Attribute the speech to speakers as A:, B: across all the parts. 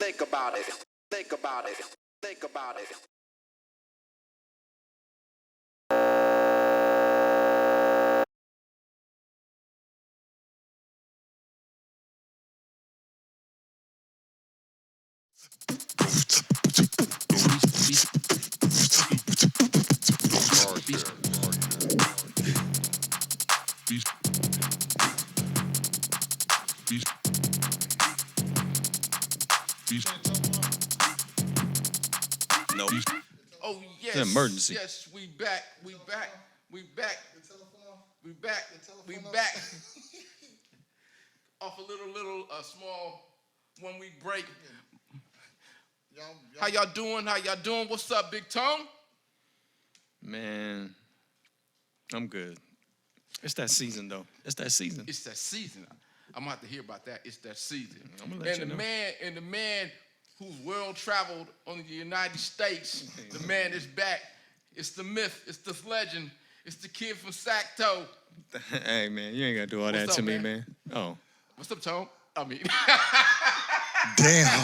A: Think about it. Think about it. Think about it.
B: No.
C: Oh yes,
B: It's an emergency.
C: yes, we back, we back, we back, we back, we back. Off a little small 1 week break. How y'all doing? How y'all doing? What's up, Big Tone?
B: Man, I'm good. It's that season, though. It's that season.
C: It's that season. I'm gonna have to hear about that. It's that season.
B: I'm gonna let you know.
C: The man who's world traveled on the United States, the man is back. It's the myth. It's the legend. It's the kid from Sacto.
B: Hey, man, you ain't got to do all
C: What's
B: that
C: up,
B: to me,
C: man?
B: man. Oh.
C: What's up, Tone? I mean,
D: Damn.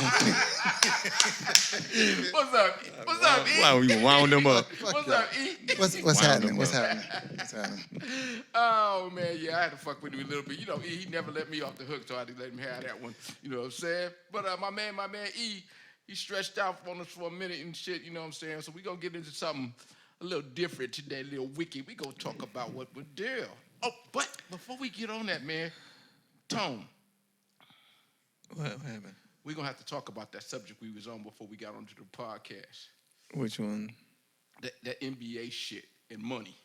C: what's up? What's up, E?
B: Wow, we wound them up.
C: What's up, E?
D: What's happening? What's happening? What's happening?
C: Oh man, yeah, I had to fuck with him a little bit. You know, E, he never let me off the hook, so I had to let him have that one. You know what I'm saying? But my man E, he stretched out on us for a minute and shit. You know what I'm saying? So we gonna get into something a little different today, a little wicked. We gonna talk about what we do. Oh, but before we get on that, man, Tone,
B: What happened?
C: we gonna have to talk about that subject we was on before we got onto the podcast.
B: Which one?
C: That NBA shit and money.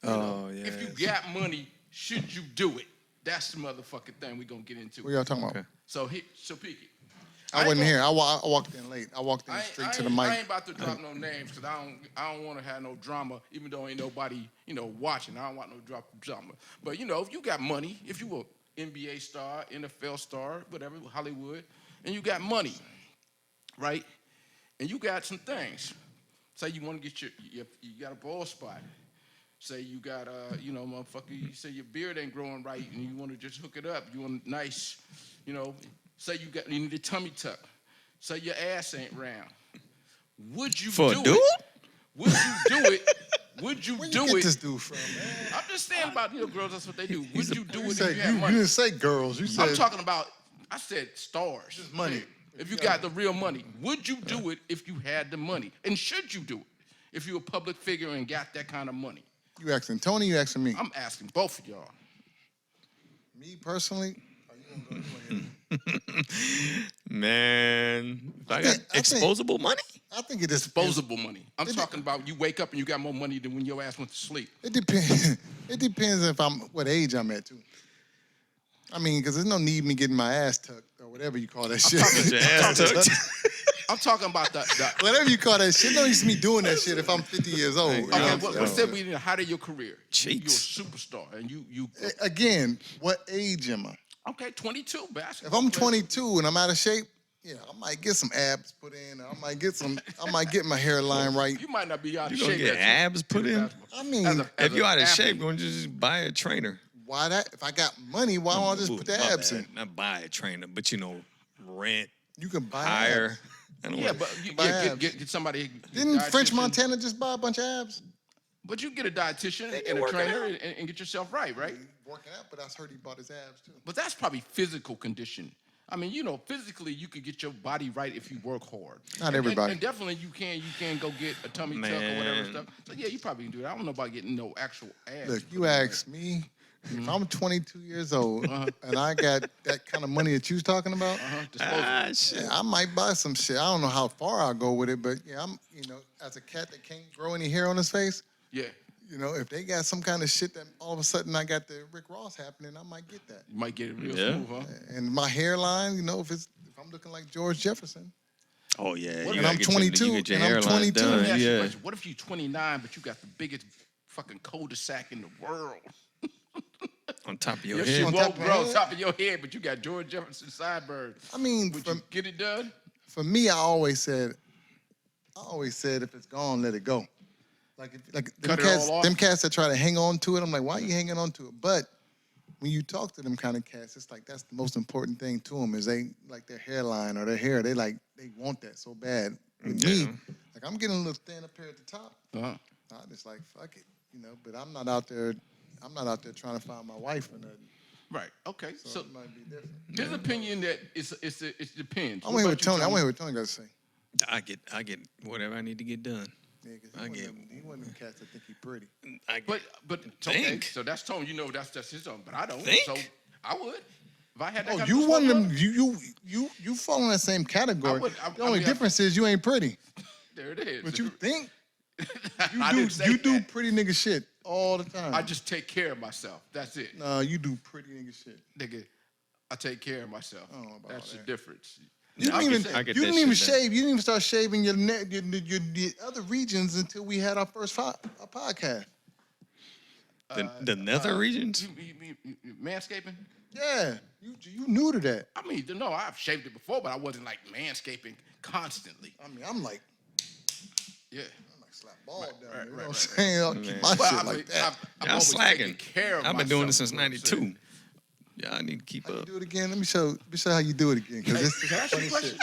B: Oh, yeah.
C: If you got money, should you do it? That's the motherfucking thing we gonna get into.
D: What y'all talking about?
B: Okay.
C: So peek it.
D: I wasn't here. I walked in late. I walked in straight to the mic.
C: I ain't about to drop no names because I don't want to have no drama, even though ain't nobody watching. I don't want no drama. But if you got money, if you a NBA star, NFL star, whatever, Hollywood, and you got money, right? And you got some things. Say you want to get you got a ball spot. Say you got motherfucker. You say your beard ain't growing right, and you want to just hook it up. You want nice, Say you need a tummy tuck. Say your ass ain't round. Would you
B: For a
C: do
B: dude?
C: it? Would you do it? Would you
D: Where
C: do
D: you get
C: it?
D: this dude from, man?
C: I'm just saying about girls. That's what they do. Would you do
D: You,
C: it
D: said,
C: if you had
D: you
C: money?
D: didn't say girls. You said
C: I'm talking about. I said stars.
D: Just money.
C: If you got the real money, would you do it if you had the money? And should you do it if you're a public figure and got that kind of money?
D: You asking Tony, you asking me?
C: I'm asking both of y'all.
D: Me personally?
B: Man, if I got
D: I think-
B: exposable money?
D: I think it is
C: Disposable money. I'm talking about you wake up and you got more money than when your ass went to sleep.
D: It depends. It depends if what age I'm at too. I mean, because there's no need me getting my ass tucked or whatever you call that shit.
B: Get your ass tucked.
C: I'm talking about the
D: Whatever you call that shit. No use me doing that shit if I'm 50 years old.
B: Okay,
D: You know what I'm
C: what
D: saying?
C: said we in the height of your career?
B: Cheeks.
C: You're a superstar, and you
D: Again, what age am I?
C: okay, 22
D: If
C: basketball.
D: I'm
C: player.
D: 22 and I'm out of shape, yeah, I might get some abs put in. I might get my hairline right.
C: You might not be out of
B: You gonna
C: shape.
B: get
C: as you-
B: abs put in?
D: I mean,
B: If you're out of
C: athlete.
B: shape, don't you just buy a trainer?
D: why that? If I got money, why don't I just put the
B: My
D: abs
B: bad.
D: in?
B: Not buy a trainer, but rent,
D: You can buy
B: hire.
D: abs.
B: I don't
C: Yeah,
B: want-
C: but
D: Buy
C: get
D: abs.
C: somebody.
D: Didn't French
C: dietitian.
D: Montana just buy a bunch of abs?
C: But you get a dietitian
B: They
C: and a
B: working
C: trainer
B: out.
C: and get yourself right?
D: Working out, but I heard he bought his abs too.
C: But that's probably physical condition. I mean, physically you could get your body right if you work hard.
D: Not everybody.
C: And definitely you can go get a tummy tuck or whatever
B: Man.
C: stuff. So yeah, you probably can do that. I don't know about getting no actual abs.
D: Look,
C: put
D: you
C: in,
D: asked me if I'm 22 years old and I got that kind of money that you was talking about.
C: disposable.
B: shit.
D: Yeah, I might buy some shit. I don't know how far I'll go with it, but yeah, I'm, as a cat that can't grow any hair on his face,
C: Yeah,
D: if they got some kind of shit that all of a sudden I got the Rick Ross happening, I might get that.
C: you might get it real
B: Yeah.
C: smooth, huh?
D: And my hairline, if I'm looking like George Jefferson,
B: Oh, yeah.
C: What
B: you
C: if
B: gotta
D: I'm
B: get your-
D: 22
B: you get your
D: and I'm
B: hairline
D: 22?
B: done,
C: Let me ask you a
B: yeah.
C: question. What if you're 29 but you got the biggest fucking cul-de-sac in the world?
B: On top of your
C: Your
B: head.
C: shit
D: On
C: won't
D: top of my
C: grow on
D: head?
C: top of your head, but you got George Jefferson sideburns.
D: I mean,
C: Would you get it done?
D: for me, I always said if it's gone, let it go. Like
C: Cut it all off?
D: them cats that try to hang on to it, I'm like, why are you hanging on to it? But when you talk to them kind of cats, it's like that's the most important thing to them is they like their hairline or their hair. They want that so bad. With me, like I'm getting a little thin up here at the top.
C: Uh-huh.
D: I just like fuck it, But I'm not out there trying to find my wife or nothing.
C: Right. Okay. So
D: it might be different.
C: his opinion that it depends.
D: I want to hear what Tony got to say.
B: I get whatever I need to get done.
D: Yeah, 'cause
B: I get-
D: he one of them cats that think he pretty.
B: I get,
C: But okay,
B: Think.
C: so that's Tone. That's his own. But I don't.
B: Think.
C: So I would if I had that.
D: Oh,
C: kind
D: you
C: of
D: one of them.
C: responsibility.
D: You fall in that same category.
C: I
D: The only
C: mean,
D: difference is you ain't pretty,
C: There it is.
D: but you think
C: I didn't say
D: you do
C: that.
D: pretty nigga shit all the time.
C: I just take care of myself. That's it,
D: Nah, you do pretty nigga shit.
C: nigga. I take care of myself.
D: I don't know about
C: That's the
D: that.
C: difference.
D: You
C: I
D: didn't
C: can
D: even
C: say-
B: I get
D: you
B: that
D: didn't even
B: shit done.
D: shave. You didn't even start shaving your neck, your other regions until we had our first podcast.
B: the nether regions.
C: You manscaping?
D: Yeah, you new to that.
C: I mean, no, I've shaved it before, but I wasn't like manscaping constantly.
D: I mean, I'm like
C: Yeah.
D: slap ball down there. You know
C: right,
D: what I'm saying? I'll keep my
C: Well,
D: shit
C: I mean,
D: like that.
C: I've
B: Y'all
C: always
B: slacking.
C: taken care of
B: I've been doing
C: myself,
B: this since
C: you know what I'm
B: '92.
C: saying?
B: Y'all need to keep
D: How you
B: up.
D: do it again? Let me show how you do it again. Cause this is
C: Can I ask you a
D: funny
C: question?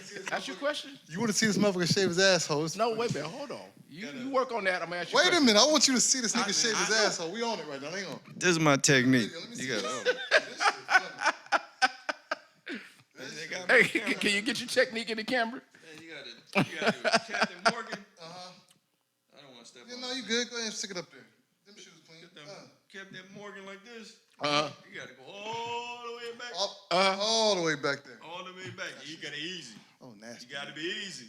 D: shit.
C: Ask you a question?
D: You want to see this motherfucker shave his asshole? It's
C: No, wait a minute. Hold on. You work on that. I'm gonna ask you.
D: Wait a minute, I want you to see this nigga
C: I-
D: shave his
C: I know.
D: asshole. We on it right now. Hang on.
B: This is my technique.
D: Let me see
B: You got
D: this.
C: Hey, can you get your technique in the camera?
B: You got to Captain Morgan. I don't want to step
D: Yeah, no, you good. Go ahead and stick it up there. Them shoes clean.
B: Captain Morgan like this.
C: Uh-huh.
B: You got to go all the way back.
D: All the way back there.
B: All the way back. You got to easy.
D: Oh, nasty.
B: You got to be easy.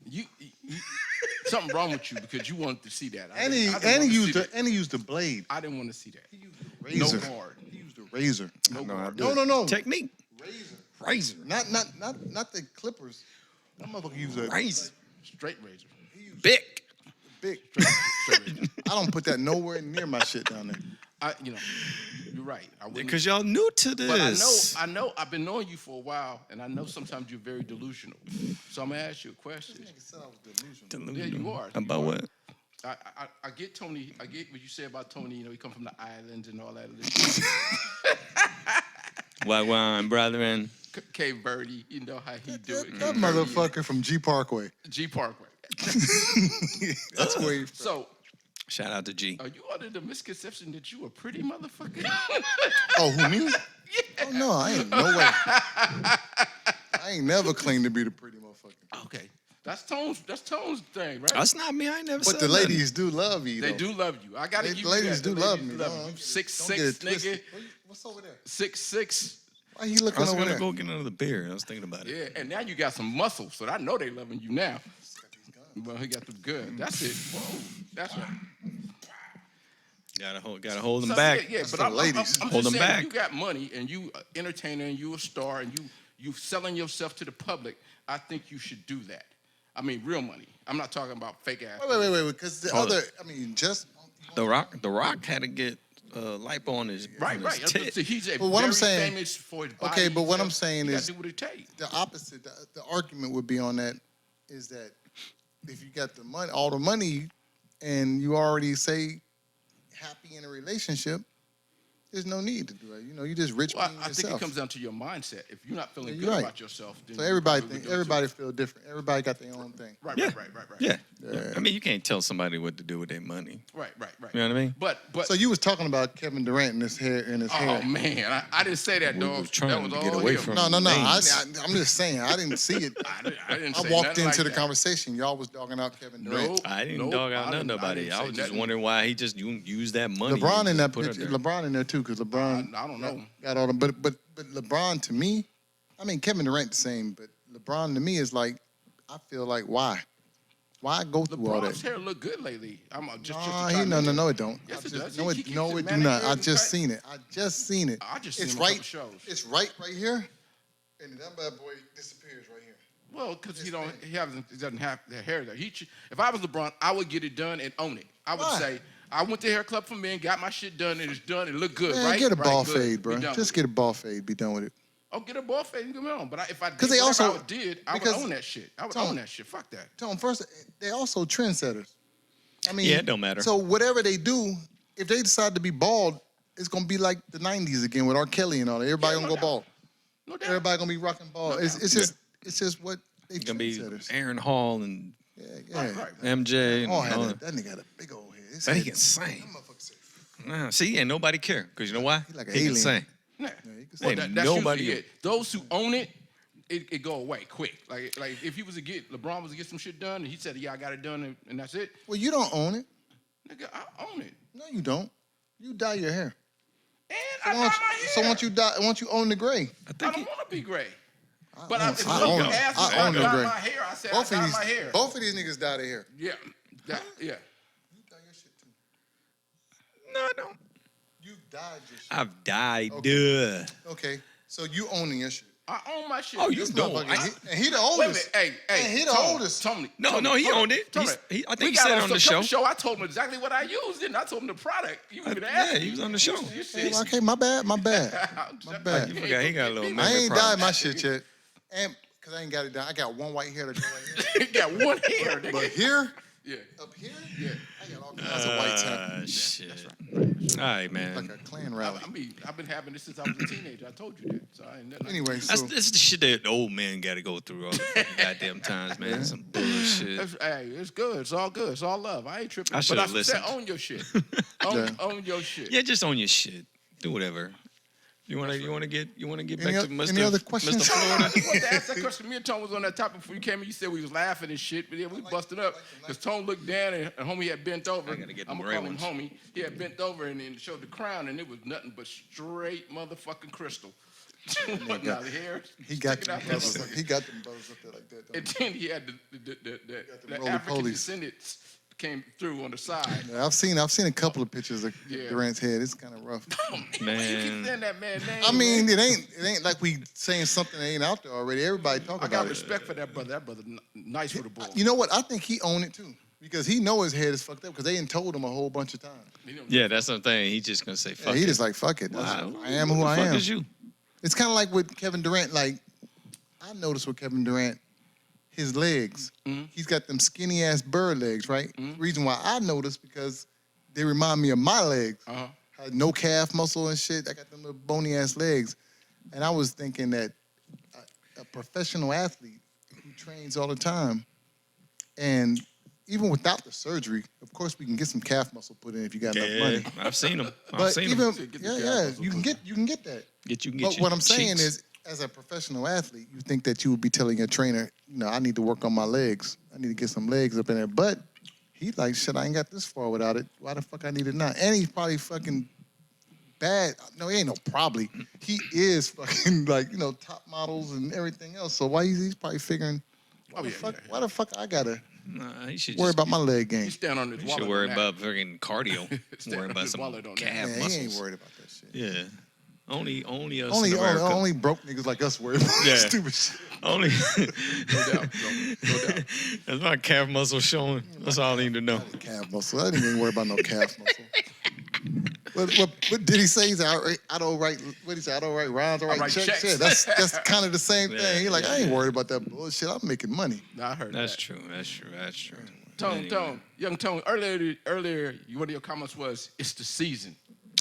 C: You something wrong with you because you wanted to see that. I
D: And
C: didn't-
D: he
C: I didn't wanna see that.
D: used the blade.
C: I didn't want to see that.
D: Razor.
C: No guard.
D: He used a razor.
B: No. Technique.
D: Razor.
B: Razor.
D: Not the clippers. That motherfucker used a
B: Razor.
C: Straight razor.
B: Big.
D: big.
C: Straight razor.
D: I don't put that nowhere near my shit down there.
C: You're right. I wouldn't.
B: Because y'all new to
C: But
B: this.
C: I know. I've been knowing you for a while, and I know sometimes you're very delusional. So I'm gonna ask you a question.
D: Nigga said I was delusional.
C: Yeah, you are.
B: About
C: You are.
B: what?
C: I get Tony. I get what you say about Tony. He come from the islands and all that. Other shit.
B: Wagwan, brethren.
C: Cape Verde. You know how he do it.
D: That motherfucker from G Parkway.
C: G Parkway.
D: That's where he from.
C: So,
B: Shout out to G.
C: are you under the misconception that you a pretty motherfucker?
D: Oh, who, me? Oh, no, I ain't. No way. I ain't never claimed to be the pretty motherfucker.
C: Okay, that's Tone's thing, right?
B: That's not me. I ain't never
D: But
B: said
D: the
B: nothing.
D: ladies do love you,
C: They
D: though.
C: do love you. I gotta
D: They-
C: give
D: the
C: you
D: ladies
C: that.
D: do
C: The
D: love
C: ladies
D: me.
C: love
D: No,
C: you.
D: don't get it
C: 6'6",
D: twisted.
C: nigga.
D: What's over there?
C: 6'6".
D: Why you
B: I
D: looking
B: was
D: over
B: gonna
D: there?
B: go get another beer. I was thinking about it.
C: Yeah, and now you got some muscle, so I know they loving you now. Well, he got them good. That's it. Whoa, that's right.
B: Gotta hold them
C: So,
B: back.
C: Yeah,
D: That's
C: but
D: for
C: I'm
D: ladies.
C: just
B: Hold 'em
C: saying,
B: back.
C: You got money and you entertainer and you a star and you selling yourself to the public. I think you should do that. I mean, real money. I'm not talking about fake ass.
D: Wait, because the
B: Hold
D: other,
B: it.
D: I mean, just.
B: The Rock had to get lipo on his
C: Right.
B: on his tit.
C: He's a
D: But what
C: very
D: I'm saying-
C: famous for his body.
D: Okay, but what I'm
C: He
D: saying
C: gotta
D: is
C: do what it takes.
D: the opposite. The argument would be on that is that if you got the money, all the money, and you already say happy in a relationship, there's no need to do it. You know, you just rich
C: Well,
D: being
C: I think
D: yourself.
C: it comes down to your mindset. If you're not feeling
D: Yeah,
C: good
D: you're right.
C: about yourself, then
D: So
C: you
D: everybody
C: probably
D: think
C: would do it
D: everybody feel different. Everybody got their own thing.
C: too. Right.
B: Yeah. I mean, you can't tell somebody what to do with their money.
C: Right.
B: You know what I mean?
C: But
D: So you was talking about Kevin Durant and his hair and his
C: oh
D: hair.
C: man, I didn't say that,
B: We
C: dog.
B: was trying
C: that was
B: to
C: all
B: get away
C: him.
B: from-
D: No. I'm
B: names.
D: just saying. I didn't see it.
C: I didn't
D: I
C: say
D: walked
C: nothing
D: into
C: like
D: the
C: that.
D: conversation. Y'all was dogging out Kevin Durant.
C: Nope.
B: I didn't
C: Nope,
B: dog out
C: I
B: nothing
C: didn't- I
B: nobody.
C: didn't
B: I
C: say
B: was just
C: nothing.
B: wondering why he just used that money.
D: LeBron
B: and
D: in
B: just
D: that
B: put it
D: picture.
B: there.
D: LeBron in there too, because LeBron.
C: I don't know.
D: Got all the but LeBron to me, I mean Kevin Durant the same, but LeBron to me is like, I feel like why go through all
C: LeBron's
D: that?
C: hair look good lately. I'm just
D: Nah,
C: to
D: no, it don't.
C: Yes,
D: I
C: it
D: just-
C: does.
D: No,
C: He
D: it,
C: keeps
D: no,
C: it
D: it do not. I
C: manicured
D: just
C: and
D: seen it. I just seen it.
C: I just seen
D: it's
C: him a couple
D: right.
C: shows.
D: It's right here, and that bad boy disappears right here.
C: Well, because he doesn't have the hair there. If I was LeBron, I would get it done and own it. I would
D: Why?
C: say I went to hair club for men, got my shit done, and it's done. It looked good,
D: Man,
C: right?
D: get a
C: Right,
D: ball
C: good.
D: fade,
C: Be
D: bro.
C: done
D: Just
C: with
D: get a ball fade. Be done with it.
C: it. Oh, get a ball fade and get me on. But if I did
D: 'Cause they
C: whatever
D: also-
C: I did, I would
D: because-
C: own that shit. I would
D: Tom-
C: own that shit. Fuck that.
D: Tell them first, they also trendsetters. I mean,
B: Yeah, it don't matter.
D: So whatever they do, if they decide to be bald, it's gonna be like the '90s again with R. Kelly and all that. Everybody
C: Yeah,
D: gonna
C: no
D: go
C: doubt.
D: ball.
C: No doubt.
D: Everybody gonna be rocking ball.
C: No
D: It's,
C: doubt.
D: it's just what they
B: It's gonna be
D: trendsetters.
B: Aaron Hall and
D: Yeah, yeah.
C: Right.
B: MJ. And
D: Oh,
B: all
D: that nigga had a big old head. His
B: But he
D: head-
B: can sing.
D: that motherfucker say,
B: Nah, see, and nobody care because you know why?
D: He like an
B: he can
D: alien.
B: sing.
C: Yeah.
D: Yeah, he can
C: Well,
D: sing.
B: Ain't
C: that's
B: nobody-
C: usually it. Those who own it, it go away quick. Like if he was to get LeBron was to get some shit done, and he said, "Yeah, I got it done," and that's it.
D: Well, you don't own it.
C: Nigga, I own it.
D: No, you don't. You dye your hair.
C: And
D: So
C: I got
D: once,
C: my hair.
D: so once you own the gray.
C: I don't want to be gray. But
D: own-
C: if
D: I
C: you
D: own it.
C: asked
D: I
C: me, I
D: own the
C: got
D: gray.
C: my hair. I said,
D: Both
C: I
D: of
C: got
D: these,
C: my hair.
D: both of these niggas dye their hair.
C: Yeah. Yeah.
D: You dye your shit too.
B: No, I don't.
D: You dyed your shit.
B: I've died.
D: Okay. Okay, so you owning your shit.
C: I own my shit.
B: Oh, you
C: This
B: don't.
C: motherfucker-
D: And he the
C: Wait a
D: oldest.
C: minute. Hey,
D: And he the
C: Tony,
D: oldest.
C: Tony.
B: No,
C: Tony,
B: no, he
C: hold on.
B: owned it.
C: Tony,
B: I think
C: we
B: he
C: got
B: said it on the
C: some
B: show.
C: I told him exactly what I used, and I told him the product. You want me to ask
B: Yeah,
C: you?
B: he was on the show.
C: You
D: Hey,
C: see?
D: okay, my bad. My bad. bad.
B: You forgot he got a little
D: I
B: memory
D: ain't
B: problem.
D: dyed my shit yet. And because I ain't got it done. I got one white hair to go right here.
C: He got one hair.
D: But
C: Nigga.
D: here,
C: Yeah.
D: up here, I got all kinds of white hair.
B: Shit. All right, man.
D: Like a Klan rally.
C: I mean, I've been having this since I was a teenager. I told you that. So I ain't nothing.
D: Anyway,
B: That's
D: so
B: the shit that the old man got to go through all the fucking goddamn times, man. Some bullshit.
C: Hey, it's good. It's all good. It's all love. I ain't tripping.
B: I
C: but
B: should've
C: said,
B: listened.
C: own your shit.
D: Yeah.
C: Own your shit.
B: Yeah, just own your shit. Do whatever. You wanna get back to Mr.
D: any other questions?
B: Mr. Florida?
C: I just wanted to ask that question. Me and Tone was on that topic before you came in. You said we was laughing and shit, but then we busted up because Tone looked down and homie had bent over.
B: I gotta get
C: I'm
B: them
C: gonna call him
B: gray
C: homie. He had bent over and then showed the crown, and it was nothing but straight motherfucking crystal. Now the hair
D: he got
C: sticking
D: them
C: out that
D: brothers.
C: motherfucker.
D: He got them brothers up there like that. Though.
C: And then he had the
D: roly
C: African
D: polies.
C: descendants came through on the side.
D: Yeah, I've seen a couple of pictures of
C: Yeah.
D: Durant's head. It's kind of rough.
C: You keep
B: Man.
C: saying that man name.
D: I mean,
C: man.
D: it ain't like we saying something that ain't out there already. Everybody talk
C: I
D: about
C: got
D: it.
C: respect for that brother. That brother nice with the ball.
D: You know what? I think he owned it too because he know his head is fucked up because they ain't told him a whole bunch of times.
C: You know,
B: Yeah, that's the thing. He just gonna say
D: Yeah,
B: fuck
D: he
B: it.
D: just like fuck it.
B: Wow,
D: I am who
B: the
D: I
B: fuck
D: am.
B: is you?
D: It's kind of like with Kevin Durant. Like I noticed with Kevin Durant, his legs. He's got them skinny ass bird legs, right? Reason why I noticed because they remind me of my legs.
C: Uh-huh.
D: Had no calf muscle and shit. I got them little bony ass legs, and I was thinking that a professional athlete who trains all the time, and even without the surgery, of course we can get some calf muscle put in if you got enough
B: Yeah,
D: money.
B: I've seen him. I've
D: But
B: seen
D: even
B: him.
C: Get the
D: yeah,
C: calf
D: yeah,
C: muscle
D: you can
C: put
D: get that.
B: You can get
D: But
B: your
D: what I'm saying
B: cheeks.
D: is, as a professional athlete, you think that you would be telling your trainer, I need to work on my legs. I need to get some legs up in there. But he's like, shit, I ain't got this far without it. Why the fuck I need it now? And he's probably fucking bad. No, he ain't no probably. He is fucking like, top models and everything else. So why he's probably figuring, why the fuck I gotta
B: Nah, he should
D: worry
B: just,
D: about my leg game?
C: He stand on his
B: he
C: wallet.
B: should worry
C: on that.
B: about freaking cardio.
C: Stand
B: worry
C: on
B: about
C: his
B: some
C: wallet on that.
B: calf
D: Man, he
B: muscles.
D: ain't worried about that shit.
B: Yeah. Only us
D: Only,
B: in America.
D: only broke niggas like us worry about
B: Yeah.
D: stupid shit.
B: Only.
C: No doubt, bro. No doubt.
B: That's my calf muscle showing. That's all I need to know.
D: Calf muscle. I didn't even worry about no calf muscle. What did he say? He said, I don't write, what did he say? I don't write rhymes, I write
C: write
D: checks.
C: checks.
D: Yeah, that's kind of the same
B: Yeah,
D: thing. He like, I
B: yeah,
D: ain't worried about that bullshit. I'm making money.
C: Nah, I heard
B: That's
C: that.
B: true. That's true. That's true.
C: Tone, young Tone. Earlier, one of your comments was, "It's the season."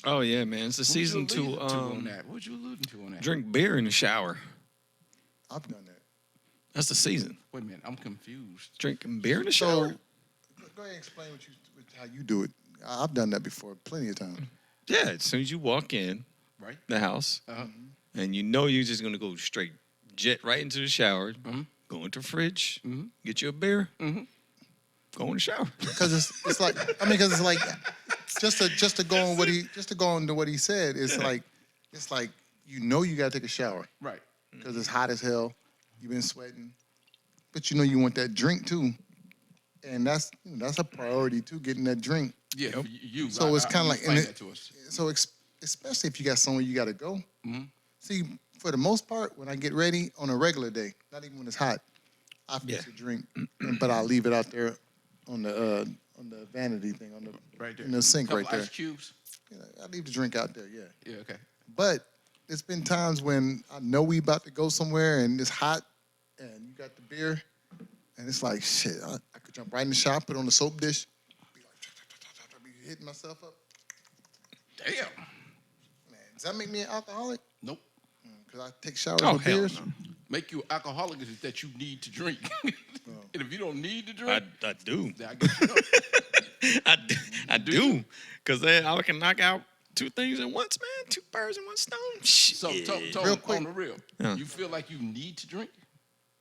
B: Oh yeah, man. It's the
C: What you
B: season to
C: alluding on that? What you alluding to on that?
B: drink beer in the shower.
D: I've done that.
B: That's the season.
C: Wait a minute, I'm confused.
B: Drinking beer in the
D: So,
B: shower.
D: go ahead and explain how you do it. I've done that before plenty of times.
B: Yeah, as soon as you walk in
C: Right?
B: the house,
C: Uh-huh.
B: and you're just gonna go straight, jet right into the shower, go into the fridge, get you a beer, go in the shower.
D: Because it's like, because it's like, just to go on to what he said, it's like you gotta take a shower.
C: Right.
D: Because it's hot as hell. You've been sweating, but you want that drink too, and that's a priority too. Getting that drink.
C: Yeah. for You.
D: So it's kinda like-
C: explain
D: and
C: that to us.
D: So especially if you got somewhere you got to go. See, for the most part, when I get ready on a regular day, not even when it's hot, I fix
B: Yeah.
D: a drink, but I leave it out there on the vanity thing
C: Right there.
D: in the sink
C: Couple
D: right there.
C: Ice cubes.
D: I leave the drink out there. Yeah.
C: Yeah. Okay.
D: But it's been times when I know we about to go somewhere and it's hot and you got the beer and it's like, shit, I could jump right in the shower, put it on the soap dish, be like, be hitting myself up.
C: Damn.
D: Does that make me an alcoholic?
C: Nope.
D: Because I take showers
B: Oh,
D: with
B: hell
D: beers.
B: no.
C: Make you alcoholic is that you need to drink. And if you don't need to
B: I,
C: drink,
B: I do.
C: then I guess you don't.
B: I do. Because I can knock out 2 things at once, man. 2 birds in 1 stone.
C: So,
B: Shit.
C: Tone,
D: Real quick.
C: on the real,
B: Yeah.
C: you feel like you need to drink?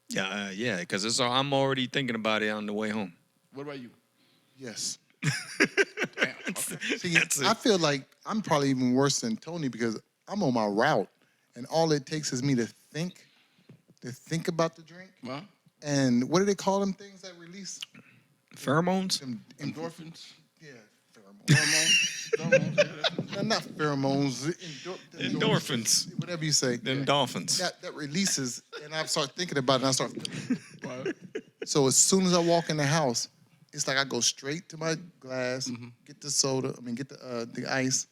B: Yeah, because I'm already thinking about it on the way home.
C: What about you?
D: Yes.
C: Damn. Okay.
D: See,
B: That's it.
D: I feel like I'm probably even worse than Tony because I'm on my route, and all it takes is me to think about the drink.
C: Huh?
D: And what do they call them things that release
B: Pheromones?
D: them
C: Endorphins?
D: Yeah, pheromones.
C: Hormones? Yeah, that's-
D: No, not pheromones.
B: Endorphins.
D: Whatever you say.
B: Them dolphins.
D: That releases, and I start thinking about it, and I start.
C: Right.
D: So as soon as I walk in the house, it's like I go straight to my glass, get the soda. Get the ice.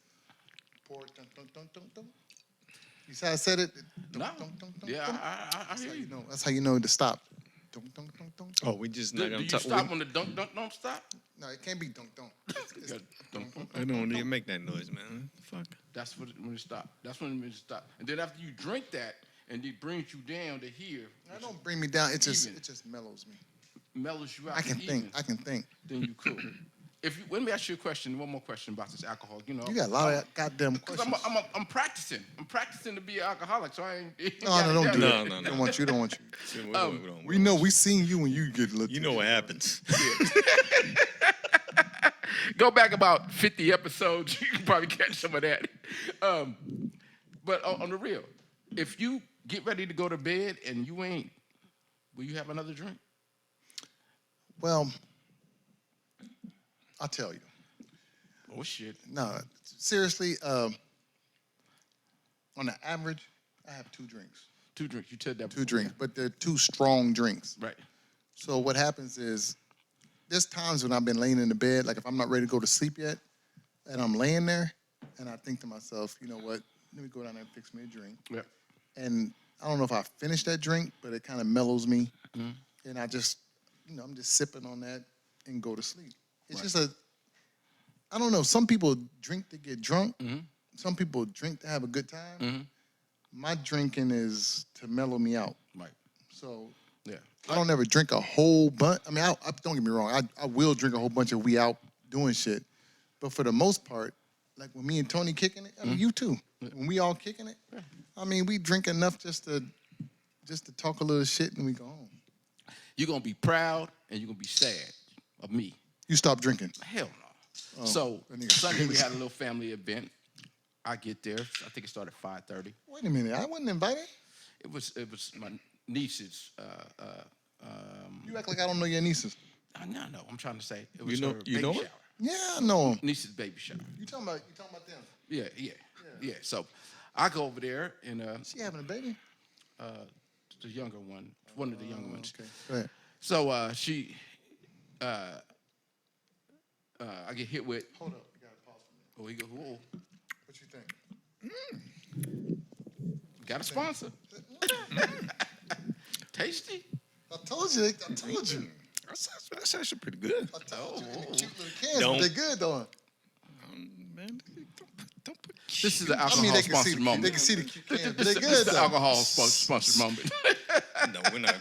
D: Pour it. Dun, dun, dun, dun, dun. You see how I said it? Dun,
C: No.
D: dun, dun, dun,
C: Yeah,
D: dun.
C: I
D: That's
C: hear
D: how
C: you.
D: you know. That's how you know to stop. Dun, dun, dun, dun, dun.
B: Oh, we just not
C: Do
B: gonna
C: you
B: talk.
C: stop when the dunk don't stop?
D: No, it can't be dunk dunk.
C: Yeah, dunk.
B: I don't even make that noise, man. Fuck.
C: That's when it stop. That's when it stop. And then after you drink that, and it brings you down to here,
D: That don't bring me down. It just
C: Even.
D: mellows me.
C: mellows you out.
D: I can
C: to
D: think.
C: even,
D: I can think.
C: Then you cool. Let me ask you a question. One more question about this alcohol. You know,
D: You got a lot of goddamn
C: Because
D: questions.
C: I'm practicing. I'm practicing to be an alcoholic, so I ain't.
D: No, don't do
B: No,
D: that.
B: no, no.
D: Don't want you. Don't want you. We
B: know.
D: know. We seen you when you get a little.
B: You know what happens.
C: Go back about 50 episodes. You can probably catch some of that. But on the real, if you get ready to go to bed and you ain't, will you have another drink?
D: Well, I'll tell you.
C: Oh shit.
D: No, seriously. On the average, I have 2 drinks.
C: 2 drinks. You said that.
D: 2 drinks, but they're 2 strong drinks.
C: Right.
D: So what happens is, there's times when I've been laying in the bed, like if I'm not ready to go to sleep yet, and I'm laying there, and I think to myself, you know what? Let me go down there and fix me a drink.
C: Yeah.
D: And I don't know if I finished that drink, but it kind of mellows me, and I just, I'm just sipping on that and go to sleep. It's just I don't know. Some people drink to get drunk. Some people drink to have a good time. My drinking is to mellow me out.
C: Right.
D: So
C: Yeah.
D: I don't ever drink a whole bunch. I don't get me wrong. I will drink a whole bunch if we out doing shit. But for the most part, like when me and Tony kicking it, I mean, you too. When we all kicking it, I mean, we drink enough just to talk a little shit and we go home.
C: You're gonna be proud and you're gonna be sad of me.
D: You stop drinking.
C: Hell no. So
D: that nigga
C: Sunday we
D: crazy.
C: had a little family event. I get there. I think it started at 5:30.
D: Wait a minute. I wasn't invited.
C: It was my niece's.
D: You act like I don't know your nieces.
C: No. I'm trying to say it was
B: You know-
C: her
B: you
C: baby
B: know
C: shower.
B: it?
D: Yeah, I know 'em.
C: Niece's baby shower.
D: You talking about them?
C: Yeah. So I go over there and
D: She having a baby?
C: the younger one of the younger ones.
D: Okay. Go ahead.
C: So she, I get hit with.
D: Hold up. You gotta pause for a minute.
C: Oh, he go. Whoa,
D: What you think?
C: got a sponsor. Tasty.
D: I told you.
B: That's actually pretty good.
D: I told you. In the
C: Oh.
D: cute little cans,
B: Don't-
D: but they good though.
B: Man, don't put
C: This is the
D: I
C: alcohol
D: mean, they can see
C: sponsored moment.
D: they can see the cute cans, but
C: This
D: they
C: is
D: good
C: the
D: though.
C: alcohol sponsored moment.
B: No, we're not.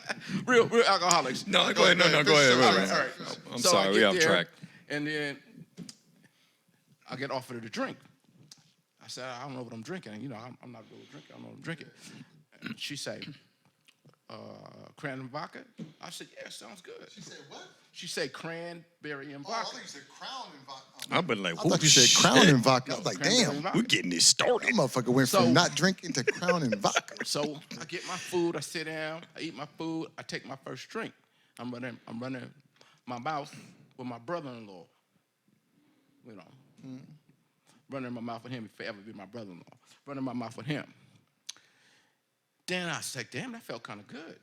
C: real alcoholics.
B: No, go ahead. No, go ahead.
C: All
B: Wait,
C: right,
B: wait.
C: all right.
B: I'm
C: So I
B: sorry, we
C: get
B: off
C: there,
B: track.
C: And then I get offered a drink. I said, I don't know what I'm drinking. I'm not really drinking. I don't know what I'm drinking. And she said, cranberry vodka. I said, yeah, sounds good.
D: You said what?
C: She said cranberry and
D: Oh, I
C: vodka.
D: thought you said crown and vodka.
B: I've been like,
D: I thought you said crown and vodka. I was like,
C: Cranberry
D: damn,
C: and
B: we're
C: vodka.
B: getting this started.
D: that motherfucker went
C: So-
D: from not drinking to crown and vodka.
C: So I get my food, I sit down, I eat my food, I take my first drink. I'm running my mouth with my brother-in-law. Running my mouth with him, he'll forever be my brother-in-law. Running my mouth with him. Then I said, damn, that felt kind of good.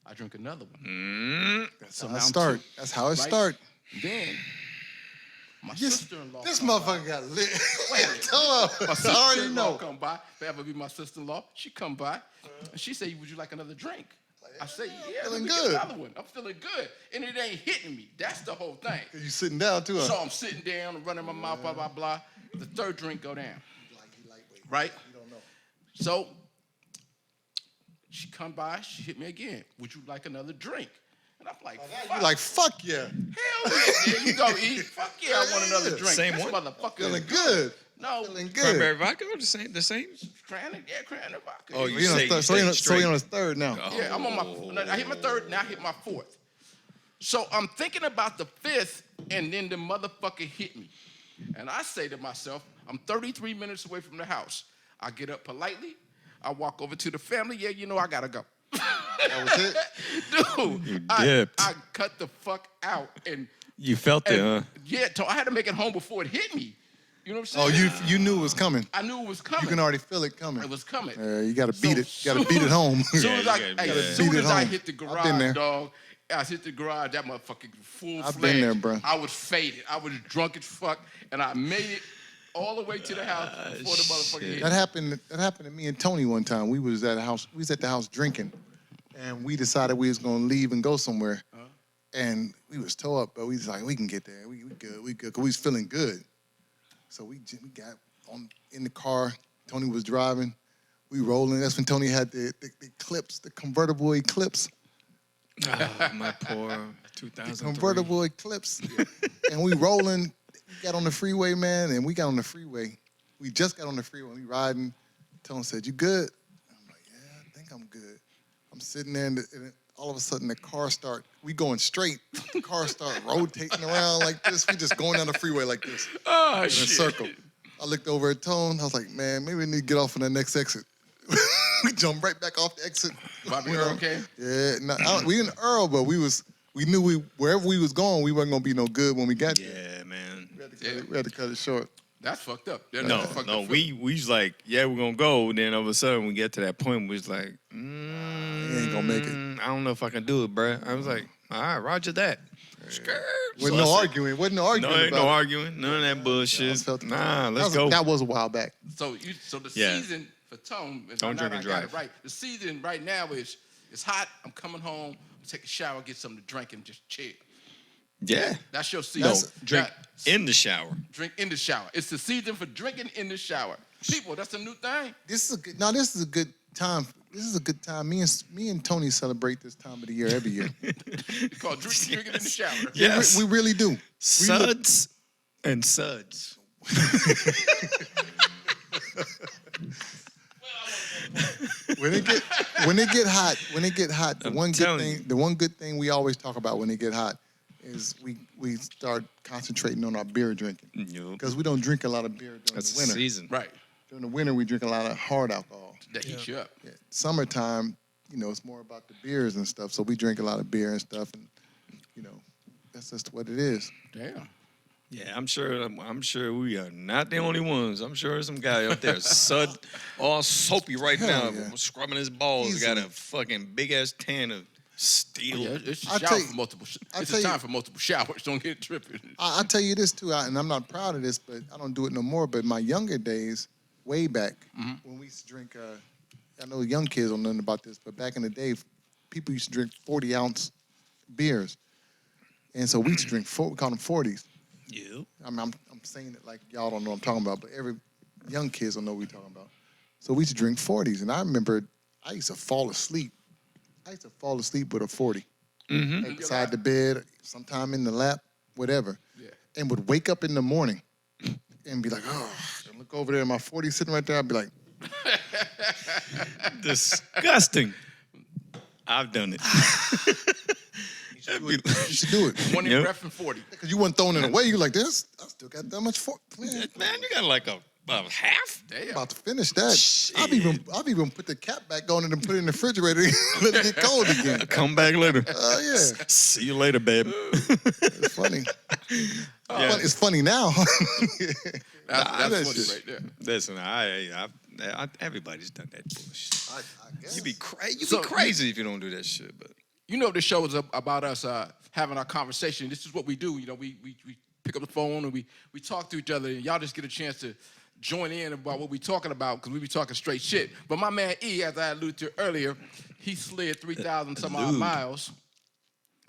C: I drink another one.
D: That's
C: So
D: how
C: now
D: it
C: I'm
D: start.
C: two,
D: That's how it
C: right?
D: start.
C: Then my
D: This,
C: sister-in-law
D: this
C: come by.
D: motherfucker got lit.
C: Wait a minute.
D: Tell
C: My
D: her. I already
C: sister-in-law
D: know.
C: come by, forever be my sister-in-law. She come by, and she say, would you like another drink? I say, yeah, let
D: feeling
C: me
D: good.
C: get another one. I'm feeling good. And it ain't hitting me. That's the whole thing.
D: You sitting down too, huh?
C: So I'm sitting down and running my mouth, blah, blah, blah. The third drink go down, right?
D: You don't
C: So she come by, she hit me again. Would you like another drink? And I'm like, fuck.
D: You like, fuck yeah.
C: Hell yeah, there you go, E. Fuck yeah, I want another drink.
B: Same
C: This
B: one?
C: motherfucker
D: Feeling
C: is
D: good.
C: No,
D: Feeling
B: Cranberry
D: good.
B: vodka, the same.
C: cranberry vodka.
B: Oh,
D: So he on
B: say-
D: his third-
B: you
D: so he
B: say
D: on- so he
B: straight.
D: on his third now.
C: Yeah, I'm on my. I hit my third. Now I hit my fourth. So I'm thinking about the fifth, and then the motherfucker hit me, and I say to myself, I'm 33 minutes away from the house. I get up politely. I walk over to the family. Yeah, you know I gotta go.
D: That was it.
C: Dude,
B: dipped.
C: I cut the fuck out, and
B: You felt it, huh?
C: and yeah, so I had to make it home before it hit me. You know what I'm
D: Oh,
C: saying?
D: you knew it was coming.
C: I knew it was coming.
D: You can already feel it coming.
C: It was coming.
D: You got to beat
C: So
D: it. You got to beat it home.
C: Soon as
B: Yeah,
C: I,
B: you gotta
C: hey,
B: beat
C: as
B: it.
C: soon
D: Beat it
C: as I
D: home.
C: hit the
D: I've been there.
C: garage, dog, I hit the garage, that motherfucking full
D: I've been there, bro.
C: I was faded. I was drunk as fuck, and I made it all the way to the house before the motherfucker
B: shit.
C: hit.
D: That happened to me and Tony one time. We was at the house. We was at the house drinking, and we decided we was gonna leave and go somewhere. And we was tore up, but we was like, we can get there. We good. Cause we was feeling good. So we got in the car. Tony was driving. We rolling. That's when Tony had the Eclipse, the convertible Eclipse.
B: Oh, my poor 2003.
D: Convertible Eclipse. And we rolling. We got on the freeway, man, and we got on the freeway. We just got on the freeway. We riding. Tony said, "You good?" I'm like, "Yeah, I think I'm good." I'm sitting there, and all of a sudden the car start. We going straight. The car start rotating around like this. We just going down the freeway like this
C: Oh,
D: in a
C: shit.
D: circle. I looked over at Tone. I was like, "Man, maybe we need to get off on the next exit." We jumped right back off the exit.
C: Bobby
D: Went
C: Earl
D: on.
C: came?
D: Yeah, no, we didn't Earl, but we knew wherever we was going, we wasn't gonna be no good when we got there.
B: Yeah, man.
D: We had to cut it short.
C: That's fucked up. That's
B: No,
C: fucked
B: no,
C: up.
B: we was like, yeah, we're gonna go. Then all of a sudden, we get to that point, we was like,
D: He ain't gonna make it.
B: I don't know if I can do it, bruh. I was like, all right, Roger that. Skirt.
D: Wasn't
B: So
D: no
B: I said,
D: arguing. Wasn't no arguing.
B: No, ain't
D: about
B: no
D: it.
B: arguing. None of that bullshit.
D: Felt-
B: Nah, let's go.
D: That was a while back.
C: So the
B: Yeah.
C: season for Tone, if
B: Don't
C: I'm
B: drink
C: not-
B: and
C: I got it
B: drive.
C: right. The season right now is it's hot. I'm coming home, take a shower, get something to drink, and just chill.
B: Yeah.
C: That's your
B: No,
C: season.
B: drink
C: That-
B: in the shower.
C: drink in the shower. It's the season for drinking in the shower. People, that's a new thing.
D: This is a good. Now this is a good time. This is a good time. Me and Tony celebrate this time of the year every year.
C: It's called drinking in the shower.
B: Yes.
D: We really do.
B: Suds and suds.
D: When it get hot, the one good thing we always talk about when it get hot is we start concentrating on our beer drinking
B: Yup.
D: because we don't drink a lot of beer during
B: That's
D: the
B: the
D: winter.
B: season.
C: Right.
D: During the winter, we drink a lot of hard alcohol.
C: That heats you up.
D: Yeah. Summertime, it's more about the beers and stuff. So we drink a lot of beer and stuff, and that's just what it is.
C: Damn.
B: Yeah, I'm sure we are not the only ones. I'm sure there's some guy up there, sud, all soapy right now,
D: Hell yeah.
B: scrubbing his balls.
D: Easily.
B: Got a fucking big ass tan of steel.
C: Yeah, it's a
D: I'll
C: shower
D: tell you-
C: for multiple.
D: I'll
C: It's
D: tell
C: a
D: you-
C: time for multiple showers. Don't get tripping.
D: I tell you this too, and I'm not proud of this, but I don't do it no more. But my younger days, way back, when we used to drink, I know young kids don't know nothing about this, but back in the day, people used to drink 40-ounce beers, and so we used to drink we call them 40s.
B: Yep.
D: I'm saying it like y'all don't know what I'm talking about, but every young kids don't know what we're talking about. So we used to drink 40s, and I remember I used to fall asleep. I used to fall asleep with a 40 like beside the bed, sometime in the lap, whatever,
C: Yeah.
D: and would wake up in the morning and be like, oh, and look over there, my 40 sitting right there. I'd be like,
B: Disgusting. I've done it.
D: you should do it.
C: One in
B: Yep.
C: breath and 40.
D: Because you weren't throwing it away. You're like, this, I still got that much 40. Man,
B: Man, you got like about half.
C: Damn.
D: about to finish that. I've even put the cap back on it and put it in the refrigerator and let it get cold again.
B: Come back later.
D: Oh, yeah.
B: See you later, babe.
D: It's funny. It's funny now.
C: That's
D: that
C: funny
D: shit.
C: right there.
B: Listen, everybody's done that bullshit.
D: I guess.
B: You be crazy.
C: So-
B: be crazy if you don't do that shit. But
C: You know, this show is about us having our conversation. This is what we do. We pick up the phone and we talk to each other, and y'all just get a chance to join in about what we talking about because we be talking straight shit. But my man E, as I alluded to earlier, he slid 3,000 some odd
B: Allude.
C: miles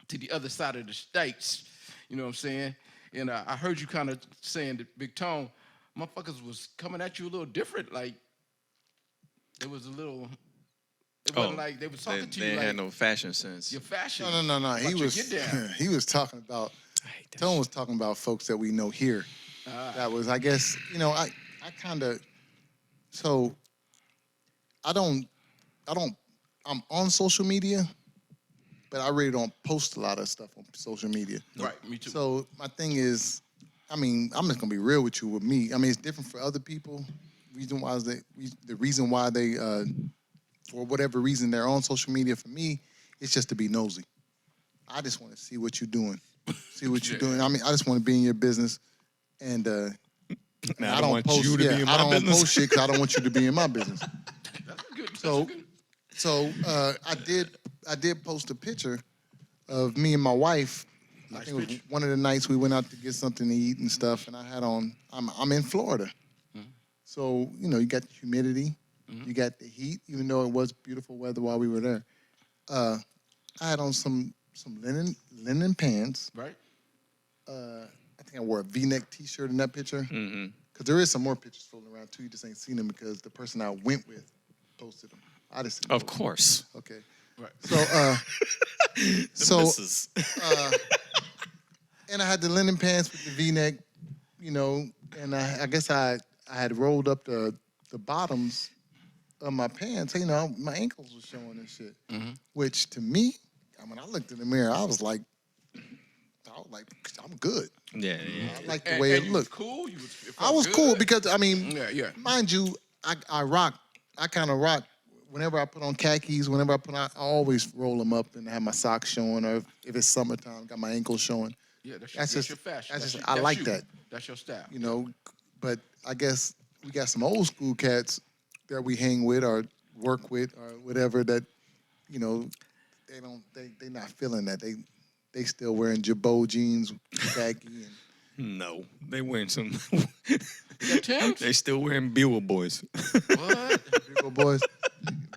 C: to the other side of the states. You know what I'm saying? And I heard you kind of saying that Big Tone, motherfuckers was coming at you a little different. Like, It was a little. It wasn't like they were talking to
B: they
C: you
B: ain't
C: like
B: had no fashion sense.
C: your fashion.
D: No.
C: About
D: He
C: your
D: was
C: get down.
D: he was talking about. Tone was talking about folks that we know here. That was, I guess, I kind of. So, I don't. I'm on social media, but I really don't post a lot of stuff on social media.
C: Right, me too.
D: So my thing is, I'm just gonna be real with you. With me, it's different for other people. The reason why they, for whatever reason, they're on social media. For me, it's just to be nosy. I just want to see what you're doing, see what you're doing. I just want to be in your business, and I don't
B: want
D: post.
B: you to be in my
D: I don't
B: business.
D: post shit because I don't want you to be in my business.
C: That's good.
D: So-
C: That's good.
D: So I did post a picture of me and my wife. I
C: Nice
D: think it was
C: picture.
D: one of the nights we went out to get something to eat and stuff, and I had on. I'm in Florida, so you got the humidity, you got the heat. Even though it was beautiful weather while we were there, I had on some linen pants.
C: Right.
D: I think I wore a V-neck T-shirt in that picture. Because there is some more pictures floating around too. You just ain't seen them because the person I went with posted them. I just didn't
B: Of
D: post
B: course.
D: them. Okay.
C: Right.
D: So,
B: Missus.
D: and I had the linen pants with the V-neck, and I guess I had rolled up the bottoms of my pants. My ankles were showing and shit. Which to me, when I looked in the mirror, I was like, I'm good.
B: Yeah.
D: I like the way it
C: you was
D: looked.
C: cool. You was. it
D: I
C: felt
D: was
C: good?
D: cool because
C: Yeah.
D: mind you, I kind of rock. Whenever I put on khakis, I always roll them up and have my socks showing, or if it's summertime, got my ankles showing.
C: Yeah, that's
D: That's
C: your
D: just-
C: fashion.
D: that's just-
C: your-
D: I like
C: you.
D: that.
C: That's your style.
D: But I guess we got some old school cats that we hang with or work with or whatever that, they not feeling that. They still wearing Jabot jeans, khaki, and
B: No, they wearing some.
C: Your Timbs?
B: They still wearing Bugle Boys.
C: What?
D: Bugle boys.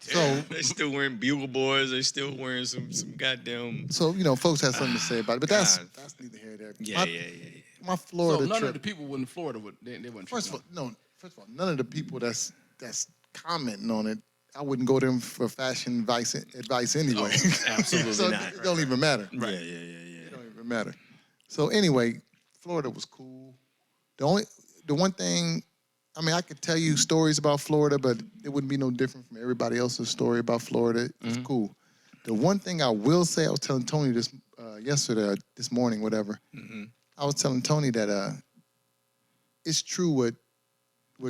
D: So
B: They still wearing Bugle Boys. They still wearing some goddamn.
D: folks have something to say about it, but that's
B: God.
D: neither here nor there.
B: Yeah.
D: My
C: So
D: Florida
C: none
D: trip.
C: of the people in Florida they wouldn't.
D: First of all, none of the people that's commenting on it, I wouldn't go to them for fashion advice anyway.
B: absolutely
D: so
B: not.
D: It don't even matter.
B: Yeah.
D: It don't even matter. So anyway, Florida was cool. The one thing, I could tell you stories about Florida, but it wouldn't be no different from everybody else's story about Florida. It's cool. The one thing I will say, I was telling Tony this yesterday, or this morning, whatever. I was telling Tony that it's true with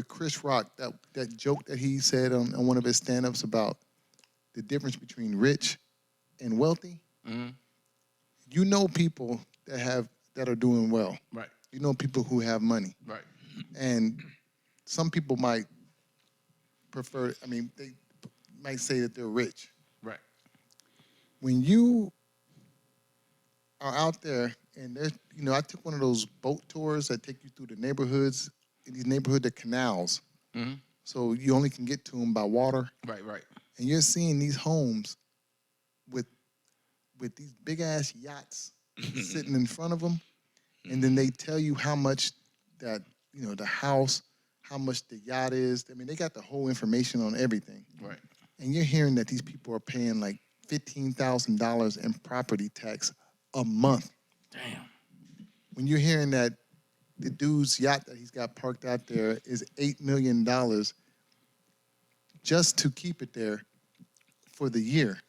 D: Chris Rock, that joke that he said on one of his stand-ups about the difference between rich and wealthy. You know people that are doing well.
C: Right.
D: You know people who have money.
C: Right.
D: And some people might prefer, they might say that they're rich.
C: Right.
D: When you are out there and there's, I took one of those boat tours that take you through the neighborhoods, in these neighborhood, the canals. So you only can get to them by water.
C: Right. Right.
D: And you're seeing these homes with these big ass yachts sitting in front of them. And then they tell you how much that, the house, how much the yacht is. They got the whole information on everything.
C: Right.
D: And you're hearing that these people are paying like $15,000 in property tax a month.
C: Damn.
D: When you're hearing that the dude's yacht that he's got parked out there is $8 million just to keep it there for the year.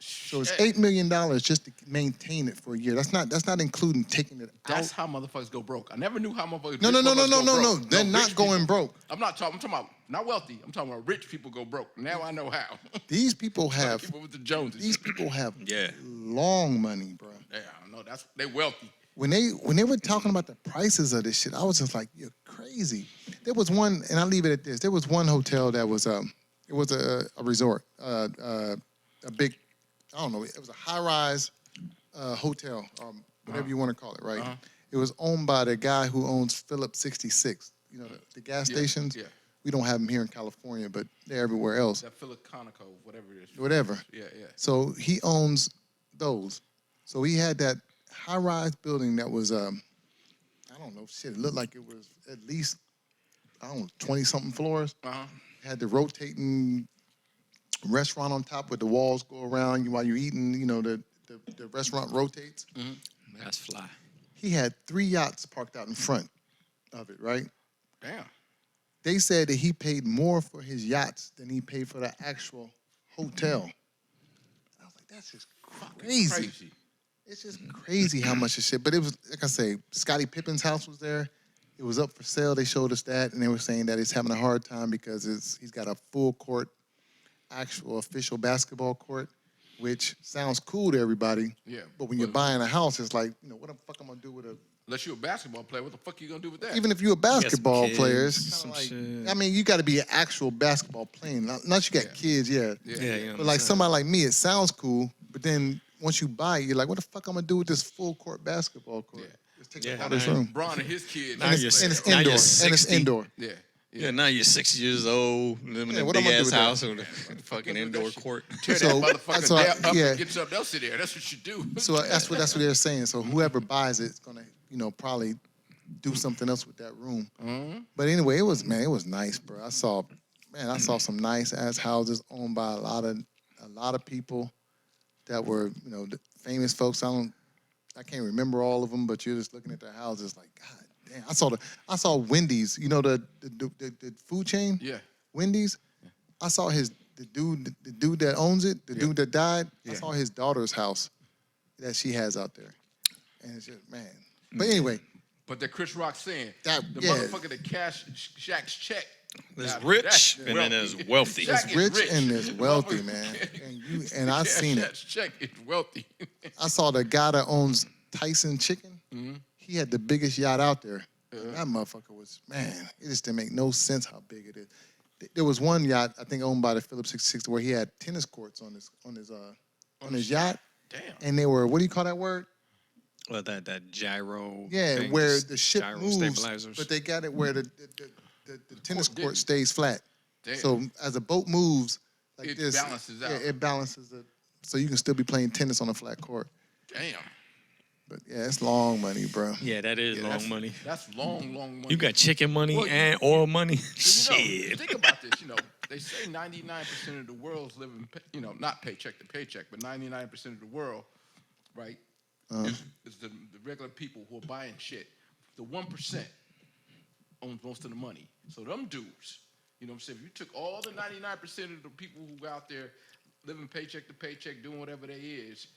D: So it's $8 million just to maintain it for a year. That's not including taking it out.
C: That's how motherfuckers go broke. I never knew how motherfuckers.
D: No.
C: rich motherfuckers go
D: No.
C: broke.
D: They're
C: rich
D: not going
C: people-
D: broke.
C: I'm talking about not wealthy. I'm talking about rich people go broke. Now I know how.
D: These people have
C: people with the Joneses.
D: these people have
B: Yeah.
D: long money, bro.
C: Yeah, I know. They wealthy.
D: When they were talking about the prices of this shit, I was just like, you're crazy. There was one, and I'll leave it at this. There was one hotel that was it was a resort, a big, I don't know, it was a high-rise hotel, whatever you want to call it, right? It was owned by the guy who owns Phillips 66. The gas stations.
C: Yeah.
D: We don't have them here in California, but they're everywhere else.
C: That Philip Conoco, whatever it is.
D: Whatever.
C: Yeah.
D: So he owns those. So he had that high-rise building that was, I don't know, shit, it looked like it was at least, 20-something floors.
C: Uh-huh.
D: Had the rotating restaurant on top where the walls go around you while you're eating. You know, the restaurant rotates.
B: That's fly.
D: He had 3 yachts parked out in front of it, right?
C: Damn.
D: They said that he paid more for his yachts than he paid for the actual hotel. I was like, that's just crazy. It's just crazy how much this shit. But it was, like I say, Scottie Pippen's house was there. It was up for sale. They showed us that, and they were saying that he's having a hard time because he's got a full court, actual official basketball court, which sounds cool to everybody.
C: Yeah,
D: But when you're buying a house, it's like, you know, what the fuck I'm gonna do with a?
C: Unless you're a basketball player, what the fuck you gonna do with that?
D: Even if you're a basketball
B: kids,
D: player, it's
B: some
D: kinda like,
B: shit.
D: I mean, you got to be an actual basketball player. Not you got kids, yeah.
B: Yeah, you know
D: But like
B: what
D: somebody like me, it sounds cool, but then once you buy it, you're like, what the fuck I'm gonna do with this full court basketball court?
C: Yeah.
D: It's taking
B: Yeah,
D: up all this
B: man.
D: room.
C: Bron and his kids.
B: Now
D: And
B: you're
D: it's, and it's
B: now you're
D: indoor. And it's
B: 60.
D: indoor.
C: Yeah.
B: Yeah, now you're 6 years old, living
D: Yeah,
B: in a
D: what I'm
B: big
D: gonna do
B: ass
D: with that?
B: house with a fucking indoor court.
C: Tear
D: So-
C: that motherfucker
D: so,
C: down up
D: yeah.
C: and get something else in there. That's what you do.
D: So that's what they're saying. So whoever buys it is gonna, you know, probably do something else with that room. But anyway, it was nice, bro. I saw some nice ass houses owned by a lot of people that were, you know, famous folks. I can't remember all of them, but you're just looking at their houses like, God damn. I saw Wendy's, you know, the food chain?
C: Yeah.
D: Wendy's. I saw the dude that owns it, the dude that died. I saw his daughter's house that she has out there. And it's just, man. But anyway,
C: But that Chris Rock saying,
D: That-
C: the
D: yeah.
C: motherfucker that cashed Shaq's check.
B: There's
C: Now,
B: rich,
C: that's
B: and then there's wealthy.
C: Shaq
D: it's
C: is
D: rich and it's wealthy,
C: Motherfucker-
D: man. And I seen it.
C: Shaq's check is wealthy.
D: I saw the guy that owns Tyson Chicken. He had the biggest yacht out there. That motherfucker was, man, it just didn't make no sense how big it is. There was one yacht, I think owned by the Phillips 66, where he had tennis courts on his yacht.
C: Damn.
D: And they were, what do you call that word?
B: Well, that gyro.
D: Yeah,
B: thing,
D: where
B: just
D: the ship
B: gyro
D: moves,
B: stabilizers.
D: but they got it where the tennis
C: Court
D: court
C: didn't.
D: stays flat.
C: Damn.
D: So as a boat moves like
C: It
D: this,
C: balances out.
D: Yeah, it balances it, so you can still be playing tennis on a flat court.
C: Damn.
D: But yeah, it's long money, bro.
B: Yeah, that is
C: Yeah,
B: long
C: that's-
B: money.
C: That's long money.
B: You got chicken money
C: Well,
B: and oil money.
C: You know,
B: Shit.
C: think about this. You know, they say 99% of the world's living, you know, not paycheck to paycheck, but 99% of the world, right, is the regular people who are buying shit. The 1% owns most of the money. So them dudes, you know what I'm saying? If you took all the 99% of the people who out there living paycheck to paycheck, doing whatever they is,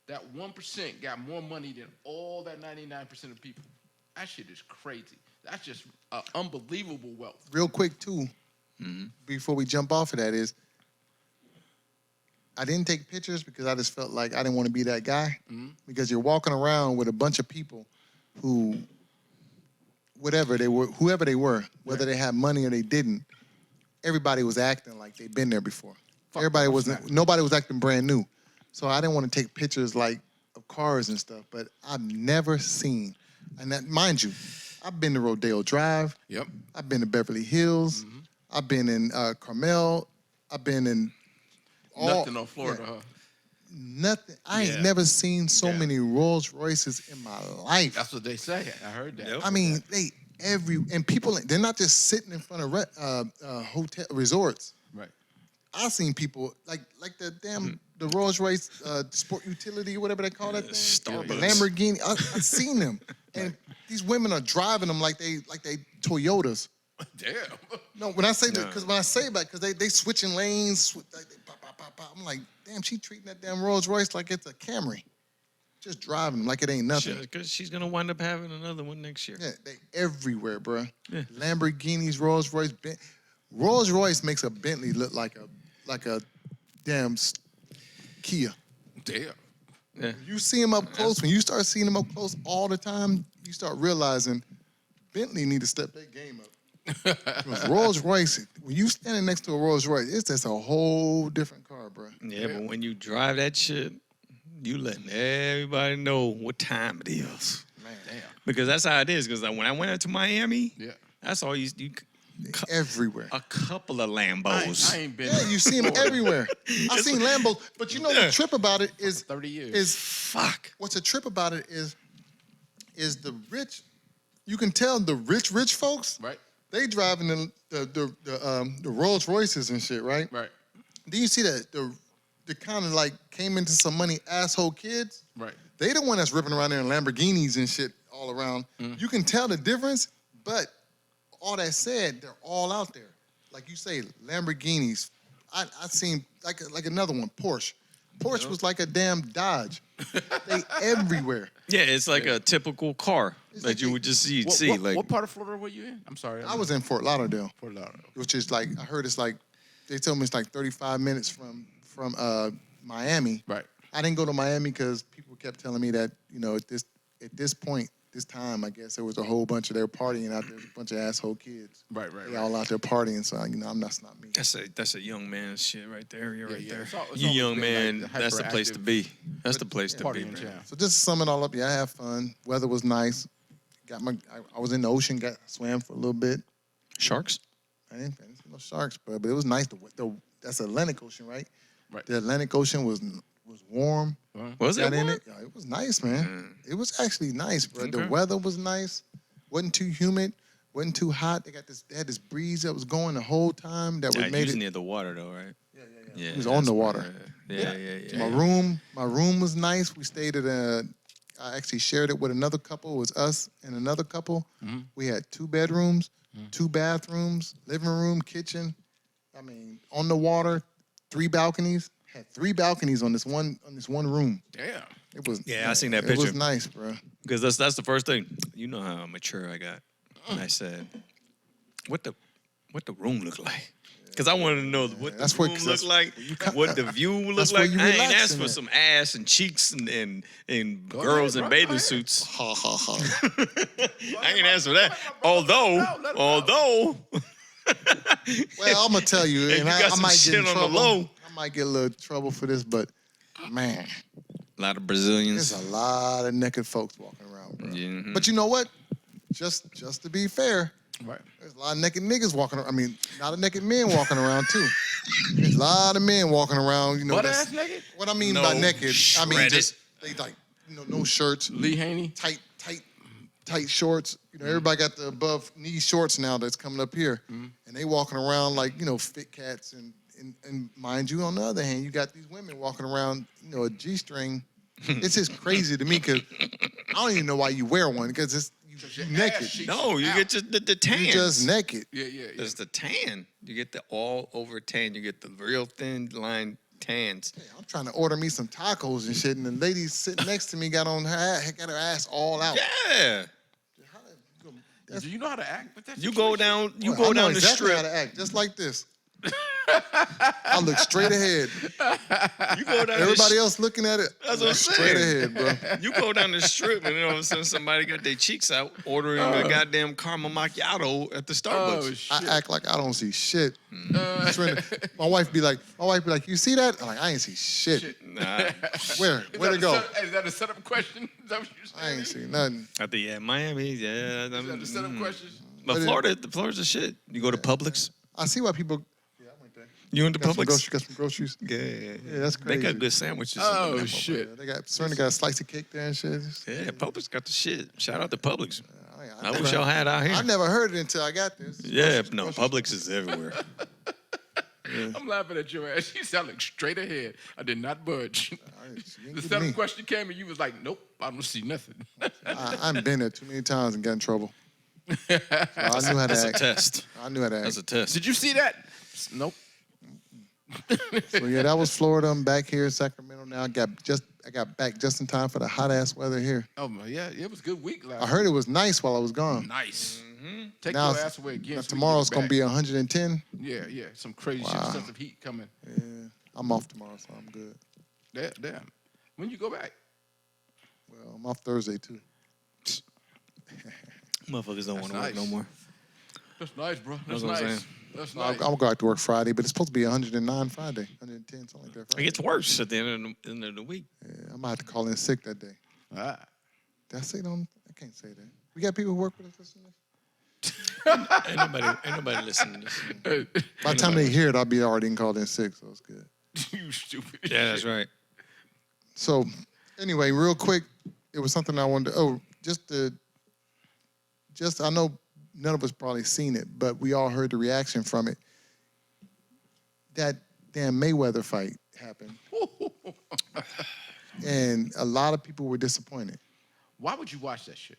C: that 1% got more money than all that 99% of people. That shit is crazy. That's just unbelievable wealth.
D: Real quick too, before we jump off of that is, I didn't take pictures because I just felt like I didn't want to be that guy. Because you're walking around with a bunch of people who, whoever they were, whether they had money or they didn't, everybody was acting like they'd been there before. Nobody was acting brand new. So I didn't want to take pictures like of cars and stuff, but I've never seen, and that, mind you, I've been to Rodeo Drive.
C: Yep.
D: I've been to Beverly Hills. I've been in Carmel. I've been in
C: Nothing on Florida, huh?
D: Nothing. I ain't
B: Yeah.
D: never seen so
B: Yeah.
D: many Rolls Royces in my life.
C: That's what they say. I heard that.
B: Yep.
D: I mean, and people, they're not just sitting in front of hotel resorts.
C: Right.
D: I seen people like the damn the Rolls Royce sport utility, whatever they call that thing,
B: Starbucks.
D: the Lamborghini. I've seen them, and these women are driving them like they Toyotas.
C: Damn.
D: No, when I say that, because they switching lanes, like they pop, pop, pop, pop. I'm like, damn, she treating that damn Rolls Royce like it's a Camry, just driving them like it ain't nothing.
B: Because she's gonna wind up having another one next year.
D: Yeah, they everywhere, bro.
B: Yeah.
D: Lamborghinis, Rolls Royce. Rolls Royce makes a Bentley look like a damn Kia.
C: Damn.
B: Yeah.
D: You see them up close. When you start seeing them up close all the time, you start realizing Bentley need to step their game up. 'Cause Rolls Royce, when you standing next to a Rolls Royce, it's just a whole different car, bro.
B: Yeah, but when you drive that shit, you letting everybody know what time it is.
D: Man,
C: Damn.
B: Because that's how it is. Because when I went out to Miami,
C: Yeah.
B: that's all you
D: everywhere.
B: a couple of
C: I
B: Lambos.
C: ain't been.
D: Yeah, you see them everywhere. I seen Lambos, but you know the trip about it is
C: 30 years.
B: Fuck.
D: what's a trip about it is the rich. You can tell the rich folks.
C: Right.
D: They driving the Rolls Royces and shit, right?
C: Right.
D: Then you see the kind of like came into some money asshole kids.
C: Right.
D: They the one that's ripping around there in Lamborghinis and shit all around. You can tell the difference, but all that said, they're all out there. Like you say, Lamborghinis. I seen like another one, Porsche. Porsche was like a damn Dodge. They everywhere.
B: Yeah, it's like a typical car that
D: like
B: you
D: a-
B: would just see.
C: What,
B: Like,
C: part of Florida were you in? I'm sorry.
D: I was in Fort Lauderdale,
C: Fort Lauderdale.
D: which is like I heard it's like they told me it's like 35 minutes from Miami.
C: Right.
D: I didn't go to Miami because people kept telling me that at this point, this time, I guess there was a whole bunch of they were partying out there, a bunch of asshole kids.
C: Right.
D: They all out there partying, so that's not me.
B: that's a young man shit right there. You're right
C: yeah.
B: there.
C: It's
B: You
C: always
B: young
C: been,
B: man,
C: like,
B: that's the place to be. That's the place to
C: Party
B: be,
C: in
B: man.
C: town.
D: So just to sum it all up, yeah, I had fun. Weather was nice. I was in the ocean, swam for a little bit.
B: Sharks?
D: I didn't see no sharks, but it was nice. That's Atlantic Ocean, right?
C: Right.
D: The Atlantic Ocean was warm.
B: Was it?
D: Got in
B: warm?
D: it. Yeah, it was nice, man. It was actually nice, bro. The
B: Okay.
D: weather was nice. Wasn't too humid. Wasn't too hot. They had this breeze that was going the whole time that
B: Yeah,
D: was
B: you
D: made
B: was
D: it.
B: near the water though, right? Yeah.
D: It was on
B: that's
D: the
B: where-
D: water.
B: Yeah.
D: My room was nice. We stayed at I actually shared it with another couple. It was us and another couple. We had 2 bedrooms, 2 bathrooms, living room, kitchen. I mean, on the water, 3 balconies. Had 3 balconies on this one room.
C: Damn.
D: It was
B: Yeah, I seen that
D: It was
B: picture.
D: nice, bro.
B: Because that's the first thing. You know how mature I got. And I said, what the room look like? Because I wanted to know what
D: That's
B: the
D: what-
B: room
D: that's-
B: look like, what the view look
D: That's where
B: like.
D: you
B: I ain't
D: relax
B: asked
D: in
B: for
D: it.
B: some ass and cheeks and
C: ahead,
B: girls in
C: bro. Go
B: bathing
C: ahead.
B: suits.
D: Ha ha ha.
B: I ain't asked for that. Although,
D: Well, I'm gonna tell you,
B: Hey,
D: and
B: you
D: I
B: got some
D: might get
B: shit
D: in
B: on the
D: trouble.
B: low.
D: I might get a little trouble for this, but man,
B: a lot of
D: there's
B: Brazilians.
D: a lot of naked folks walking around, bro.
B: Yeah.
D: But you know what? Just to be fair,
C: Right.
D: there's a lot of naked niggas walking around. I mean, a lot of naked men walking around too. There's a lot of men walking around,
C: Butt
D: that's-
C: ass naked?
D: What I mean
B: No,
D: by naked, I mean
B: shredded.
D: just they like, no shirts,
C: Lee Haney?
D: tight shorts. Everybody got the above knee shorts now that's coming up here, and they walking around like fit cats. And mind you, on the other hand, you got these women walking around, a g-string. It's just crazy to me because I don't even know why you wear one because it's you naked.
C: ass cheeks
B: No, you
C: out.
B: get the tan.
D: You just naked.
C: Yeah.
B: There's the tan. You get the all over tan. You get the real thin line tans.
D: Hey, I'm trying to order me some tacos and shit, and the lady sitting next to me got her ass all out.
B: Yeah.
C: Do you know how to act with that?
B: You go down. You
D: I
B: go
D: know
B: down the
D: exactly
B: strip.
D: how to act, just like this. I look straight ahead.
B: You go down.
D: Everybody else looking at it.
B: That's
D: I
B: what I'm
D: look straight
B: saying.
D: ahead, bro.
B: You go down the strip, and then all of a sudden somebody got their cheeks out ordering a goddamn caramel macchiato at the
C: Oh,
B: Starbucks.
C: shit.
D: I act like I don't see shit. My wife be like, you see that? I'm like, I ain't see shit.
B: Nah,
D: Where
C: Is
D: to
C: that
D: go?
C: Is that a setup question? Is that what you're
D: I
C: saying?
D: ain't see nothing.
B: I think Miami. Yeah,
C: Is that the setup question?
B: But Florida's the shit. You go to Publix.
D: I see why people. Yeah, I went there.
B: You went to
D: Got
B: Publix.
D: some groceries.
B: Yeah,
D: Yeah, that's
B: They
D: crazy.
B: got good sandwiches.
C: Oh,
B: Yeah,
C: shit.
D: Yeah, they got certainly got a slice of cake there and shit.
B: Yeah, Publix got the shit. Shout out to Publix.
D: I
B: I wish
D: never-
B: y'all had out here.
D: I never heard it until I got this.
B: Yeah, no, Publix is everywhere.
C: I'm laughing at your ass. You sound like straight ahead. I did not budge.
D: You ain't
C: The
D: get
C: setup
D: me.
C: question came and you was like, nope, I don't see nothing.
D: I've been there too many times and got in trouble. So I knew how to
B: That's a
D: act.
B: test.
D: I knew how to
B: That's a
D: act.
B: test.
C: Did you see that? Nope.
D: So yeah, that was Florida. I'm back here in Sacramento now. I got back just in time for the hot ass weather here.
C: Oh, my, yeah, it was a good week last
D: I heard it was nice while I was gone.
C: Nice. Take
D: Now
C: your
D: it's-
C: ass away again.
D: Now
C: so we
D: tomorrow's
C: get
D: gonna
C: back.
D: be 110.
C: Yeah. Some crazy shit,
D: Wow.
C: sense of heat coming.
D: Yeah, I'm off tomorrow, so I'm good.
C: Damn. When you go back?
D: Well, I'm off Thursday too.
B: Motherfuckers don't want to work
C: nice.
B: no more.
C: That's nice, bro. That's
B: what I'm
C: nice.
B: saying.
C: That's
D: I'm
C: nice.
D: gonna go out to work Friday, but it's supposed to be 109 Friday, 110, something like that.
B: It
D: Friday.
B: gets worse at the end of the week.
D: Yeah, I might have to call in sick that day.
C: Ah.
D: Did I say it on? I can't say that. We got people who work with us listening.
B: Ain't nobody listening to this.
D: By the time they hear it, I'll be already called in sick, so it's good.
C: You stupid.
B: Yeah, that's right.
D: So, anyway, real quick, it was something I wanted to. I know none of us probably seen it, but we all heard the reaction from it. That damn Mayweather fight happened, and a lot of people were disappointed.
C: Why would you watch that shit?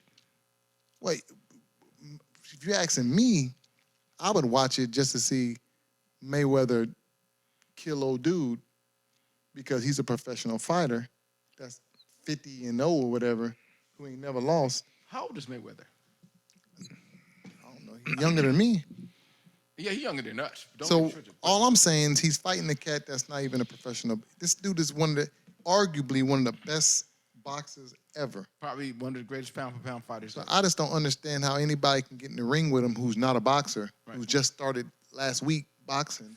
D: Wait, if you're asking me, I would watch it just to see Mayweather kill old dude because he's a professional fighter that's 50-0 or whatever, who ain't never lost.
C: How old is Mayweather?
D: I don't know. He's younger than me.
C: Yeah, he's younger than us. Don't
D: So
C: get tricked.
D: all I'm saying is he's fighting a cat that's not even a professional. This dude is arguably one of the best boxers ever.
C: Probably one of the greatest pound-for-pound fighters.
D: So I just don't understand how anybody can get in the ring with him who's not a boxer,
C: Right.
D: who just started last week boxing.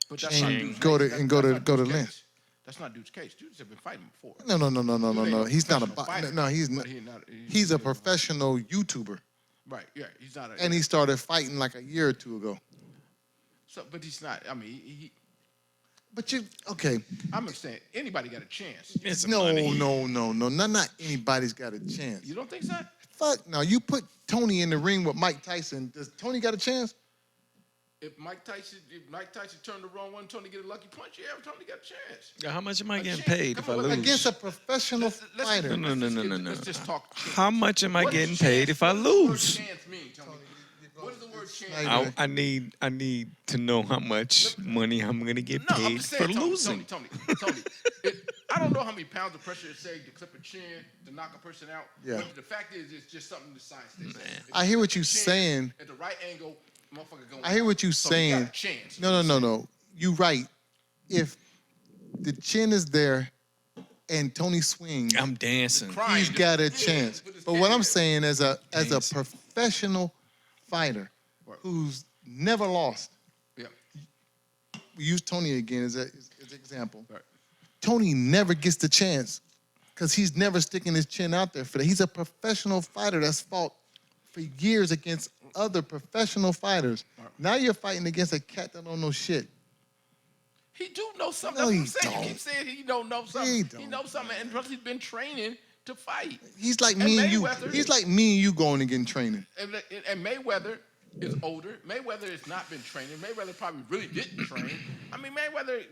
C: But that's not
D: and
C: dude's
D: go
C: case.
D: to- and go
C: That's
D: to-
C: not
D: go to
C: dude's
D: Lynch.
C: case. That's not dude's case. Dudes have been fighting before.
D: No.
C: Dude ain't
D: He's not a
C: professional
D: boxer.
C: fighter.
D: No, he's not.
C: But
D: He's a professional YouTuber,
C: Right, yeah, he's not a...
D: and he started fighting like a year or two ago.
C: So, but he's not, I mean,
D: But okay.
C: I'm saying anybody got a chance.
B: It's
D: No.
B: money.
D: Not anybody's got a chance.
C: You don't think so?
D: Fuck no. You put Tony in the ring with Mike Tyson. Does Tony got a chance?
C: If Mike Tyson turned the wrong one, Tony get a lucky punch, yeah, Tony got a chance.
B: How much am I getting
C: chance.
B: paid if I
C: Come on,
B: lose?
D: Against a professional
C: Let's-
D: fighter.
B: No.
C: Let's just talk.
B: How much am I
C: What does
B: getting
C: chance-
B: paid if I
C: what does the word
B: lose?
C: chance mean, Tony? What does the word chance
D: not
C: mean?
D: even-
B: I need to know how much money I'm gonna get
C: No, I'm
B: paid
C: just
B: for
C: saying,
B: losing.
C: Tony. I don't know how many pounds of pressure it takes to clip a chin to knock a person out.
D: Yeah.
C: But the fact is, it's just something the science they say. If
D: I
C: you
D: hear
C: clip
D: what
C: the
D: you're
C: chin
D: saying.
C: At the right angle, motherfucker going.
D: I hear what you're
C: So you got
D: saying.
C: a chance.
D: No. You right. If the chin is there and Tony swings,
B: I'm dancing.
C: Crying.
D: he's got a
C: Yeah,
D: chance.
C: put his
D: But what
C: hand
D: I'm
C: there.
D: saying as a
B: Dancing.
D: professional fighter
C: Right.
D: who's never lost,
C: Yeah.
D: we use Tony again as an example.
C: Right.
D: Tony never gets the chance because he's never sticking his chin out there for that. He's a professional fighter that's fought for years against other professional fighters. Now you're fighting against a cat that don't know shit.
C: He do know something.
D: No,
C: That's what
D: he
C: I'm saying.
D: don't.
C: He keeps saying he don't know something.
D: He
C: He
D: don't.
C: knows something, and plus he's been training to fight.
D: He's like
C: And
D: me and you.
C: Mayweather-
D: He's like me and you going and getting training.
C: And Mayweather is older. Mayweather has not been training. Mayweather probably really didn't train. I mean, Mayweather,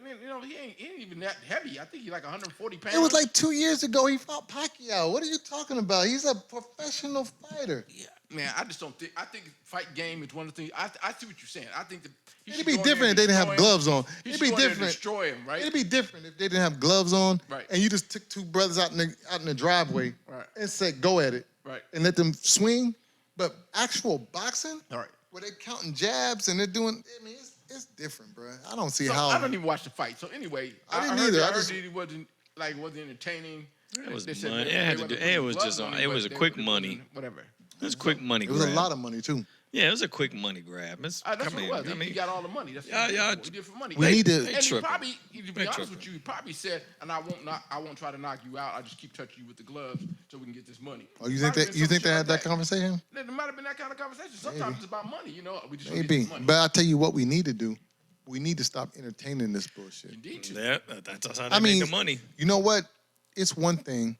C: he ain't even that heavy. I think he's like 140 pounds.
D: It was like 2 years ago he fought Pacquiao. What are you talking about? He's a professional fighter.
C: Yeah, man, I just don't think. I think fight game is one of the things. I see what you're saying. I think that he
D: It'd
C: should
D: be
C: go in there
D: different if
C: and
D: they didn't have
C: destroy him.
D: gloves on.
C: He
D: It'd
C: should
D: be
C: go in there and
D: different.
C: destroy him, right?
D: It'd be different if they didn't have gloves on,
C: Right.
D: and you just took two brothers out in the driveway
C: Right.
D: and said, "Go at it,"
C: Right.
D: and let them swing. But actual boxing,
C: All right.
D: where they're counting jabs and they're doing, I mean, it's different, bro. I don't see
C: So
D: how.
C: I don't even watch the fight. So anyway,
D: I didn't
C: heard
D: either.
C: that-
D: I
C: I heard
D: just-
C: that he wasn't entertaining.
B: It was
C: They said
B: money.
C: they-
B: It had
C: they
B: to do-
C: wasn't
B: it
C: putting
B: was
C: gloves
B: just
C: on
B: it
C: him,
B: was
C: but
B: a
C: they
B: quick
C: were
B: money.
C: putting- Whatever.
B: It was a quick money
D: It was
B: grab.
D: a lot of money too.
B: Yeah, it was a quick money grab. It's,
C: That's
B: I
C: what
B: mean,
C: it was.
B: I mean,
C: He got all the money. That's
B: Yeah,
C: what he
B: yeah.
C: did. He did for money.
D: We need to-
B: They
C: And he
B: tripping.
C: probably, to be
B: They
C: honest
B: tripping.
C: with you, he probably said, and I won't try to knock you out. I'll just keep touching you with the gloves so we can get this money.
D: Oh, you think that? You think they had that conversation?
C: There might have been that kind of conversation. Sometimes it's about money. We just
D: Maybe.
C: Get this money.
D: But I tell you what, we need to do. We need to stop entertaining this bullshit.
C: Indeed. to.
B: that's how they
D: I mean,
B: make the money.
D: You know what? It's one thing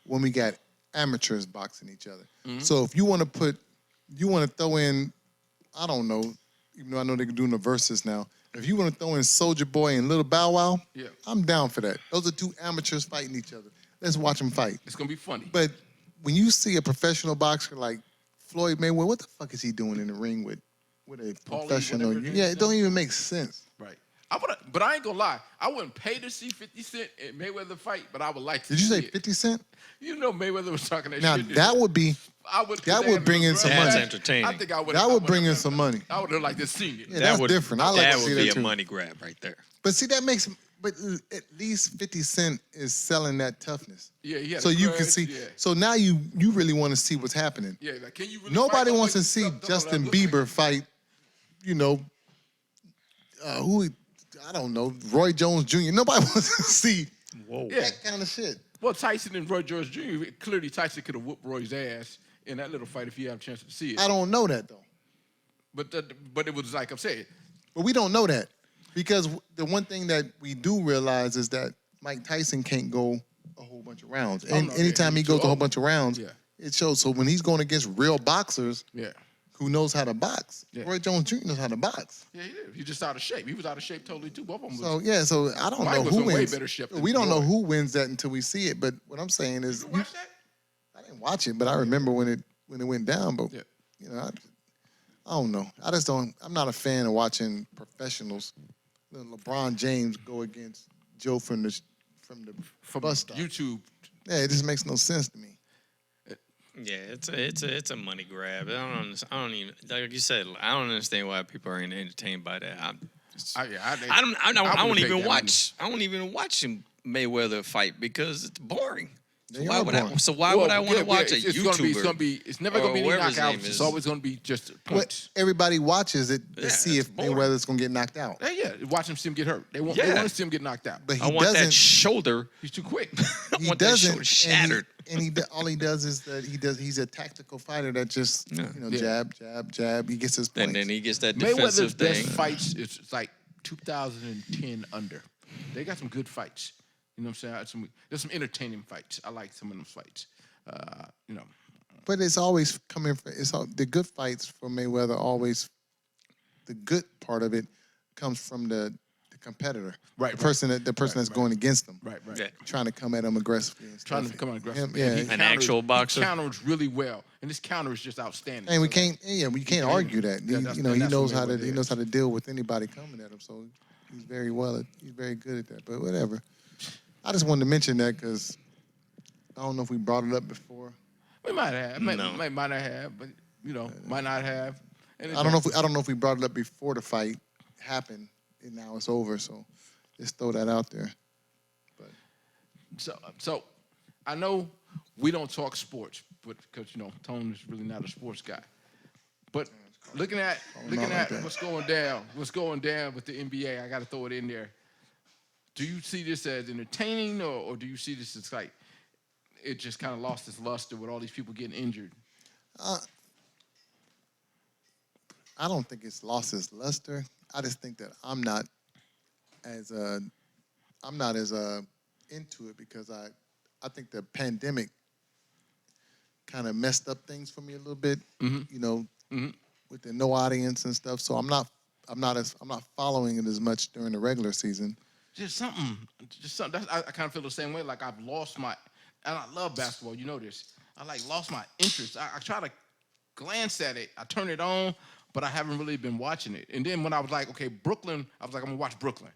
D: when we got amateurs boxing each other.
C: Mm-hmm.
D: So if you want to throw in, I don't know, even though I know they're doing the verses now. If you want to throw in Soulja Boy and Little Bow Wow,
C: Yeah.
D: I'm down for that. Those are two amateurs fighting each other. Let's watch them fight.
C: It's gonna be funny.
D: But when you see a professional boxer like Floyd Mayweather, what the fuck is he doing in the ring with a
C: Paulie,
D: professional?
C: whatever it is,
D: Yeah, it don't even make sense.
C: Right. But I ain't gonna lie. I wouldn't pay to see 50 Cent and Mayweather fight, but I would like to.
D: Did you say
C: see it.
D: 50 Cent?
C: You know Mayweather was talking that
D: Now
C: shit.
D: that would be
C: I would.
D: that would bring in some
B: That's
D: money.
B: entertaining.
C: I think I would.
D: That would bring in some money.
C: I would have liked to see it.
D: Yeah, that's different. I like
B: that
D: to see
B: would be
D: that
B: a
D: too.
B: money grab right there.
D: But see, that makes. But at least 50 Cent is selling that toughness.
C: Yeah, he had
D: So
C: a
D: you
C: grudge,
D: can see.
C: yeah.
D: So now you really want to see what's happening.
C: Yeah, like can you really
D: Nobody
C: fight
D: wants to
C: like
D: see
C: stuff,
D: Justin
C: look
D: Bieber
C: like-
D: fight. You know, who? I don't know. Roy Jones Jr. Nobody wants to see
B: Whoa.
C: Yeah.
D: that kind of shit.
C: Well, Tyson and Roy George Jr. Clearly, Tyson could have whooped Roy's ass in that little fight if you have a chance to see it.
D: I don't know that though.
C: But it was like I'm saying.
D: But we don't know that because the one thing that we do realize is that Mike Tyson can't go a whole bunch of rounds. And
C: no, yeah,
D: anytime he
C: he's
D: goes
C: too
D: a whole
C: old.
D: bunch of rounds,
C: Yeah.
D: it shows. So when he's going against real boxers,
C: Yeah.
D: who knows how to box.
C: Yeah.
D: Roy Jones Jr. knows how to box.
C: Yeah, he did. He's just out of shape. He was out of shape totally too. Both of them.
D: So yeah, so I don't
C: Mike
D: know
C: was
D: who
C: in way
D: wins.
C: better shape than
D: We don't know
C: Roy.
D: who wins that until we see it. But what I'm saying is,
C: You watch that?
D: I didn't watch it, but I remember when it went down. But
C: Yeah.
D: you know, I don't know. I just don't. I'm not a fan of watching professionals. LeBron James go against Joe from the
C: From
D: bus stop.
C: YouTube.
D: Yeah, it just makes no sense to me.
B: Yeah, it's a money grab. I don't even like you said. I don't understand why people are entertained by that. I won't even watch. I won't even watch Mayweather fight because it's boring. So
D: They
B: why
D: are
B: would I?
D: boring.
B: So why would I want to watch a
C: it's Gonna be,
B: YouTuber?
C: it's never going to be any
B: whoever his name
C: knockouts.
B: is.
C: It's always going to be just
D: But
C: points.
D: everybody watches it to
B: Yeah,
D: see
B: it's
D: if
B: boring.
D: Mayweather's gonna get knocked out.
C: Yeah, watch him see him get hurt. They want
B: Yeah.
C: to see him get knocked out.
D: But he
B: I want
D: doesn't.
B: that shoulder.
C: He's too quick.
B: I
D: He
B: want that
D: doesn't.
B: shoulder shattered.
D: All he does is that he's a tactical fighter that just
B: Yeah.
C: Yeah.
D: jab, jab, jab. He gets his points.
B: And then he gets that defensive
C: Mayweather's best
B: thing.
C: fights is like 2010 under. They got some good fights. You know what I'm saying? There's some entertaining fights. I like some of them fights. You know.
D: But it's always coming from the good fights for Mayweather. Always, the good part of it comes from the competitor,
C: Right,
D: The
C: right.
D: person that's going against them,
C: Right.
B: Yeah.
D: trying to come at him aggressively. And
C: Trying
D: stuff.
C: to come on aggressive.
D: Him, yeah,
C: He
B: An
C: counters-
B: actual boxer?
C: He counters really well, and this counter is just outstanding.
D: and we
C: So
D: can't. Yeah, we can't argue that.
C: Yeah, that's-
D: He
C: and that's
D: knows
C: what
D: how to.
C: Mayweather
D: He knows
C: is.
D: how to deal with anybody coming at him. So he's very He's very good at that. But whatever. I just wanted to mention that because I don't know if we brought it up before.
C: We might have.
B: No.
C: Might not have, but might not have. And
D: I don't know if we brought it up before the fight happened, and now it's over. So just throw that out there.
C: So I know we don't talk sports, but because Tone is really not a sports guy. But looking at
D: like that.
C: what's going down with the NBA, I got to throw it in there. Do you see this as entertaining, or do you see this as like it just kind of lost its luster with all these people getting injured?
D: I don't think it's lost its luster. I just think that I'm not as into it because I think the pandemic kind of messed up things for me a little bit. With the no audience and stuff. So I'm not following it as much during the regular season.
C: Just something. I kind of feel the same way. Like I've lost my, and I love basketball. You know this. I lost my interest. I try to glance at it. I turn it on, but I haven't really been watching it. And then when I was like, okay, Brooklyn, I was like, I'm gonna watch Brooklyn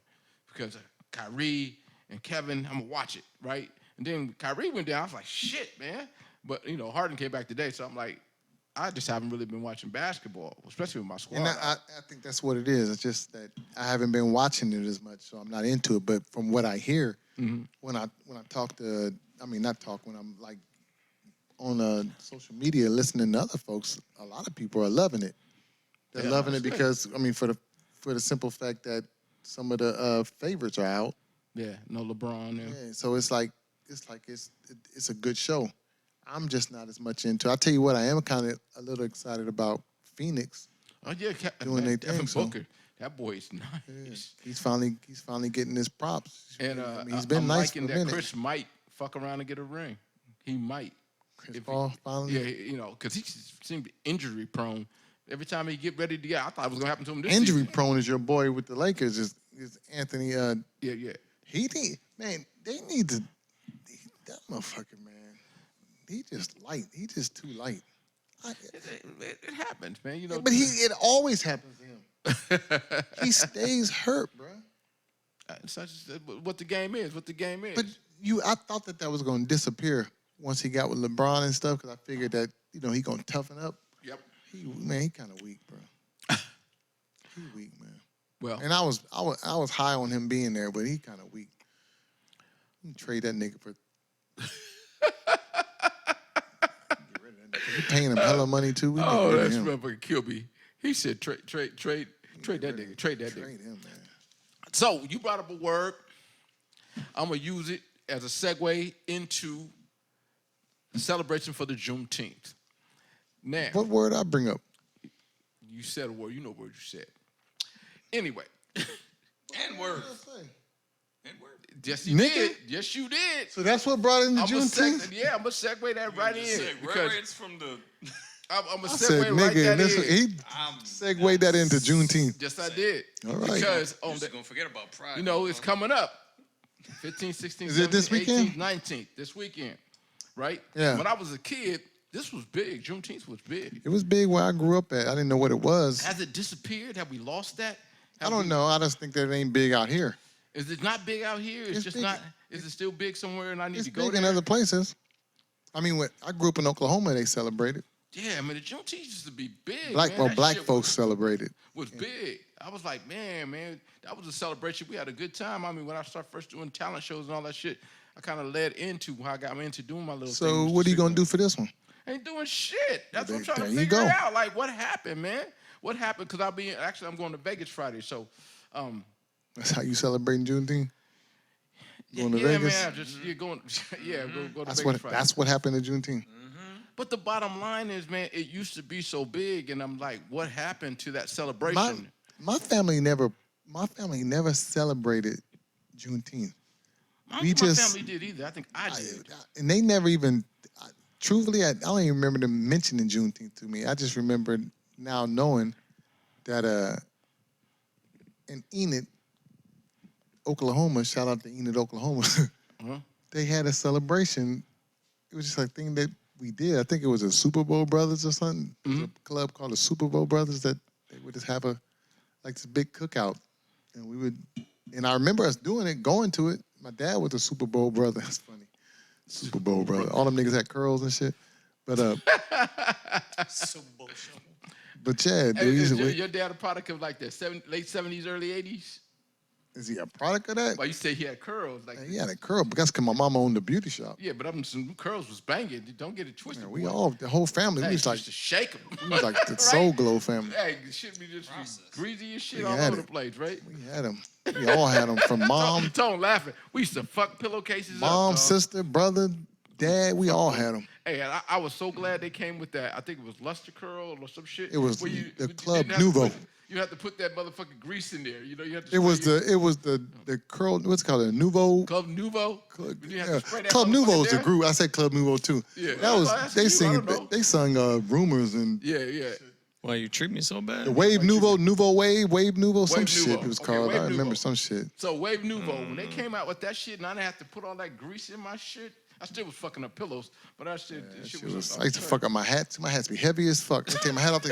C: because Kyrie and Kevin, I'm gonna watch it, right? And then Kyrie went down. I was like, shit, man. But Harden came back today, so I'm like, I just haven't really been watching basketball, especially with my squad.
D: And I think that's what it is. It's just that I haven't been watching it as much, so I'm not into it. But from what I hear, when I talk to, when I'm like on social media listening to other folks, a lot of people are loving it. They're
C: Yeah,
D: loving it
C: that's good.
D: because for the simple fact that some of the favorites are out.
C: Yeah, no LeBron.
D: Yeah, so it's a good show. I'm just not as much into. I'll tell you what, I am kind of a little excited about Phoenix.
C: Oh yeah,
D: Doing their
C: Devin
D: thing, so-
C: Booker. That boy is nice.
D: He's finally getting his props.
C: And
D: he's been
C: I'm
D: nice for
C: liking
D: a
C: that
D: minute.
C: Chris might fuck around and get a ring. He might.
D: Chris Paul finally.
C: Yeah, because he seemed injury prone. Every time he get ready to get, I thought it was gonna happen to him this
D: Injury
C: season.
D: prone is your boy with the Lakers. Is Anthony?
C: Yeah.
D: They need to. That motherfucker, man. He just light. He just too light.
C: It happens, man.
D: But it always happens to him. He stays hurt, bro.
C: It's just what the game is. What the game is.
D: But I thought that was going to disappear once he got with LeBron and stuff, because I figured that he going to toughen up.
C: Yep.
D: He kind of weak, bro. He weak, man.
C: Well,
D: And I was high on him being there, but he kind of weak. You can trade that nigga for. Get rid of that nigga. You paying him hella money too. We
C: oh,
D: get rid of
C: that's
D: him.
C: motherfucker kill me. He said trade that nigga. Trade that nigga.
D: Trade him, man.
C: So you brought up a word. I'm gonna use it as a segue into the celebration for the Juneteenth. Now,
D: What word I bring up?
C: you said a word. You know what word you said. Anyway,
B: N-word. N-word.
C: yes you
D: Nigga?
C: did. Yes you did.
D: So that's what brought in the
C: I'm gonna
D: Juneteenth?
C: I'm gonna segue that right in because
B: It's from the.
C: I'm a
D: I said
C: segue right
D: nigga,
C: that
D: and this
C: in.
D: he segued that into Juneteenth.
C: Yes, I did.
D: All right.
C: Because
B: I'm
C: on the,
B: just gonna forget about Pride.
C: you know, it's coming up. 15th, 16th,
D: Is it this
C: 17th,
D: weekend?
C: 18th, 19th, this weekend, right?
D: Yeah.
C: When I was a kid, this was big. Juneteenth was big.
D: It was big where I grew up at. I didn't know what it was.
C: Has it disappeared? Have we lost that?
D: I don't know. I just think that it ain't big out here.
C: Is it not big out here? It's just
D: big.
C: not. Is it still big somewhere and I need
D: It's
C: to go
D: big
C: there?
D: in other places. I mean, when I grew up in Oklahoma, they celebrated.
C: Yeah, I mean, the Juneteenth used to be big.
D: Black
C: man. That
D: black
C: shit
D: folks celebrated.
C: was big. I was like, man, that was a celebration. We had a good time. I mean, when I started first doing talent shows and all that shit, I kind of led into how I got into doing my little thing.
D: So
C: with
D: what are you
C: the
D: gonna do
C: cigarette.
D: for this one?
C: Ain't doing shit. That's what I'm trying
D: There
C: to
D: you
C: figure
D: go.
C: out. Like, what happened, man? What happened? Because I'm going to Vegas Friday. So,
D: That's how you celebrating Juneteenth? Going to
C: yeah,
D: Vegas?
C: man, you're going, yeah, go to
D: That's
C: Vegas Friday.
D: what happened to Juneteenth.
C: But the bottom line is, man, it used to be so big, and I'm like, what happened to that celebration?
D: My family never celebrated Juneteenth.
C: I don't
D: we
C: think my
D: just-
C: family did either. I think I did.
D: And they never even, truthfully, I don't even remember them mentioning Juneteenth to me. I just remember now knowing that in Enid, Oklahoma, shout out to Enid, Oklahoma, they had a celebration. It was just a thing that we did. I think it was a Super Bowl Brothers or something. There's a club called the Super Bowl Brothers that they would just have this big cookout. And we would, and I remember us doing it, going to it. My dad was a Super Bowl brother. That's funny. Super Bowl brother. All them niggas had curls and shit. But but yeah,
C: Hey, is
D: dude,
C: your dad a product of like the late 70s, early 80s?
D: is he a product of that?
C: Well, you say he had curls. Like,
D: He had a curl, but that's because my mama owned the beauty shop.
C: yeah, but some curls was banging. Don't get it twisted.
D: Man, we
C: boy.
D: all, the whole family,
C: Hey,
D: we was like,
C: used to shake them.
D: we was like the Soul Glow family.
C: Hey, shit be just greasy as shit
D: We
C: all
D: had
C: over
D: it.
C: the place, right?
D: We had them. We all had them from mom,
C: Tone laughing. We used to fuck pillowcases up.
D: mom,
C: dog.
D: sister, brother, dad. We all had them.
C: Hey, I was so glad they came with that. I think it was Luster Curl or some shit.
D: It was
C: where
D: the
C: you
D: Club
C: didn't have to
D: Nouveau.
C: you have to put that motherfucking grease in there. You know, you have to.
D: It was
C: spray
D: the curl. What's it called? A Nouveau.
C: Club Nouveau. You have to spray that
D: Club Nouveau
C: motherfucker
D: is the
C: there?
D: group. I said Club Nouveau too.
C: Yeah.
D: That was
C: Well, that's
D: they
C: you, I
D: sing.
C: don't know.
D: They sung Rumors and
C: Yeah.
B: Why you treat me so bad?
D: the Wave Nouveau, Nouveau Wave Nouveau, some
C: Wave
D: shit
C: Nouveau.
D: it was
C: Okay,
D: called.
C: Wave
D: I remember
C: Nouveau.
D: some shit.
C: So Wave Nouveau, when they came out with that shit, and I didn't have to put all that grease in my shit. I still was fucking up pillows, but that shit, that shit was.
D: I used to fuck up my hats. My hats be heavy as fuck. I take my hat off.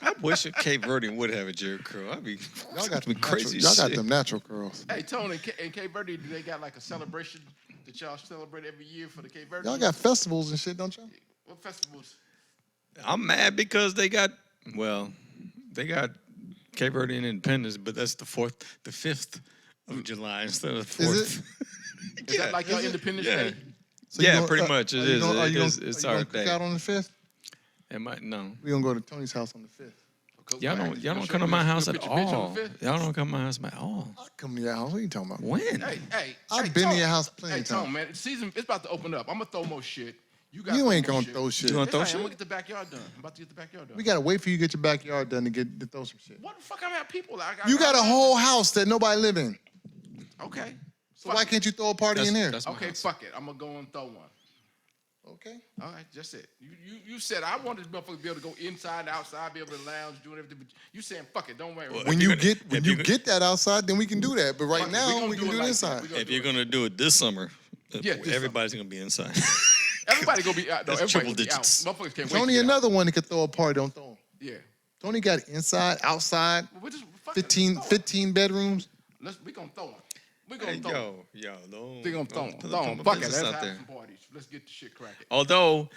B: I wish a Cape Verdean would have a Jerry curl. I'd be
D: Y'all got
B: me
D: them
B: crazy.
D: Y'all got
B: shit.
D: them natural curls.
C: Hey, Tony, in Cape Verde, do they got like a celebration that y'all celebrate every year for the Cape Verde?
D: Y'all got festivals and shit, don't y'all?
C: What festivals?
B: I'm mad because they got Cape Verdean Independence, but that's the 5th of July instead of the 4th.
D: Is it?
C: Is that like your Independence
B: yeah.
C: Day?
D: So you
B: Yeah,
D: gonna-
B: pretty much. It
D: are you
B: is.
D: gonna- are you
B: It's
D: gonna-
B: it's
D: are you
B: our
D: gonna cook
B: day.
D: out on the 5th?
B: No.
D: We gonna go to Tony's house on the 5th.
B: Y'all don't come to my house at all. Y'all don't come to my house at all.
D: I come to your house. What are you talking about?
B: When?
C: Hey,
D: I've been to
C: Tone.
D: your house plenty
C: Hey,
D: of
C: Tone,
D: times.
C: man, season it's about to open up. I'm gonna throw more shit. You got
D: You ain't
C: more
D: gonna
C: shit.
D: throw shit.
B: You gonna
C: Yes,
B: throw
C: I am.
B: shit?
C: I'm gonna get the backyard done. I'm about to get the backyard done.
D: We gotta wait for you to get your backyard done to throw some shit.
C: What the fuck? I'm at people.
D: You got a whole house that nobody live in.
C: Okay.
D: So why can't you throw a party in there?
B: That's my
C: Okay,
B: house.
C: fuck it. I'm gonna go and throw one.
D: Okay.
C: All right, just it. You said I wanted this motherfucker to be able to go inside, outside, be able to lounge, doing everything. But you saying fuck it, don't worry.
D: When
B: you're
D: you
B: gonna-
D: get when
B: if
D: you
B: you're
D: get that outside, then we can do that. But right
C: Fuck it, we
D: now
C: gonna
D: we
C: do
D: can
C: it
D: do it
C: like that.
D: inside.
C: We gonna
B: If
C: do
B: you're
C: it.
B: gonna do it this summer,
C: Yeah, this
B: everybody's gonna be inside.
C: Everybody gonna be out. No,
B: That's
C: everybody
B: triple
C: gonna be out.
B: digits.
C: Motherfuckers can't wait.
D: Tony,
C: to get
D: another one that could throw a party. Don't throw him.
C: Out. Yeah.
D: Tony got inside, outside,
C: Well, we just, fuck it,
D: 15,
C: let's throw
D: 15 bedrooms.
C: it. We gonna throw one. We gonna
B: Hey,
C: throw one.
B: yo, don't.
C: We gonna throw
B: don't
C: them.
B: put my
C: Fuck it.
B: business
C: Let's
B: out
C: have
B: there.
C: some parties. Let's get the shit cracking.
B: Although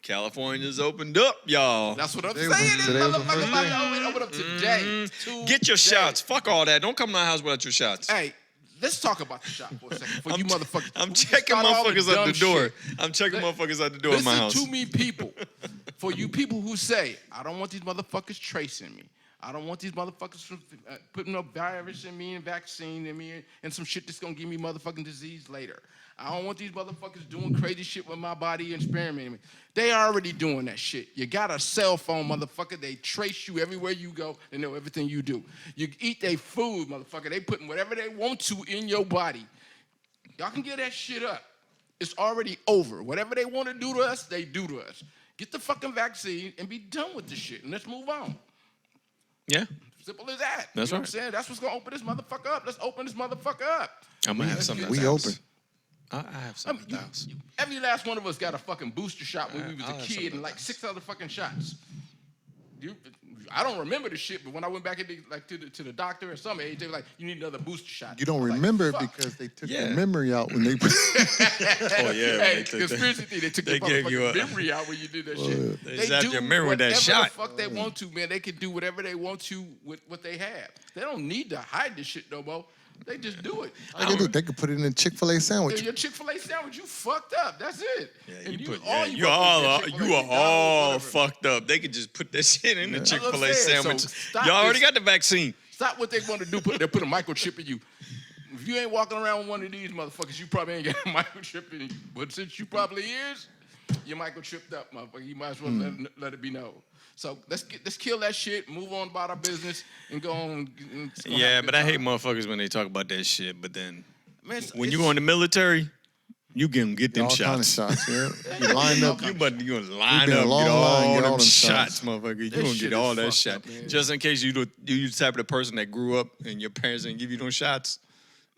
B: California's opened up, y'all.
C: That's what I'm
D: Today
C: saying.
D: was-
C: This
D: today was the
C: motherfucker
D: first
C: about
D: day.
C: to open up today.
B: Get your
C: Today.
B: shots. Fuck all that. Don't come to my house without your shots.
C: Hey, let's talk about the shop for a second. For you motherfuckers.
B: I'm
C: We just
B: checking
C: started all the
B: motherfuckers at
C: dumb
B: the door.
C: shit.
B: I'm checking
C: Let-
B: motherfuckers at the door in my house.
C: Listen to me, people. For you people who say, I don't want these motherfuckers tracing me. I don't want these motherfuckers putting up virus in me and vaccine in me and some shit that's gonna give me motherfucking disease later. I don't want these motherfuckers doing crazy shit with my body and experimenting me. They already doing that shit. You got a cell phone, motherfucker. They trace you everywhere you go. They know everything you do. You eat their food, motherfucker. They putting whatever they want to in your body. Y'all can get that shit up. It's already over. Whatever they want to do to us, they do to us. Get the fucking vaccine and be done with this shit, and let's move on.
B: Yeah.
C: Simple as that.
B: That's
C: you know
B: right.
C: what I'm saying? That's what's gonna open this motherfucker up. Let's open this motherfucker up.
B: I'm gonna have something.
D: We
B: at the
D: open.
B: house. I have something at the house.
C: Every last one of us got a fucking booster shot when we was
B: I'll
C: a
B: have
C: kid
B: something
C: and like
B: at
C: 6 other fucking shots. I don't remember the shit, but when I went back to the doctor at some age, they were like, "You need another booster shot."
D: You don't
C: I was
D: remember
C: like,
D: it
C: "Fuck."
D: because they took
B: Yeah.
D: the memory out when they.
B: Oh yeah.
C: Hey, conspiracy theory. They took
B: they
C: the
B: gave you
C: motherfucking
B: a-
C: memory out when you did that shit.
B: They zapped your memory with that
C: whatever
B: shot.
C: the fuck they want to, man. They can do whatever they want to with what they have. They don't need to hide this shit no more. They just do it.
D: They could put it in a Chick-fil-A sandwich.
C: Your Chick-fil-A sandwich, you fucked up. That's it.
B: Yeah,
C: And
B: you put,
C: all
B: yeah,
C: you
B: you
C: fucked
B: all
C: with
B: are,
C: that
B: you
C: Chick-fil-A,
B: are
C: McDonald's,
B: all
C: whatever.
B: fucked up. They could just put that shit in the
C: That's what I'm
B: Chick-fil-A
C: saying.
B: sandwich.
C: So stop
B: Y'all already
C: this.
B: got the vaccine.
C: Stop what they want to do. They put a microchip in you. If you ain't walking around with one of these motherfuckers, you probably ain't got a microchip in you. But since you probably is, you're microchipped up, motherfucker. You might as well let it be known. So let's kill that shit, move on about our business, and go on.
B: Yeah, but I hate motherfuckers when they talk about that shit. But then
C: Man,
B: when you go in the military, you can get them
D: All kind of
B: shots.
D: shots, yeah. You lined up.
B: You gonna line
D: been a
B: up,
D: long
B: get
D: line,
B: all
D: get all
B: them
D: them
B: shots,
D: shots.
B: motherfucker. You
C: This
B: gonna
C: shit
B: get all
C: is
B: that
C: fucked
B: shot.
C: up, man.
B: Just in case you the type of the person that grew up and your parents didn't give you them shots,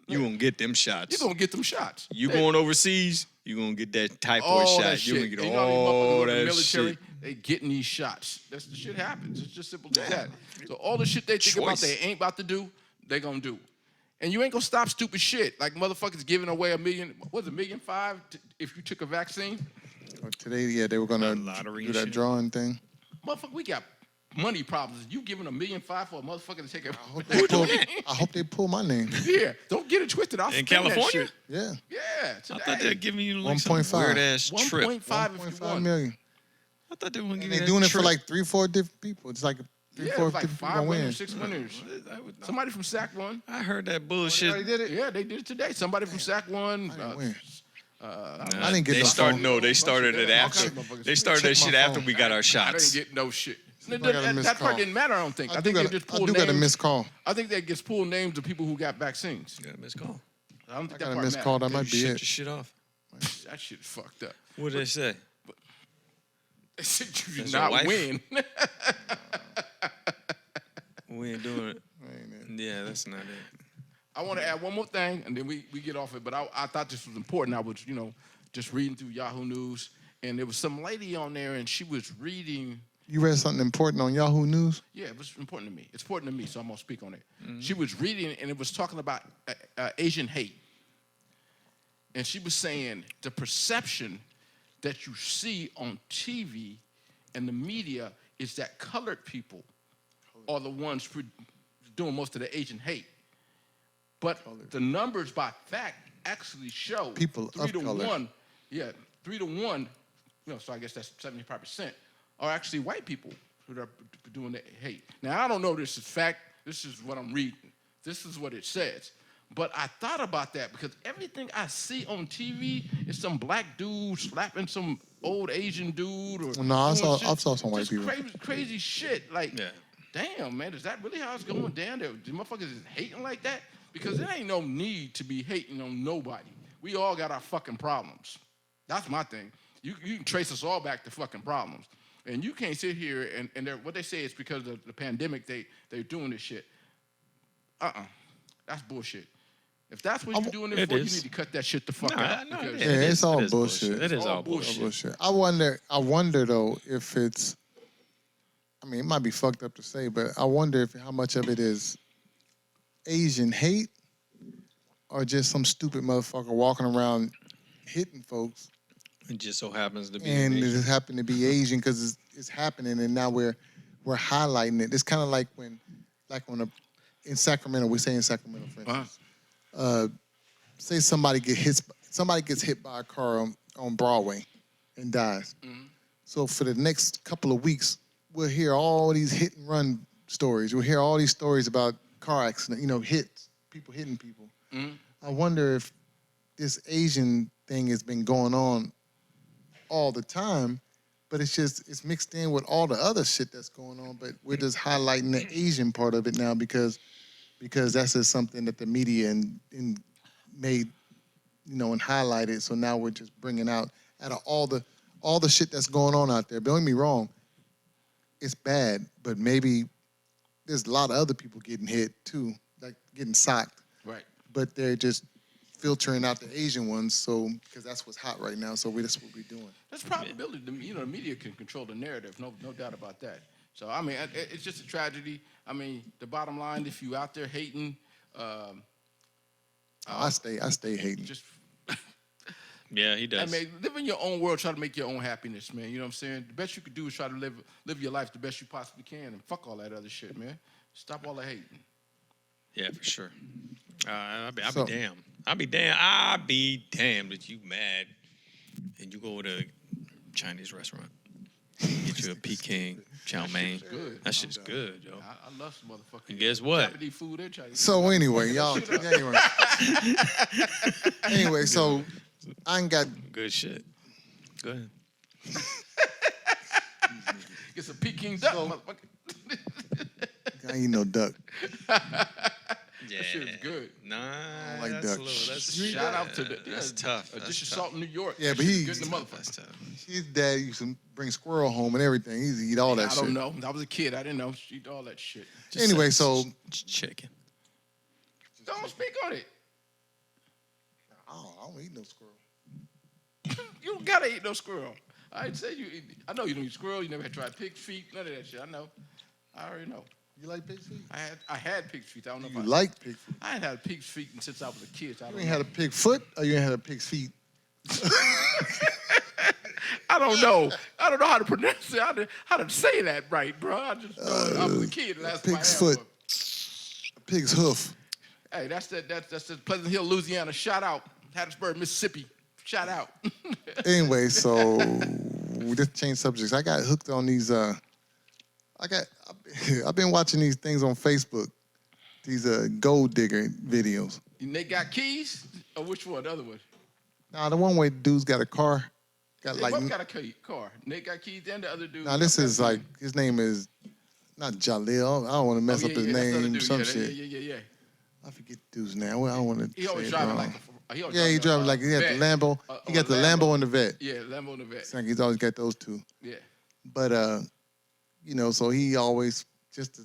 B: you gonna get them shots.
C: You're going to get them shots.
B: You going overseas, you gonna get that typhoid
C: all
B: shot.
C: that shit.
B: You gonna get
C: And you know how these motherfuckers
B: all
C: go to the
B: that
C: military,
B: shit.
C: they getting these shots. That's the shit happens. It's just simple as that. So all the shit they think about
B: Choice.
C: they ain't about to do, they gonna do. And you ain't gonna stop stupid shit. Like motherfuckers giving away $1.5 million if you took a vaccine?
D: Today, yeah, they were gonna
B: Lottery
D: do
B: and
D: that
B: shit.
D: drawing thing.
C: Motherfucker, we got money problems. You giving $1.5 million for a motherfucker to take a
D: I hope they pull my name.
C: Yeah, don't get it twisted. I'll
B: In
C: spend that
B: California?
C: shit.
D: Yeah,
C: Yeah,
B: I
C: today.
B: thought they were giving you like some
D: 1.5.
B: weird ass trip.
C: 1.5 if you
D: 1.5
C: want.
D: million.
B: I thought they were gonna give
D: And
B: you
D: they're
B: that
D: doing it for
B: trip.
D: like 3-4 different people. It's like three,
C: Yeah,
D: four
C: it's like
D: different
C: 5
D: people win.
C: winners, 6 winners. Somebody from SAC won.
B: I heard that bullshit.
D: did it?
C: Yeah, they did it today. Somebody from SAC won.
D: I didn't win.
B: Nah,
D: I didn't get
B: they
D: no
B: started.
D: phone.
B: No, they started it
C: All
B: after.
C: kinds of motherfuckers.
B: They started that
D: Check my
B: shit after
D: phone.
B: we got our
C: I
B: shots.
C: didn't get no shit.
D: I got a missed
C: That part
D: call.
C: didn't matter, I don't think. I
D: I
C: think they
D: do
C: just
D: got
C: pulled
D: a
C: names.
D: missed call.
C: I think they just pulled names of people who got vaccines.
B: Yeah, missed call.
C: I don't think
D: I got
C: that
D: a
C: part
D: missed
C: mattered.
D: call. That might
B: You
D: be
B: shut your
D: it.
B: shit off.
C: That shit is fucked up.
B: What did they say?
C: They said you did
B: That's your
C: not
B: wife?
C: win.
B: We ain't doing it.
D: Ain't it?
B: Yeah, that's not it.
C: I want to add one more thing, and then we get off it. But I thought this was important. I was, just reading through Yahoo News, and there was some lady on there, and she was reading.
D: You read something important on Yahoo News?
C: Yeah, it was important to me. It's important to me, so I'm gonna speak on it. She was reading, and it was talking about Asian hate, and she was saying the perception that you see on TV and the media is that colored people are the ones doing most of the Asian hate, but the numbers by fact actually show
D: People
C: 3
D: of
C: to
D: color.
C: 1. Yeah, 3 to 1. So I guess that's 75%. Are actually white people who are doing the hate. Now, I don't know this is fact. This is what I'm reading. This is what it says. But I thought about that because everything I see on TV is some black dude slapping some old Asian dude. Or
D: No, I
C: doing
D: saw some white
C: just
D: people.
C: Crazy shit. Like,
B: Yeah.
C: damn, man, is that really how it's going down there? The motherfuckers is hating like that? Because there ain't no need to be hating on nobody. We all got our fucking problems. That's my thing. You can trace us all back to fucking problems. And you can't sit here and what they say is because of the pandemic they're doing this shit. That's bullshit. If that's what you're doing it
B: It
C: for, you
B: is.
C: need to cut that shit the fuck
B: No,
C: out.
B: no,
C: because-
B: it
D: Yeah,
B: is-
D: it's all
B: it is
D: bullshit.
B: It is
C: All
B: all bullshit.
C: bullshit.
D: Bullshit. I wonder though if it's. I mean, it might be fucked up to say, but I wonder if how much of it is Asian hate or just some stupid motherfucker walking around hitting folks,
B: It just so happens to be.
D: and it
B: Asian.
D: just happened to be Asian because it's happening, and now we're highlighting it. It's kind of like when in Sacramento, we say in Sacramento, for instance, say somebody gets hit by a car on Broadway and dies. So for the next couple of weeks, we'll hear all these hit and run stories. We'll hear all these stories about car accident, hits, people hitting people. I wonder if this Asian thing has been going on all the time, but it's mixed in with all the other shit that's going on, but we're just highlighting the Asian part of it now because that's just something that the media and made, and highlighted. So now we're just bringing out of all all the shit that's going on out there. Don't get me wrong, it's bad, but maybe there's a lot of other people getting hit too, like getting socked.
C: Right.
D: But they're just filtering out the Asian ones, so because that's what's hot right now. So that's what we're doing.
C: There's probability. The media can control the narrative. No doubt about that. So I mean, it's just a tragedy. I mean, the bottom line, if you out there hating,
D: I stay hating.
C: just
B: Yeah, he does.
C: I mean, live in your own world. Try to make your own happiness, man. You know what I'm saying? The best you could do is try to live your life the best you possibly can, and fuck all that other shit, man. Stop all the hating.
B: Yeah, for sure. I'll be
D: So-
B: damned. I'll be damned if you mad and you go to a Chinese restaurant. Get you a Peking chow mein.
C: Good.
B: That shit's good, yo.
C: I love some motherfucking.
B: And guess what?
C: Japanese food and Chinese.
D: So anyway, y'all. Anyway, so I ain't got.
B: Good shit. Go ahead.
C: Get some Peking duck, motherfucker.
D: I ain't no duck.
B: Yeah.
C: That shit is good.
B: Nah,
D: don't like
B: that's
D: duck.
B: a little. That's
C: Shout out to the.
B: That's tough.
C: A
B: That's
C: dish of
B: tough.
C: salt in New York.
D: Yeah,
C: That
D: but
C: shit's
D: he-
C: good in the motherfucker.
B: That's tough.
D: His dad used to bring squirrel home and everything. He used to eat all that
C: I
D: shit.
C: don't know. I was a kid. I didn't know. She eat all that shit.
B: Just
D: Anyway,
B: say
D: so
B: chicken.
C: Don't speak on it.
D: I don't eat no squirrel.
C: You don't gotta eat no squirrel. I ain't say you eat. I know you don't eat squirrel. You never had tried pig's feet. None of that shit. I know. I already know.
D: You like pig's feet?
C: I had pig's feet. I don't know
D: You
C: if
D: like pig feet?
C: I ain't had pig's feet since I was a kid. So I
D: You
C: don't
D: ain't
C: know.
D: had a pig foot or you ain't had a pig's feet?
C: I don't know. I don't know how to pronounce it. How to say that right, bro. I just know I was a kid. And that's why I
D: Pig's
C: had
D: foot.
C: one.
D: A pig's hoof.
C: Hey, that's the Pleasant Hill, Louisiana. Shout out. Hattiesburg, Mississippi. Shout out.
D: Anyway, so we just changed subjects. I got hooked on these. I've been watching these things on Facebook. These gold digger videos.
C: And they got keys? Or which one? The other one?
D: Now the one where dude's got a car, got
C: They
D: like.
C: both got a car. Nate got keys and the other dude.
D: Now this
C: got
D: is
C: keys.
D: like his name is not Jalil. I don't want to mess
C: Oh,
D: up
C: yeah,
D: his
C: yeah, that's the other
D: name.
C: dude.
D: Some
C: Yeah,
D: shit.
C: Yeah.
D: I forget the dude's name. I don't want to.
C: He always
D: say it
C: driving
D: wrong.
C: like he always
D: Yeah, he driving like he got the Lambo. He got the Lambo and the Vet.
C: Yeah, Lambo and the Vet.
D: It's like he's always got those two.
C: Yeah.
D: But so he always just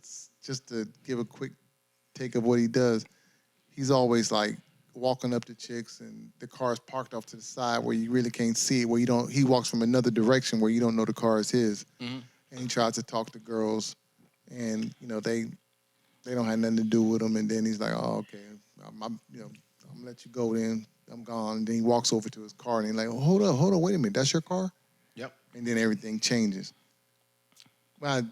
D: to give a quick take of what he does. He's always like walking up to chicks and the car's parked off to the side where you really can't see it. Where you don't. He walks from another direction where you don't know the car is his.
C: Mm-hmm.
D: And he tries to talk to girls, and they don't have nothing to do with him. And then he's like, "Oh, okay, I'm gonna let you go. Then I'm gone." And then he walks over to his car and he's like, oh, "Hold up, wait a minute, that's your car?"
C: Yep.
D: And then everything changes. Well,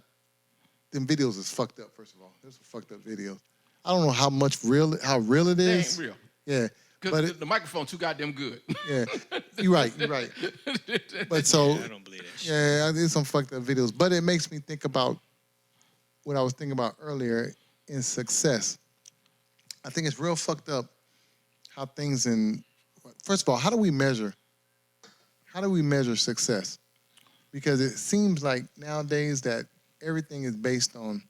D: them videos is fucked up. First of all, those are fucked up videos. I don't know how real it
C: They
D: is.
C: ain't real.
D: Yeah, but
C: Because the microphone too goddamn good.
D: yeah, you're right. But so
B: I don't believe that shit.
D: yeah, I did some fucked up videos, but it makes me think about what I was thinking about earlier in success. I think it's real fucked up how things first of all, how do we measure success? Because it seems like nowadays that everything is based on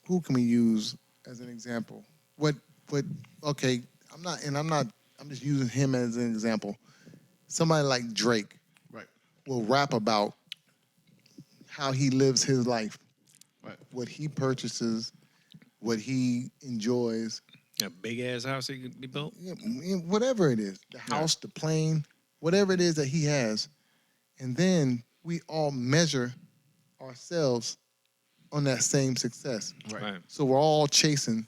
D: who can we use as an example? Okay, I'm just using him as an example. Somebody like Drake
C: Right.
D: will rap about how he lives his life,
C: Right.
D: what he purchases, what he enjoys,
B: A big ass house he could be built.
D: whatever it is, the house, the plane, whatever it is that he has. And then we all measure ourselves on that same success.
C: Right.
D: So we're all chasing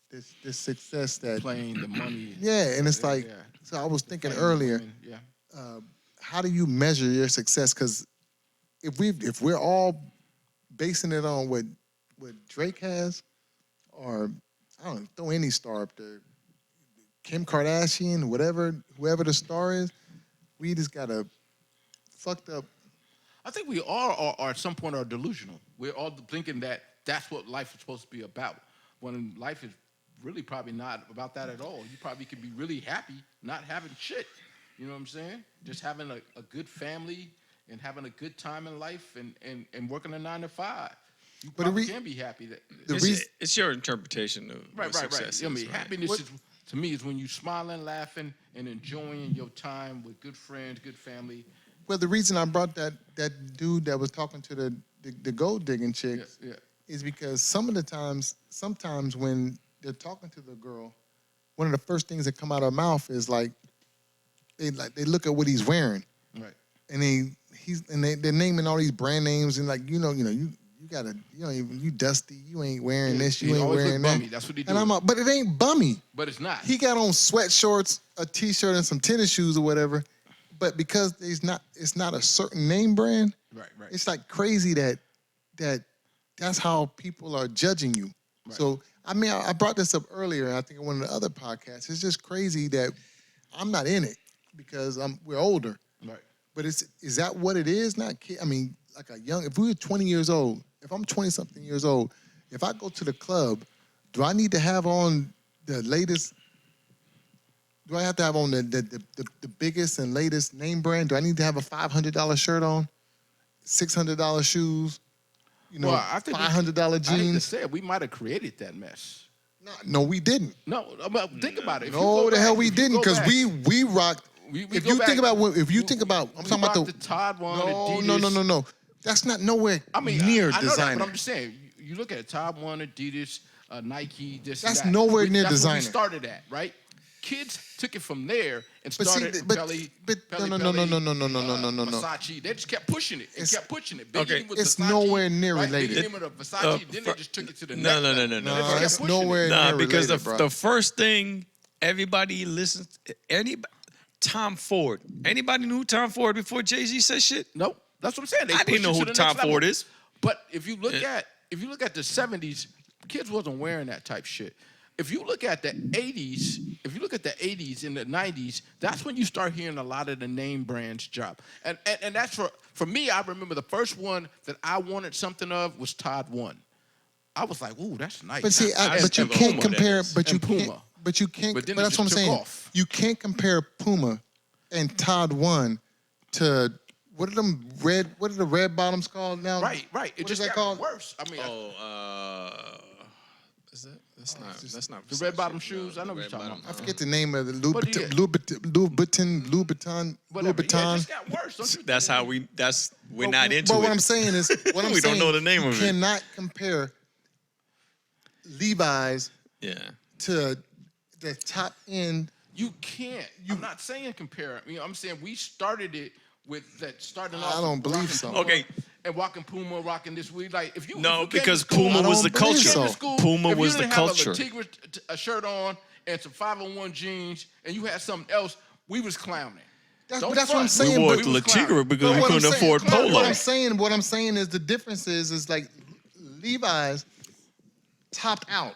D: this success that,
C: Playing the money.
D: yeah, and it's like,
C: Yeah.
D: so I was thinking
C: Playing the
D: earlier,
C: women, Yeah.
D: how do you measure your success? Because if we're all basing it on what Drake has, or I don't know, throw any star up there, Kim Kardashian, whoever the star is, we just got a fucked up.
C: I think we all are at some point are delusional. We're all thinking that that's what life is supposed to be about, when life is really probably not about that at all. You probably could be really happy not having shit. You know what I'm saying? Just having a good family and having a good time in life and working a 9 to 5. You
D: But
C: probably can be happy.
D: The reason-
B: It's your interpretation of
C: Right.
B: what success
C: I mean,
B: is, right?
C: happiness is to me, is when you smiling, laughing, and enjoying your time with good friends, good family.
D: Well, the reason I brought that dude that was talking to the gold digging chick is because sometimes when they're talking to the girl, one of the first things that come out of her mouth is like they look at what he's wearing,
C: Right.
D: and they're naming all these brand names and like you dusty, you ain't wearing this, you ain't wearing that.
C: Bummy. That's what he do.
D: And I'm like, but it ain't bummy.
C: But it's not.
D: He got on sweatshorts, a t-shirt, and some tennis shoes or whatever. But because it's not a certain name brand,
C: Right.
D: it's like crazy that's how people are judging you.
C: Right.
D: So I mean, I brought this up earlier, I think in one of the other podcasts. It's just crazy that I'm not in it because we're older.
C: Right.
D: But is that what it is? Not kid. I mean, like if we were 20 years old, if I'm 20-something years old, if I go to the club, do I need to have on the latest? Do I have to have on the biggest and latest name brand? Do I need to have a $500 shirt on, $600 shoes,
C: I think
D: $500
C: I hate to
D: jeans?
C: say it, we might have created that mess.
D: No, we didn't.
C: No, think about it. If you
D: No,
C: go
D: the
C: back-
D: hell we
C: if you
D: didn't,
C: go
D: because
C: back-
D: we rocked.
C: we
D: If
C: go
D: you
C: back-
D: think about, I'm talking about
C: rocked the Todd one, Adidas.
D: No. That's not nowhere
C: I mean,
D: near
C: I know that,
D: designer.
C: but I'm just saying. You look at Todd One, Adidas, Nike. This.
D: That's
C: and that.
D: nowhere near
C: that's
D: designer.
C: Where we started at, right? Kids took it from there and
D: But see,
C: started
D: but-
C: Pelly,
D: but
C: Pelly,
D: no.
C: Versace. They just kept pushing it and kept pushing it. Biggie with
D: It's
C: Versace,
D: nowhere near
C: right?
D: related.
C: Biggie him with a Versace, then they just took it to the next
B: No.
C: level. They just kept
D: it's
C: pushing
D: nowhere
C: it.
B: Nah,
D: near
B: because
D: related, bro.
B: the first thing everybody listens, Tom Ford. Anybody knew Tom Ford before Jay-Z said shit?
C: Nope, that's what I'm saying. They
B: I didn't
C: pushed
B: know
C: it
B: who
C: to the
B: Tom
C: next level.
B: Ford is.
C: But if you look at the 70s, kids wasn't wearing that type shit. If you look at the 80s and the 90s, that's when you start hearing a lot of the name brands drop. And that's for me, I remember the first one that I wanted something of was Todd One. I was like, ooh, that's nice.
D: But see,
B: I
D: but you
B: have a
D: can't
B: Puma,
D: compare.
B: that is.
D: But you
C: And
D: can't.
C: Puma.
D: But you can't.
C: But then
D: But
C: it
D: that's what I'm
C: just took
D: saying.
C: off.
D: You can't compare Puma and Todd One to what are the red bottoms called now?
C: right. It
D: What is
C: just
D: that
C: got
D: called?
C: worse. I mean,
B: Is that? That's not.
C: the red
B: Versace.
C: bottom shoes. I know what you're
B: red
C: talking
B: bottom.
C: about.
D: I forget the name of the Louis
C: But yeah.
D: Vuitton.
C: Whatever. Yeah, it just got worse. Don't you
B: That's
C: think?
B: how we're not into
D: But
B: it.
D: what I'm saying is,
B: We don't know the name of it.
D: You cannot compare Levi's
B: Yeah.
D: to the top end.
C: You can't. I'm not saying compare. I'm saying we started it with that starting off.
D: I don't
C: with
D: believe
C: rocking
D: so.
C: Puma
B: Okay.
C: And rocking Puma, rocking this week. Like if you
B: No,
C: if you came
B: because
C: to school,
B: Puma was
D: I
B: the
D: don't believe
B: culture.
D: so.
C: came to school,
B: Puma
C: if
B: was
C: you
B: the
C: didn't
B: culture.
C: have a Latigra a shirt on and some 501 jeans, and you had something else, we was clowning.
D: That's
C: Don't
D: what I'm
C: front.
D: saying.
B: We wore
D: but-
B: the
C: was
B: Latigra
C: clowning.
B: because
D: But
B: we
D: what I'm
B: couldn't
D: saying-
B: afford
C: clown,
B: polo.
D: What I'm saying is the difference is like Levi's topped out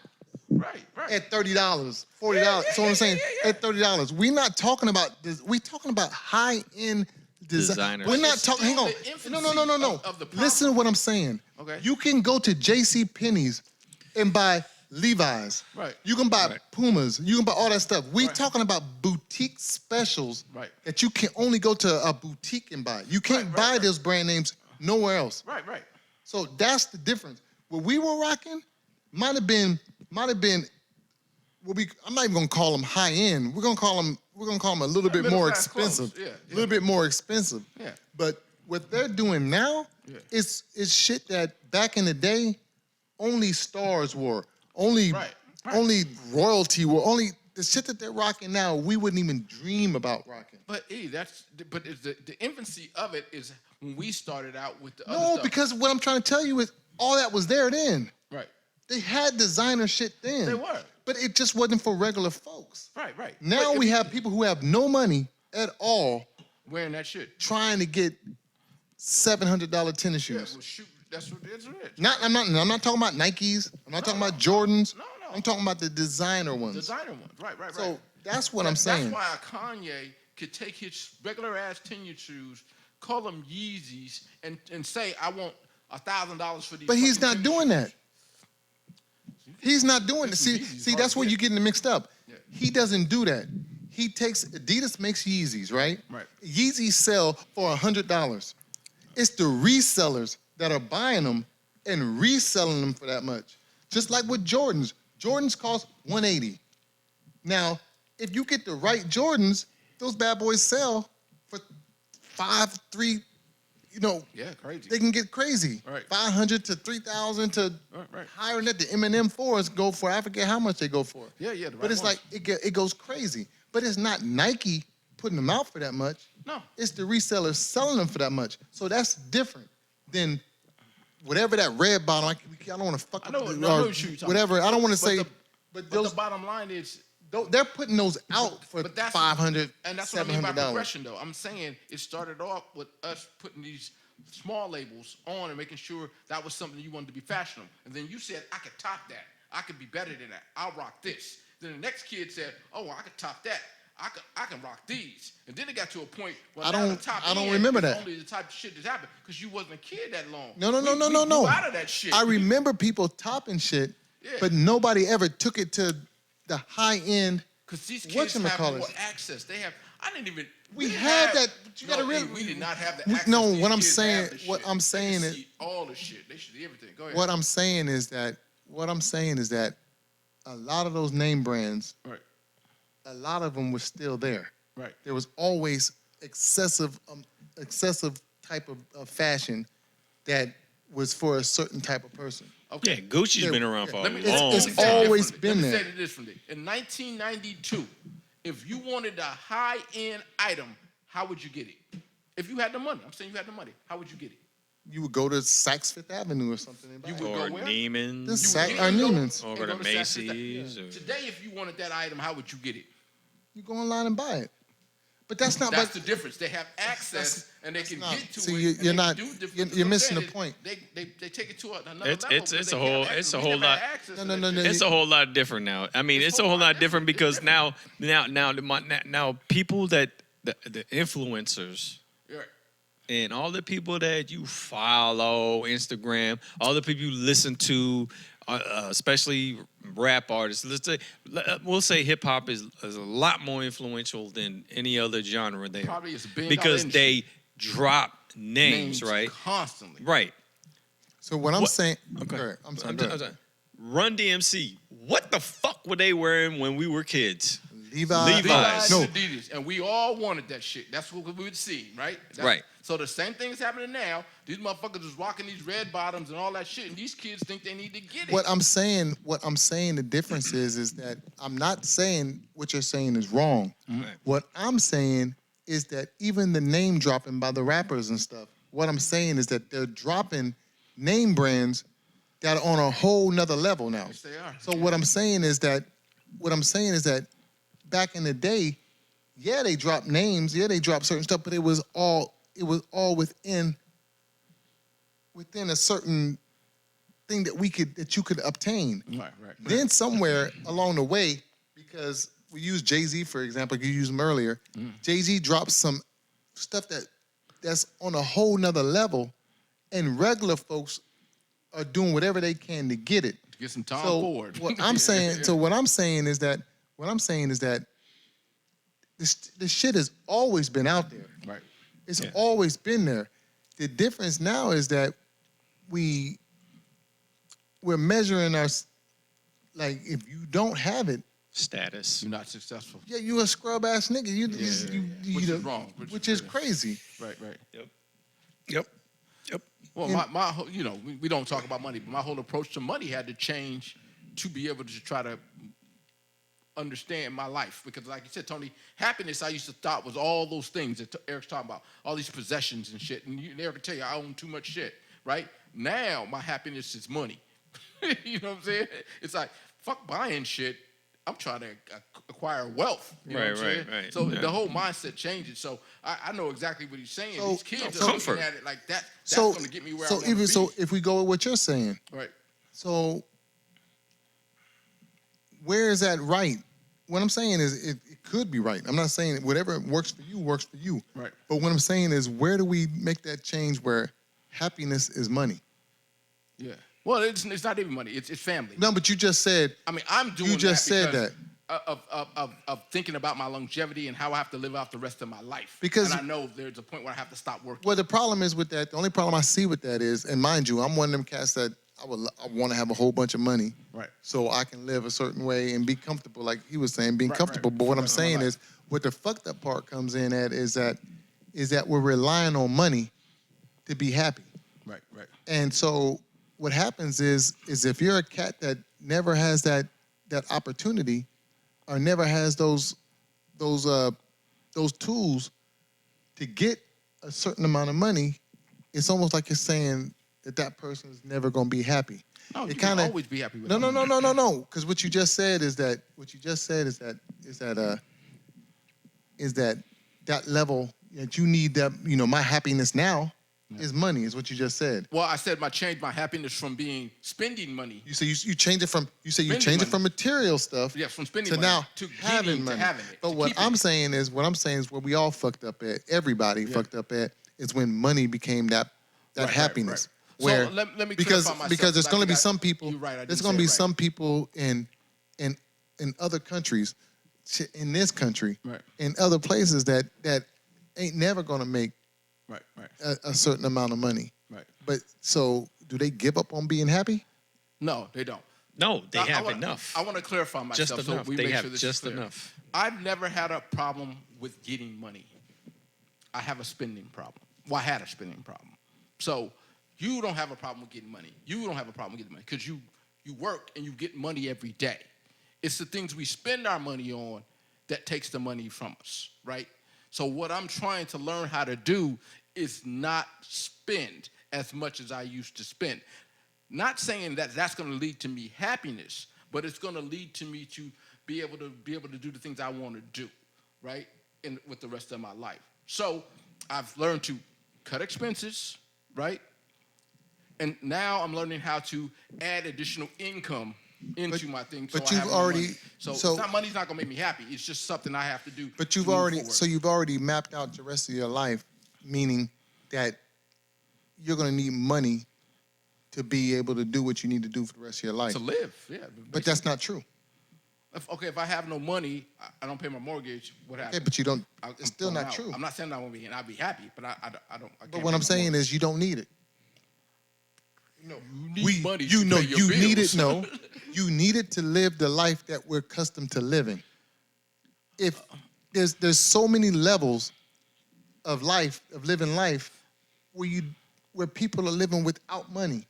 C: Right.
D: at $30, $40. So what I'm saying, at $30, we're not talking about this. We're talking about high end
B: Designer.
D: We're not
C: It's
D: talking. Hang
C: still
D: on.
C: the infancy
D: No.
C: of the problem.
D: Listen to what I'm saying.
C: Okay.
D: You can go to J.C. Penney's and buy Levi's.
C: Right.
D: You can buy Pumas. You can buy all that stuff. We
C: Right.
D: talking about boutique specials
C: Right.
D: that you can only go to a boutique and buy. You can't buy those brand names nowhere else.
C: Right.
D: So that's the difference. What we were rocking might have been I'm not even gonna call them high end. We're gonna call them a little bit
C: middle
D: more
C: class clothes.
D: expensive.
C: Yeah.
D: A little bit more expensive.
C: Yeah.
D: But what they're doing now is shit that back in the day only stars wore. Only
C: Right.
D: only royalty wore. Only the shit that they're rocking now, we wouldn't even dream about rocking.
C: But it's the infancy of it is when we started out with the other
D: No,
C: stuff.
D: because what I'm trying to tell you is all that was there then.
C: Right.
D: They had designer shit then.
C: They were.
D: But it just wasn't for regular folks.
C: Right.
D: Now
C: But
D: we
C: if
D: have people who have no money at all
C: wearing that shit.
D: trying to get $700 tennis
C: Yeah,
D: shoes.
C: well, shoot, that's what it is.
D: I'm not talking about Nikes. I'm not talking about Jordans.
C: No.
D: I'm talking about the designer ones.
C: Designer ones. Right.
D: So that's what I'm saying.
C: That's why Kanye could take his regular ass tenure shoes, call them Yeezys, and say, I want $1,000 for these.
D: But he's
C: fucking
D: not
C: tennis
D: doing that. He's not doing it.
C: Some
D: See,
C: Yeezys
D: that's
C: hard
D: where
C: to
D: you're
C: get.
D: getting it mixed up.
C: Yeah.
D: He doesn't do that. Adidas makes Yeezys, right?
C: Right.
D: Yeezys sell for $100. It's the resellers that are buying them and reselling them for that much. Just like with Jordans. Jordans cost $180. Now, if you get the right Jordans, those bad boys sell for 5, 3,
C: Yeah, crazy.
D: they can get crazy.
C: Right.
D: 500 to 3,000 to
C: Right.
D: higher than that. The M&M 4s go for, I forget how much they go for.
C: Yeah, the
D: But
C: right
D: it's
C: ones.
D: like, it goes crazy. But it's not Nike putting them out for that much.
C: No.
D: It's the resellers selling them for that much. So that's different than whatever that red bottom, I don't want to fuck
C: I know
D: up the-
C: what
D: or
C: you're talking
D: whatever.
C: about.
D: I don't want to
C: But
D: say,
C: the-
D: but
C: But
D: those,
C: the bottom line is,
D: they're putting those out for
C: but that's
D: $500,
C: and that's what I mean by
D: $700.
C: progression, though. I'm saying it started off with us putting these small labels on and making sure that was something you wanted to be fashionable. And then you said, I could top that. I could be better than that. I'll rock this. Then the next kid said, oh, I could top that. I can rock these. And then it got to a point where
D: I
C: now
D: don't-
C: the top
D: I don't
C: end
D: remember
C: is
D: that.
C: only the type of shit that happened because you wasn't a kid that long.
D: No.
C: We grew out of that shit.
D: I remember people topping shit,
C: Yeah.
D: but nobody ever took it to the high end.
C: Because these kids have
D: Whatchamacallit?
C: more access. They have. I didn't even.
D: We
C: didn't
D: had
C: have-
D: that, but you gotta
C: no,
D: real-
C: we did not have the
D: we-
C: access.
D: no,
C: these
D: what I'm
C: kids
D: saying-
C: have this
D: what
C: shit.
D: I'm
C: They
D: saying
C: can
D: is-
C: see all the shit. They should see everything. Go ahead.
D: What I'm saying is that a lot of those name brands,
C: Right.
D: a lot of them were still there.
C: Right.
D: There was always excessive type of fashion that was for a certain type of person.
C: Okay.
B: Yeah, Gucci's
D: Yeah,
B: been around
D: yeah.
B: for a
C: Let me,
B: long
D: it's
C: let me
B: time.
C: say it
D: always
C: differently.
D: been
C: Let me
D: there.
C: say it differently. In 1992, if you wanted a high-end item, how would you get it? If you had the money, I'm saying you had the money, how would you get it?
D: You would go to Saks Fifth Avenue or something. And buy
C: You
D: it.
C: would
B: Or
C: go where?
B: Neiman's.
D: This
C: You would
D: Saks
C: get
D: or
C: it, go-
D: Neiman's.
B: Or
C: and
B: go to
C: Saks Fifth
B: Macy's.
C: Avenue.
B: Or,
C: Today, if you wanted that item, how would you get it?
D: You go online and buy it. But that's not.
C: That's
D: but
C: the difference. They have access and they can
D: not-
C: get to
D: see,
C: it.
D: you-
C: and
D: you're
C: they
D: not-
C: can do different-
D: you're
C: what I'm
D: missing
C: saying
D: the
C: is
D: point.
C: They take it to another
B: It's-
C: level.
B: it's-
C: because
B: it's
C: they
B: a
C: have
B: whole-
C: access.
B: it's a
C: We
B: whole
C: never had
B: lot-
C: access to
D: No,
C: that
D: no,
C: shit.
D: no,
B: it's a whole lot different now. I mean, it's a whole lot different because now people that the influencers
C: Right.
B: and all the people that you follow, Instagram, all the people you listen to, especially rap artists. We'll say hip hop is a lot more influential than any other genre there.
C: Probably is a billion
B: because
C: dollar
B: they drop names, right?
C: Constantly.
B: Right.
D: So what I'm
B: What-
D: saying.
B: Okay.
D: Go ahead. I'm sorry.
B: I'm
D: go
B: sorry.
D: ahead.
B: Run DMC. What the fuck were they wearing when we were kids?
D: Levi's.
B: Levi's.
D: No.
C: And Adidas, and we all wanted that shit. That's what we would see, right?
B: Right.
C: So the same thing is happening now. These motherfuckers is rocking these red bottoms and all that shit, and these kids think they need to get it.
D: What I'm saying, the difference is that I'm not saying what you're saying is wrong.
B: Right.
D: What I'm saying is that even the name dropping by the rappers and stuff, what I'm saying is that they're dropping name brands that are on a whole nother level now.
C: Yes, they are.
D: So what I'm saying is that back in the day, yeah, they dropped names, yeah, they dropped certain stuff, but it was all within a certain thing that you could obtain.
C: Right.
D: Then somewhere along the way, because we used Jay-Z, for example, you used him earlier, Jay-Z dropped some stuff that's on a whole nother level, and regular folks are doing whatever they can to get it.
C: Get some Tom
D: So
C: Ford.
D: what I'm saying is that this shit has always been out there.
C: Right.
D: It's
B: Yeah.
D: always been there. The difference now is that we're measuring like if you don't have it,
B: Status.
C: You're not successful.
D: yeah, you a scrub ass nigga.
C: Which is wrong.
D: Which is crazy.
C: Right.
B: Yep.
C: Well, my whole, we don't talk about money, but my whole approach to money had to change to be able to try to understand my life. Because like you said, Tony, happiness I used to thought was all those things that Eric's talking about, all these possessions and shit. And Eric can tell you I own too much shit, right? Now my happiness is money. You know what I'm saying? It's like, fuck buying shit. I'm trying to acquire wealth. You know what I'm saying?
B: Right.
C: So
B: Yeah.
C: the whole mindset changes. So I know exactly what he's saying.
D: So-
C: These kids
B: so-
C: are
B: comfort.
C: looking at it like that. That's
D: So
C: going to get me where I
D: so
C: want to
D: even
C: be.
D: so if we go with what you're saying,
C: Right.
D: so where is that right? What I'm saying is it could be right. I'm not saying whatever works for you works for you.
C: Right.
D: But what I'm saying is where do we make that change where happiness is money?
C: Yeah. Well, it's not even money. It's family.
D: No, but you just said
C: I mean, I'm doing
D: just
C: that
D: said
C: because of thinking about my longevity and how I have to live out the rest of my life.
D: Because-
C: and I know there's a point where I have to stop working.
D: well, the problem is with that. The only problem I see with that is, and mind you, I'm one of them cats that I want to have a whole bunch of money,
C: Right.
D: so I can live a certain way and be comfortable, like he was saying, being comfortable. But what I'm saying is, what the fucked up part comes in at is that we're relying on money to be happy.
C: Right.
D: And so what happens is if you're a cat that never has that opportunity, or never has those tools to get a certain amount of money, it's almost like you're saying that person is never going to be happy.
C: No, you
D: It
C: can
D: kinda-
C: always be happy with
D: No.
C: money.
D: Because what you just said is that that level that you need, that my happiness now is money, is what you just said.
C: Well, I said I changed my happiness from spending money.
D: You say you change it from
C: Spending
D: it
C: money.
D: from material stuff
C: Yes, from spending
D: to
C: money
D: now
C: to
D: having
C: getting
D: money.
C: to having it.
D: But
C: to
D: what
C: keeping
D: I'm
C: it.
D: saying is where we all fucked up at, everybody fucked up at, is when money became that
C: Right,
D: happiness.
C: right.
D: Where
C: So let me
D: because
C: clarify myself,
D: because there's
C: 'cause I
D: going to be
C: think
D: some people.
C: you're right, I
D: There's
C: didn't
D: going to
C: say
D: be
C: it right.
D: some people in other countries, in this country,
C: Right.
D: in other places that ain't never going to make
C: Right.
D: a certain amount of money.
C: Right.
D: But so do they give up on being happy?
C: No, they don't.
B: No, they
C: I
B: have
C: wanna-
B: enough.
C: I want to clarify myself
B: Just
C: so
B: enough.
C: we
B: They
C: make
B: have
C: sure this
B: just
C: is clear.
B: enough.
C: I've never had a problem with getting money. I have a spending problem. Well, I had a spending problem. So you don't have a problem with getting money. You don't have a problem with getting money because you work and you get money every day. It's the things we spend our money on that takes the money from us, right? So what I'm trying to learn how to do is not spend as much as I used to spend. Not saying that that's going to lead to me happiness, but it's going to lead to me to be able to do the things I want to do, right? With the rest of my life. So I've learned to cut expenses, right? And now I'm learning how to add additional income into my thing.
D: but
C: so I
D: you've
C: have more
D: already-
C: money. So,
D: so-
C: money's not going to make me happy. It's just something I have to do.
D: But
C: to
D: you've
C: move
D: already
C: forward.
D: mapped out the rest of your life, meaning that you're going to need money to be able to do what you need to do for the rest of your life.
C: to live, yeah.
D: But that's not true.
C: If I have no money, I don't pay my mortgage. What happens?
D: Okay, but you don't.
C: I'm
D: It's still
C: thrown
D: not
C: out.
D: true.
C: I'm not saying I won't be, and I'll be happy, but I don't. I
D: But
C: can't
D: what
C: pay
D: I'm
C: my
D: saying
C: mortgage.
D: is you don't need it.
C: You need money.
D: You
C: to
D: know,
C: pay your
D: you need
C: bills.
D: it. No, you need it to live the life that we're accustomed to living. If there's so many levels of life, of living life, where people are living without money.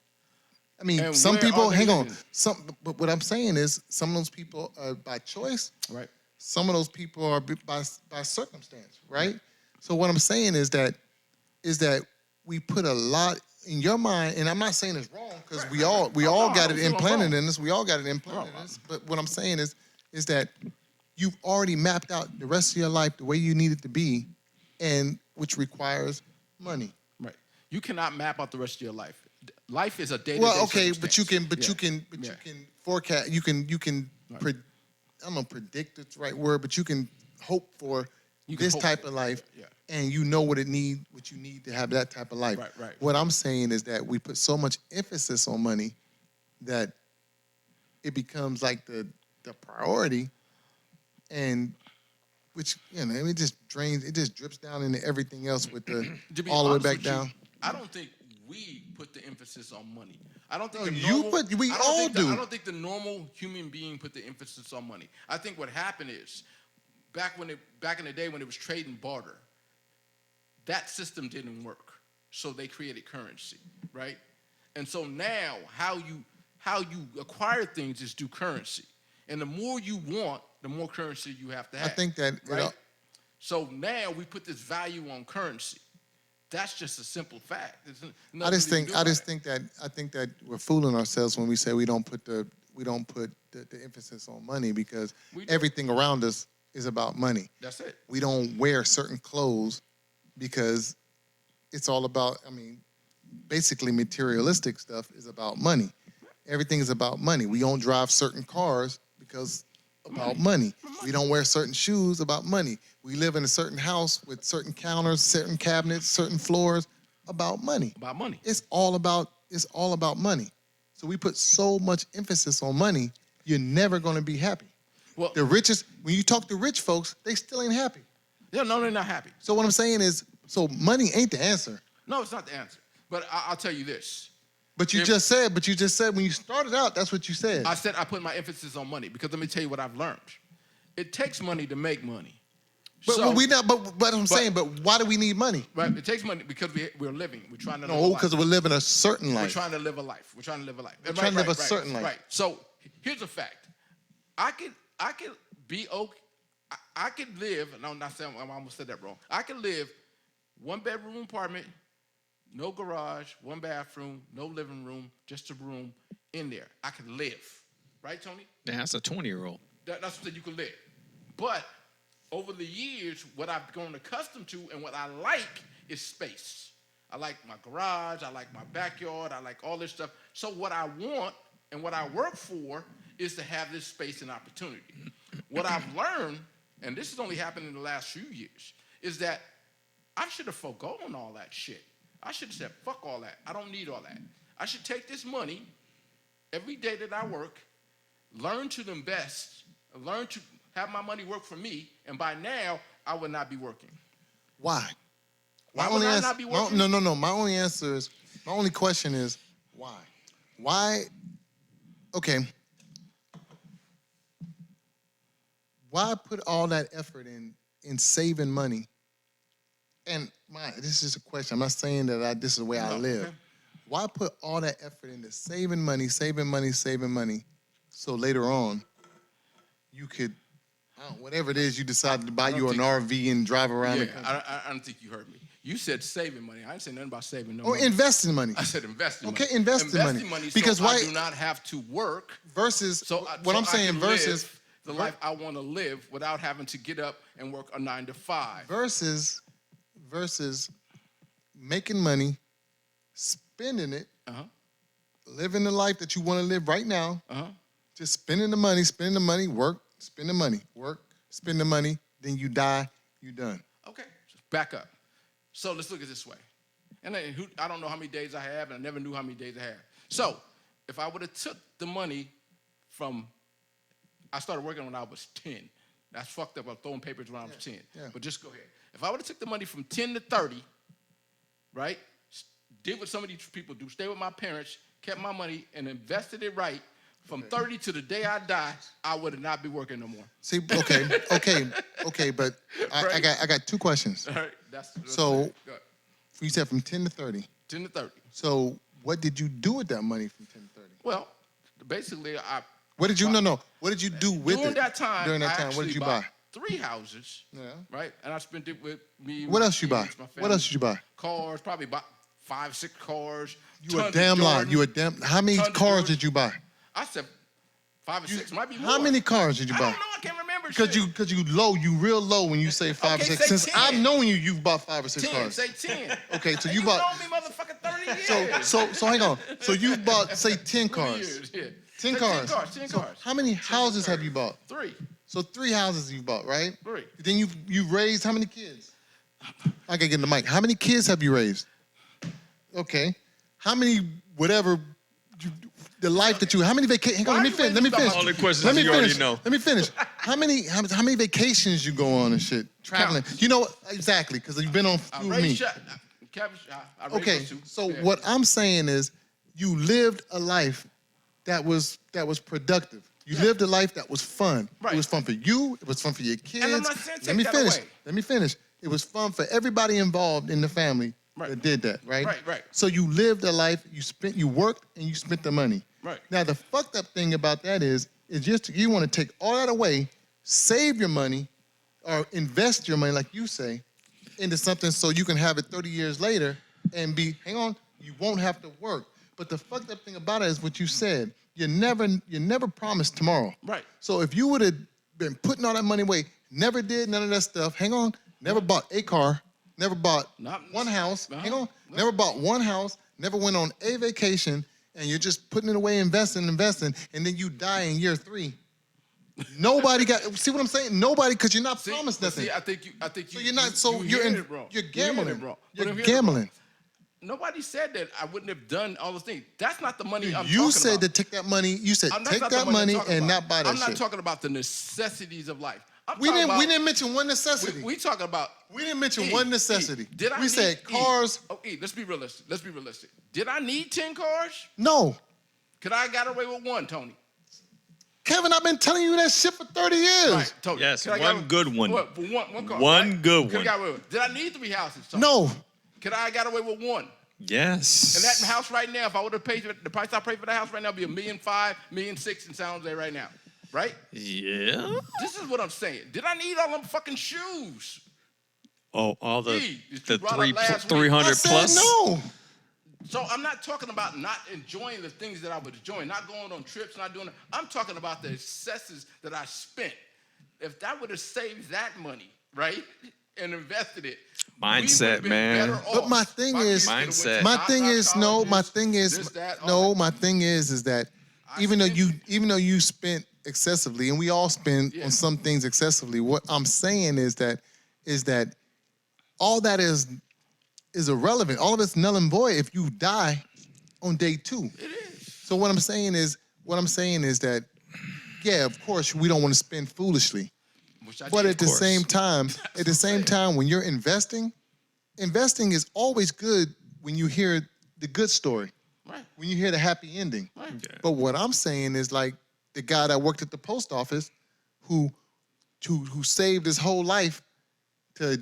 D: I mean,
C: And
D: some
C: where
D: people.
C: are they
D: Hang on.
C: living?
D: But what I'm saying is, some of those people are by choice.
C: Right.
D: Some of those people are by circumstance, right? So what I'm saying is that we put a lot in your mind, and I'm not saying it's wrong because we all
C: I
D: got
C: don't
D: it
C: feel I'm
D: implanted
C: wrong.
D: in us. We all got it implanted in us. But what I'm saying is that you've already mapped out the rest of your life the way you need it to be, and which requires money.
C: Right. You cannot map out the rest of your life. Life is a day-to-day
D: Well, okay, but you
C: circumstance.
D: can
C: Yeah.
D: forecast. You can
C: Right.
D: I don't know, predict it's the right word, but you can hope for
C: You can
D: this
C: hope
D: type
C: for
D: of
C: it,
D: life,
C: yeah.
D: and you know what you need to have that type of life.
C: Right.
D: What I'm saying is that we put so much emphasis on money that it becomes like the priority, and which it just drains, it just drips down into everything else with the
C: To be
D: all the way
C: honest
D: back
C: with you,
D: down.
C: I don't think we put the emphasis on money. I don't think
D: No,
C: the
D: you
C: normal,
D: put- we
C: I don't
D: all
C: think
D: do.
C: I don't think the normal human being put the emphasis on money. I think what happened is back in the day when it was trade and barter, that system didn't work. So they created currency, right? And so now how you acquire things is through currency. And the more you want, the more currency you have to have.
D: I think that
C: right? So now we put this value on currency. That's just a simple fact.
D: I just think that we're fooling ourselves when we say we don't put the emphasis on money, because
C: We do.
D: everything around us is about money.
C: That's it.
D: We don't wear certain clothes because it's all about, basically materialistic stuff is about money. Everything is about money. We don't drive certain cars because about money. We don't wear certain shoes about money. We live in a certain house with certain counters, certain cabinets, certain floors about money.
C: About money.
D: It's all about money. So we put so much emphasis on money, you're never going to be happy.
C: Well,
D: The richest, when you talk to rich folks, they still ain't happy.
C: yeah, no, they're not happy.
D: So what I'm saying is, so money ain't the answer.
C: No, it's not the answer. But I'll tell you this.
D: But you just said when you started out, that's what you said.
C: I said I put my emphasis on money because let me tell you what I've learned. It takes money to make money.
D: But
C: So-
D: I'm saying, why do we need money?
C: Right, it takes money because we're living. We're trying to live a
D: No,
C: life.
D: because we're living a certain
C: We're
D: life.
C: trying to live a life. We're trying to live a life.
D: We're trying to live a certain life.
C: Right. So here's a fact. I could be okay. I could live. No, I'm not saying. I almost said that wrong. I could live 1-bedroom apartment, no garage, 1 bathroom, no living room, just a room in there. I could live. Right, Tony?
B: That's a 20-year-old.
C: That's what you could live. But over the years, what I've grown accustomed to and what I like is space. I like my garage. I like my backyard. I like all this stuff. So what I want and what I work for is to have this space and opportunity. What I've learned, and this has only happened in the last few years, is that I should have forgone all that shit. I should have said, fuck all that. I don't need all that. I should take this money every day that I work, learn to invest, learn to have my money work for me, and by now, I would not be working.
D: Why?
C: Why would I not be working?
D: No. My only question is, why? Why? Okay. Why put all that effort in saving money? And this is a question. I'm not saying that this is the way I live.
C: Okay.
D: Why put all that effort into saving money, so later on you could, whatever it is you decided to buy you an RV and drive around the country.
C: I don't think you heard me. You said saving money. I didn't say nothing about saving no
D: Or
C: money.
D: investing money.
C: I said investing money.
D: Okay, investing money.
C: So
D: Because why-
C: I do not have to work.
D: Versus,
C: So
D: what I'm
C: I
D: saying
C: can
D: versus,
C: live the life I want to live without having to get up and work a 9 to 5.
D: versus making money, spending it,
C: Uh-huh.
D: living the life that you want to live right now,
C: Uh-huh.
D: just spending the money, work, spend the money, work, spend the money, then you die, you done.
C: Okay, back up. So let's look at it this way. And I don't know how many days I have, and I never knew how many days I have. So if I would have took the money from, I started working when I was 10. That's fucked up. I'm throwing papers when I was 10.
D: yeah.
C: But just go ahead. If I would have took the money from 10 to 30, right, did what some of these people do, stay with my parents, kept my money, and invested it right, from 30 to the day I die, I would not be working no more.
D: See, okay, but I got two questions.
C: All right, that's
D: So-
C: go ahead.
D: You said from 10 to 30.
C: 10 to 30.
D: So what did you do with that money from 10 to 30?
C: Well, basically,
D: What did you What did you do with
C: during
D: it?
C: that time,
D: During that
C: I
D: time, what did
C: actually
D: you
C: bought
D: buy?
C: 3 houses.
D: Yeah.
C: Right, and I spent it with me.
D: What
C: my
D: else you buy?
C: kids, my
D: What
C: family.
D: else did you buy?
C: Cars, probably bought 5, 6 cars.
D: You a
C: tons of
D: damn lie.
C: Jordan.
D: You a damn. How many
C: Tons of
D: cars
C: Jordan.
D: did you buy?
C: I said 5 or 6, might be more.
D: How many cars did you
C: I
D: buy?
C: don't know. I can't remember.
D: Because
C: shit.
D: you real low when you say 5 or
C: Okay,
D: 6.
C: say
D: Since
C: 10.
D: I've known you, you've bought 5 or 6
C: 10.
D: cars.
C: Say 10.
D: Okay, so
C: And
D: you bought.
C: known me, motherfucker, 30 years.
D: So hang on. So you bought say 10
C: 30
D: cars.
C: years, yeah.
D: 10
C: Say
D: cars.
C: 10
D: So
C: cars.
D: how many houses have you bought?
C: 3.
D: So 3 houses you bought, right?
C: 3.
D: Then you raised how many kids? I gotta get in the mic. How many kids have you raised? Okay. How many whatever the life that you how many vacations? Hang on,
C: Why
D: let me
C: you
D: finish. Let me
C: raising
D: finish.
B: All the questions
D: Let me
B: you already
D: finish.
B: know.
D: Let me finish. How many vacations you go on and shit? Traveling. You know what? Exactly, because you've been on
C: I
D: with me.
C: raised I raised
D: Okay,
C: those 2.
D: so
C: Yeah.
D: what I'm saying is you lived a life that was productive. You lived a life that was fun.
C: Right.
D: It was fun for you. It was fun for your kids.
C: I'm not saying
D: Let me
C: take that
D: finish.
C: away.
D: Let me finish. It was fun for everybody involved in the family
C: Right.
D: that did that, right?
C: Right.
D: So you lived a life, you worked and you spent the money.
C: Right.
D: Now the fucked up thing about that is just you want to take all that away, save your money, or invest your money, like you say, into something so you can have it 30 years later and you won't have to work. But the fucked up thing about it is what you said. You never promised tomorrow.
C: Right.
D: So if you would have been putting all that money away, never did none of that stuff, never bought a car, never bought one house, never bought one house, never went on a vacation, and you're just putting it away, investing, and then you die in year 3. Nobody got, see what I'm saying? Nobody, because you're not promised nothing.
C: See, I think you.
D: So you're not, so you're
C: hearing it wrong.
D: you're
C: hearing
D: gambling.
C: it wrong. But
D: You're
C: I'm hearing it wrong.
D: gambling.
C: Nobody said that I wouldn't have done all those things. That's not the money I'm talking
D: You said
C: about.
D: to take that money,
C: That's
D: take
C: not the
D: that
C: money I'm
D: money
C: talking
D: and
C: about.
D: not buy that
C: I'm
D: shit.
C: not talking about the necessities of life.
D: We didn't mention one necessity.
C: We talking about.
D: We didn't mention one necessity.
C: Did I
D: we said cars.
C: Let's be realistic. Did I need 10 cars?
D: No.
C: Could I got away with one, Tony?
D: Kevin, I've been telling you that shit for 30 years.
C: Right, Tony.
B: Yes, one good one.
C: One car.
B: One
C: right?
B: good
C: Could I
B: one.
C: got away with it? Did I need 3 houses, Tony?
D: No.
C: Could I got away with one?
B: Yes.
C: And that house right now, if I would have paid the price I paid for the house right now, would be $1.5 million, $1.6 million in San Jose right now. Right?
B: Yeah.
C: This is what I'm saying. Did I need all them fucking shoes?
B: Oh, all the
C: Gee, you brought up last week.
B: 300
D: I said
B: plus.
D: no.
C: So I'm not talking about not enjoying the things that I was enjoying, not going on trips, not doing it. I'm talking about the excesses that I spent. If I would have saved that money, right, and invested it,
B: Mindset,
C: we would have been
B: man.
C: better off.
D: But my thing is,
B: Mindset.
D: my thing is that even though you spent excessively, and we all spend on some things excessively, what I'm saying is that all that is irrelevant. All of it's null and void if you die on day 2.
C: It is.
D: So what I'm saying is that, yeah, of course we don't want to spend foolishly. But at the same time, when you're investing is always good when you hear the good story.
C: Right.
D: When you hear the happy ending.
C: Right.
B: Yeah.
D: But what I'm saying is like the guy that worked at the post office who saved his whole life to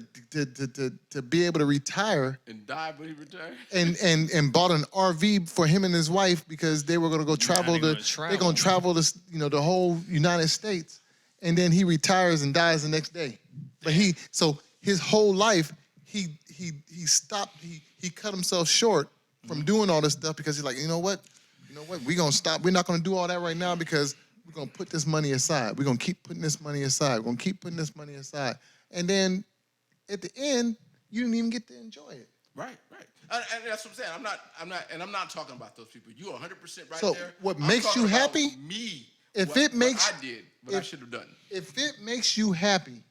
D: be able to retire
C: And died when he retired.
D: and bought an RV for him and his wife because they were going to go travel they're going to travel the whole United States, and then he retires and dies the next day. But his whole life he cut himself short from doing all this stuff because he's like, you know what, we're going to stop. We're not going to do all that right now because we're going to put this money aside. We're going to keep putting this money aside. We're going to keep putting this money aside. And then at the end, you didn't even get to enjoy it.
C: Right. And that's what I'm saying. I'm not talking about those people. You're 100% right
D: So
C: there.
D: what
C: I'm
D: makes
C: talking
D: you
C: about
D: happy?
C: Me.
D: If
C: what
D: it makes
C: I did, what I should have done.
D: If it makes you happy,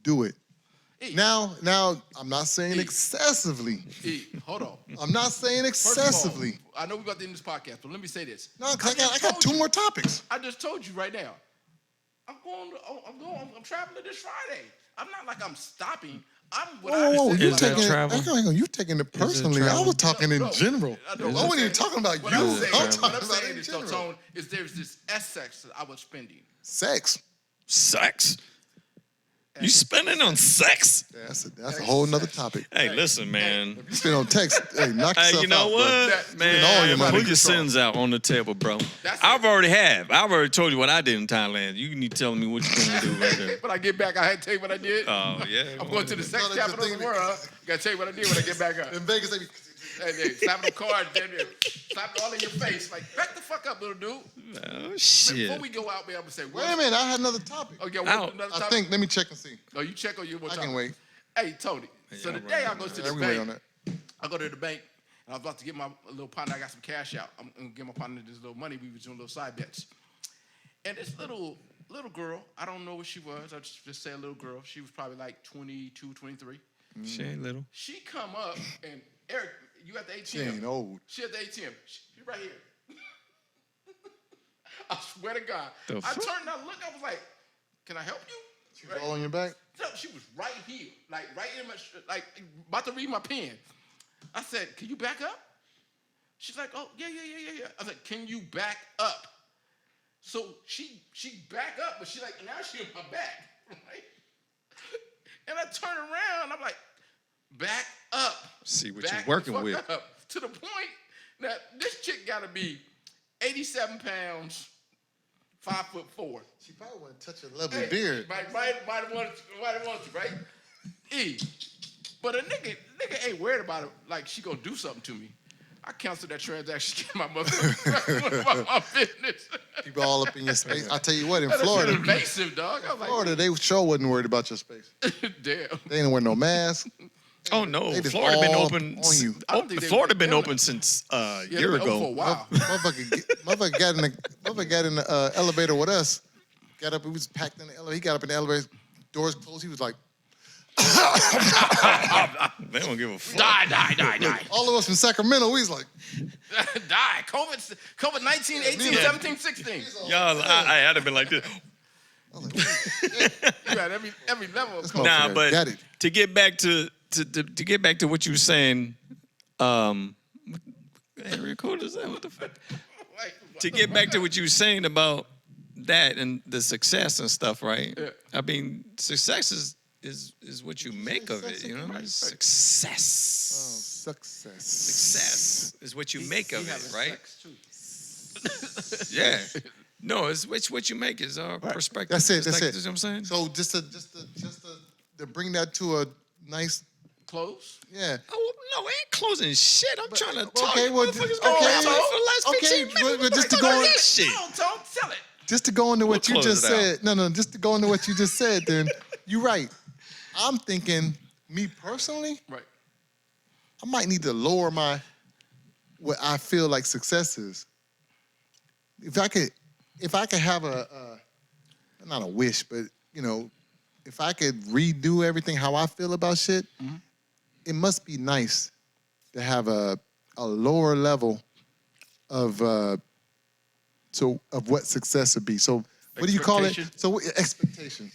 D: do it.
C: E,
D: Now, I'm not saying excessively.
C: Hold on.
D: I'm not saying
C: First of all,
D: excessively.
C: I know we're about to end this podcast, but let me say this.
D: No, because I
C: just
D: got
C: told
D: 2
C: you.
D: more topics.
C: I just told you right now. I'm traveling this Friday. I'm not like I'm stopping.
D: Whoa,
B: Is
D: you
B: that
D: taking
B: travel?
D: you're taking it personally. I
B: travel?
D: was talking in general.
C: I
D: I wasn't even talking about you. I'm talking
C: What I'm
D: about
C: saying
D: in
C: is,
D: general.
C: Tone, is there's this sex that I was spending.
D: Sex.
B: Sex. You spending on sex?
D: That's a whole nother topic.
B: Hey, listen, man.
D: You spend on text. Hey, knock yourself
B: Hey, you know
D: out,
B: what,
D: bro. all your
B: man?
D: money.
B: Put your sins out on the table, bro.
C: That's
B: I've already told you what I did in Thailand. You need to tell me what you're gonna do right there.
C: When I get back, I had to tell you what I did.
B: Oh yeah.
C: I'm going to the sex
D: No, that's
C: capital
D: the
C: of the
D: thing.
C: world. Gotta tell you what I did when I get back up.
D: In Vegas, they be,
C: Hey, slap them cards, slap it all in your face. Like, back the fuck up, little dude.
B: Oh shit.
C: Before we go out, man, I'm gonna say,
D: wait a minute, I had another topic.
C: Okay,
B: Ow.
C: another
D: I
C: topic?
D: think, let me check and see.
C: No, you check or you want
D: I
C: to
D: can wait.
C: Hey, Tony. So the day I go to the
D: Yeah, we wait on
C: bank,
D: that.
C: I go to the bank, and I was about to get my little partner. I got some cash out. I'm gonna give my partner this little money. We was doing little side bets. And this little girl, I don't know what she was. I just say a little girl. She was probably like 22, 23.
B: She ain't little.
C: She come up, and Eric, you at the ATM.
D: She ain't old.
C: She at the ATM. She right here. I swear to God.
B: The
C: I
B: fuck?
C: turned and I looked. I was like, "Can I help you?"
D: She was all on your back?
C: No, she was right here, like right in my, like about to read my pen. I said, "Can you back up?" She's like, "Oh yeah." I said, "Can you back up?" So she back up, but she like now she on my back, right? And I turn around, I'm like, "Back up."
B: See what
C: Back
B: you're
C: the
B: working
C: fuck
B: with.
C: up. To the point that this chick got to be 87 pounds, 5'4".
D: She probably want to touch your lovely beard.
C: Might have wanted to, right? But a nigga ain't worried about it like she gonna do something to me. I canceled that transaction, get my mother my business.
D: People all up in your space. I tell you what, in
C: That shit
D: Florida,
C: invasive, dog. I was like,
D: they sure wasn't worried about your space.
C: damn.
D: They didn't wear no mask.
B: Oh no,
D: They just
B: Florida been
D: all
B: open.
D: on you.
C: I don't think
B: Florida been
C: they-
B: open since a
C: Yeah,
B: year
C: they been open for a
B: ago.
C: while.
D: Motherfucker got in the elevator with us. Got up, we was packed in the elevator. He got up in the elevator, doors closed. He was like,
B: They don't give a fuck.
C: Die.
D: all of us from Sacramento, we was like,
C: Die. COVID-19, 18,
D: Yeah.
C: 17, 16.
B: Y'all, I'd have been like this.
D: I was like, "Shit,
C: You got every level of
D: this
C: coke.
B: Nah,
D: motherfucker
B: but
D: got it."
B: to get back to get back to what you were saying, hey, record is that? What the fuck? To get back to what you were saying about that and the success and stuff, right?
C: Yeah.
B: I mean, success is what you make of it, you know?
C: Right.
B: Success.
D: Success.
B: Success is what you make of
C: He
B: it,
C: having
B: right?
C: sex, too.
B: Yeah. No, it's what you make is our perspective.
D: That's it.
B: It's
D: That's
B: like,
D: it.
B: You know what I'm saying?
D: So just to bring that to a nice,
C: Close.
D: yeah.
B: Oh, no, I ain't closing shit. I'm trying to talk.
D: okay,
B: You
D: well,
B: motherfuckers
D: okay,
B: been rapping for the last 15 minutes.
D: but just to
B: What
D: go
B: the fuck
D: on-
B: is this shit.
C: Come on, Tom, tell it.
D: Just to go into what
B: We'll
D: you
B: close
D: just
B: it out.
D: said. No, just to go into what you just said, then you're right. I'm thinking, me personally,
C: Right.
D: I might need to lower what I feel like success is. If I could have not a wish, but if I could redo everything how I feel about shit, it must be nice to have a lower level of what success would be. So what do you call it?
C: Expectation?
D: So expectation.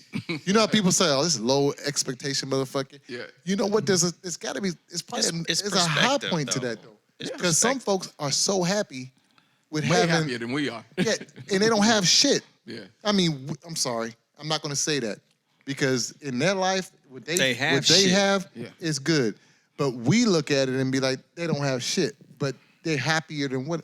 D: You know how people say, "Oh, this is low expectation, motherfucker."
C: Yeah.
D: You know what? It's got to be. It's probably
B: It's
D: a high
B: perspective,
D: point to
B: though.
D: that though,
B: It's
D: because some
B: perspective.
D: folks are so happy with
C: Way
D: having
C: happier than we are.
D: yeah, and they don't have shit.
C: Yeah.
D: I mean, I'm sorry. I'm not going to say that because in their life, what
B: They have
D: what they
B: shit.
D: have
C: Yeah.
D: is good. But we look at it and be like, they don't have shit, but they're happier than what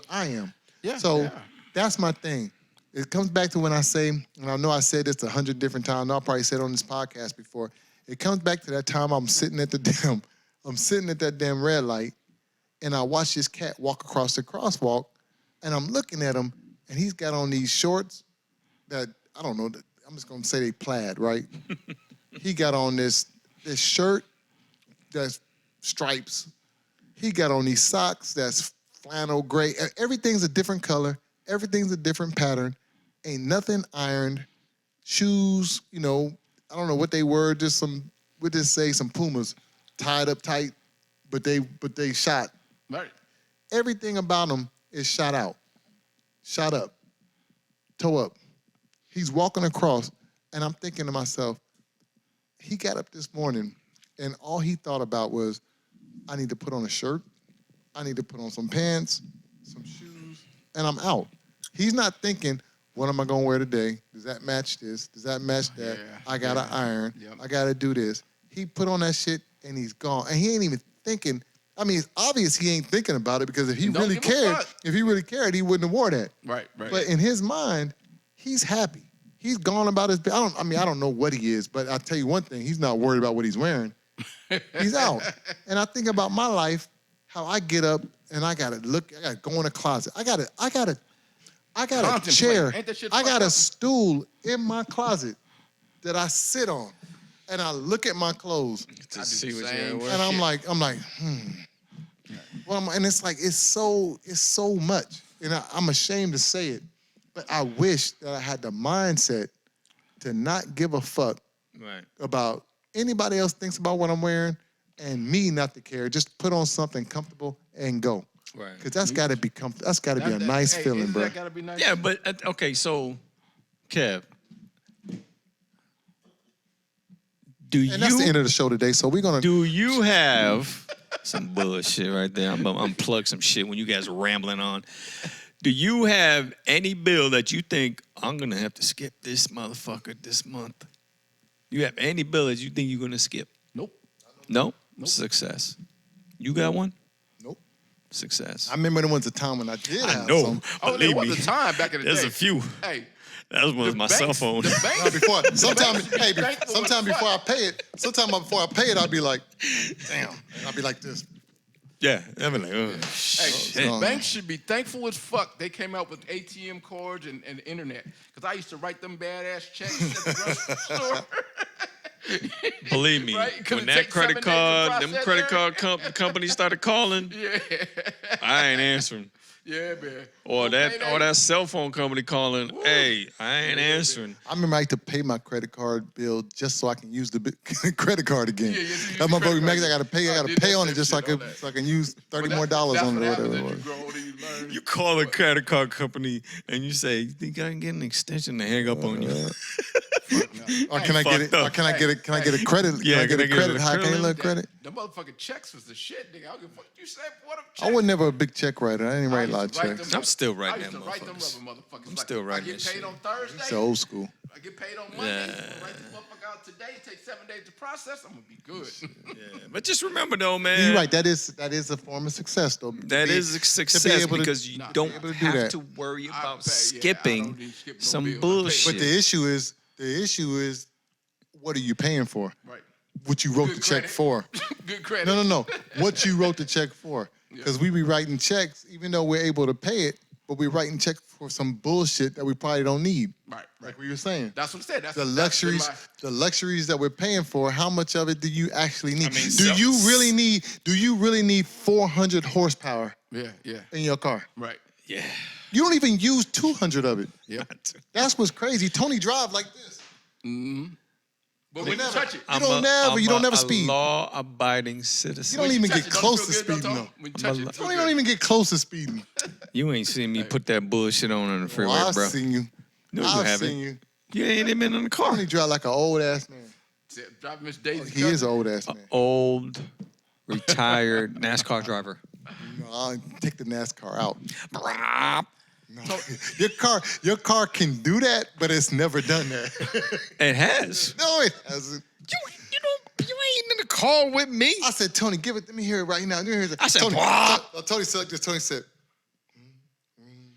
D: I am.
C: Yeah,
D: So
C: yeah.
D: that's my thing. It comes back to when I say, and I know I said this 100 different times. I'll probably said it on this podcast before. It comes back to that time I'm sitting at that damn red light, and I watch this cat walk across the crosswalk, and I'm looking at him, and he's got on these shorts that I don't know. I'm just gonna say they plaid, right? He got on this shirt that's stripes. He got on these socks that's flannel gray. Everything's a different color. Everything's a different pattern. Ain't nothing ironed. Shoes, I don't know what they were. Just some Pumas, tied up tight, but they shot.
C: Right.
D: Everything about him is shot out, shot up, toe up. He's walking across, and I'm thinking to myself, he got up this morning, and all he thought about was, I need to put on a shirt, I need to put on some pants, some shoes, and I'm out. He's not thinking, what am I gonna wear today? Does that match this? Does that match that?
C: Yeah,
D: I gotta iron.
C: Yep.
D: I gotta do this. He put on that shit, and he's gone. And he ain't even thinking. I mean, it's obvious he ain't thinking about it because if he
C: Don't
D: really
C: give a
D: cared,
C: fuck.
D: he wouldn't have wore that.
C: Right.
D: But in his mind, he's happy. He's gone about his. I don't know what he is, but I'll tell you one thing: he's not worried about what he's wearing. He's out. And I think about my life, how I get up and I gotta go in a closet. I got a
C: Contemplate.
D: chair.
C: Ain't that shit
D: I got
C: fucked
D: a
C: up?
D: stool in my closet that I sit on, and I look at my clothes,
B: To see
C: the
B: what
C: same
B: you're
C: shit.
B: wearing.
D: and I'm like, Well, and it's like it's so much, and I'm ashamed to say it, but I wish that I had the mindset to not give a fuck
B: Right.
D: about anybody else thinks about what I'm wearing, and me not to care. Just put on something comfortable and go.
B: Right.
D: Because that's got to be comfortable. That's got to be a nice feeling, bro.
C: That gotta be nice.
B: Yeah, but okay, so Kev,
D: And that's the end of the show today. So we're gonna.
B: do you have some bullshit right there? I'm unplug some shit when you guys are rambling on. Do you have any bill that you think I'm gonna have to skip this motherfucker this month? You have any bill that you think you're gonna skip?
C: Nope.
B: No? Success. You got one?
D: Nope.
B: Success.
D: I remember there was a time when I did.
B: I
D: have
B: know.
D: some.
C: Oh, there
B: Believe
C: was
B: me.
C: a time back in the day.
B: There's a few.
C: Hey,
B: That was
C: the
B: my cell
C: banks-
B: phone.
C: The
D: No,
C: banks,
D: before sometime,
C: should be
D: hey,
C: thankful
D: sometime
C: as
D: before I
C: fuck.
D: pay it, I'll be like, damn, and I'll be like this.
B: Yeah. I mean, like,
C: Hey,
B: shit.
D: Oh.
C: banks should be thankful as fuck they came out with ATM cards and internet. Because I used to write them badass checks at the grocery store.
B: Believe me,
C: Right? 'Cause
B: when
C: it
B: that
C: takes 7
B: credit
C: days to
B: card, them
C: process
B: credit
C: everything.
B: card companies started calling,
C: Yeah.
B: I ain't answering.
C: Yeah, man.
B: Or
C: Okay,
B: that cell phone company calling, hey, I ain't
C: Yeah,
B: answering.
D: I remember I had to pay my credit card bill just so I can use the credit card again.
C: Yeah, you use
D: That
C: the
D: motherfucker
C: credit
D: Max,
C: card.
D: I gotta
C: did
D: pay
C: that
D: on it
C: same
D: just so I
C: shit,
D: can
C: all that.
D: so I can use $30 more
C: That's
D: on
C: what
D: it or
C: happens
D: whatever.
C: as
D: it
C: you
D: was.
C: grow older, you learn.
B: You call a credit card company and you say, you think I can get an extension to hang up on you?
D: Or can I get it? Or can I get it? Can I get a credit?
B: Yeah,
D: can I get a credit? How can I
B: credit
D: get a
B: limit?
D: credit?
C: The motherfucking checks was the shit, nigga. I don't give a fuck. You said what a
D: I
C: check.
D: was never a big check writer. I didn't write a lot of checks.
B: I'm still writing
C: I used
B: them
C: to write them
B: motherfuckers.
C: rubber motherfuckers.
B: I'm still writing
C: I get
B: that
C: paid
B: shit.
C: on Thursday.
D: It's old school.
C: I get paid on Monday.
B: Yeah.
C: Write this motherfucker out today. Take 7 days to process. I'm gonna be good.
B: Yeah. But just remember though, man.
D: You're right. That is a form of success, though.
B: That is a success
D: able to-
B: because you
C: Nah,
B: don't
D: able to do
B: have
D: that.
B: to worry
C: I
B: about
C: pay, yeah, I
B: skipping
C: don't need to skip no
B: some
C: bills. I pay.
B: bullshit.
D: But the issue is, what are you paying for?
C: Right.
D: What you wrote
C: Good
D: the check
C: credit.
D: for?
C: Good credit.
D: No. What you wrote the check for? Because we be writing checks, even though we're able to pay it, but we're writing checks for some bullshit that we probably don't need.
C: Right.
D: Like we were saying.
C: That's what I said. That's
D: The
C: that's been
D: luxuries that we're paying for, how much of it do you actually need?
B: mean,
D: do you really need 400 horsepower
C: Yeah.
D: in your car?
C: Right.
B: yeah.
D: You don't even use 200 of it.
C: Yeah.
D: That's what's crazy. Tony drive like this.
C: But when you touch it,
D: You don't never speed.
B: Law-abiding citizen.
D: You don't even
C: touch
D: get
C: it, don't
D: close
C: you
D: to
C: feel good,
D: speeding,
C: don't
D: though.
C: When you touch it,
B: I'm
C: you
B: a-
C: feel
D: You don't
C: good.
D: even get close to speeding.
B: You ain't seen me put that bullshit on the freeway,
D: Well, I've
B: bro.
D: seen you.
B: No, you
D: I've
B: haven't.
D: seen you.
B: You ain't even been in the car.
D: Tony drive like an old ass man.
C: Driving Miss Daisy.
D: He is an old ass man.
B: Old, retired NASCAR driver.
D: No, I'll take the NASCAR out.
B: Brap.
D: No. Your car can do that, but it's never done that.
B: It has.
D: No, it hasn't.
B: You ain't in the car with me.
D: I said, Tony, give it. Let me hear it right now. Let me hear it.
B: I said,
D: Tony.
B: "Wah."
D: Tony said like this. Tony said,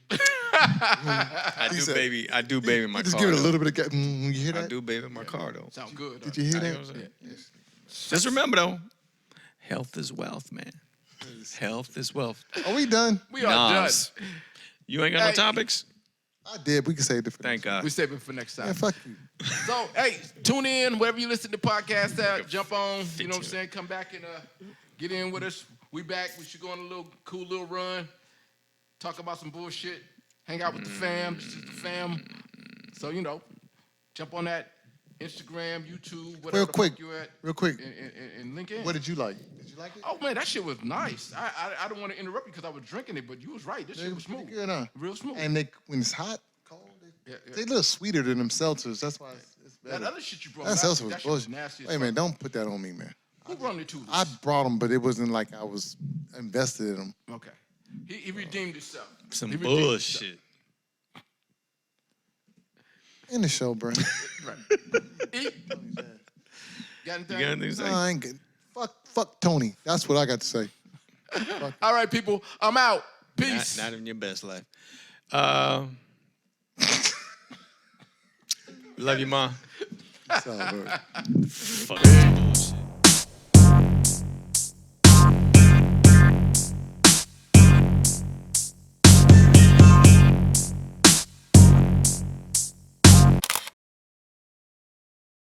B: I
D: He
B: do,
D: said-
B: baby. I do, baby, in my
D: just
B: car.
D: give it a
B: though.
D: little bit of gas. You hear that?
B: I do, baby, in my car though.
C: Sound good.
D: Did you hear
B: You know
D: that?
B: what I'm saying? Just remember though, health is wealth, man. Health is wealth.
D: Are we done?
C: We are
B: Nas, you ain't got no
C: Hey.
B: topics?
D: I did. We can say it different.
B: Thank God.
C: We save it for next time.
D: Man, fuck you.
C: So, hey, tune in wherever you listen to podcasts at. Jump on, you know what I'm saying? Come back and get in with us. We back. We should go on a little cool little run. Talk about some bullshit. Hang out with the fam. This is the fam. So, jump on that Instagram, YouTube, whatever the
D: quick.
C: fuck you at.
D: Real quick.
C: And link in.
D: What did you like? Did you like it?
C: Oh, man, that shit was nice. I don't want to interrupt you because I was drinking it, but you was right. This shit was
D: Pretty
C: smooth.
D: good, huh?
C: Real smooth.
D: And when it's hot, cold,
C: Yeah.
D: they a little sweeter than them seltzers. That's why it's better.
C: That other shit you brought
D: That
C: last
D: seltzer
C: week,
D: was
C: that shit was
D: bullshit.
C: nasty as
D: Wait,
C: fuck.
D: man, don't put that on me, man.
C: Who brought it to
D: I
C: us?
D: brought them, but it wasn't like I was invested in them.
C: Okay. He redeemed himself.
B: Some
C: He redeemed
B: bullshit.
D: In the show, bro.
C: himself. Right. Eat. Got
B: You
C: anything?
B: got anything to
D: No,
B: say?
D: I ain't good. Fuck Tony. That's what I got to say.
C: All right, people. I'm out. Peace.
B: Not in your best life. Love you, Ma.
D: It's all good.
B: Fuck this bullshit.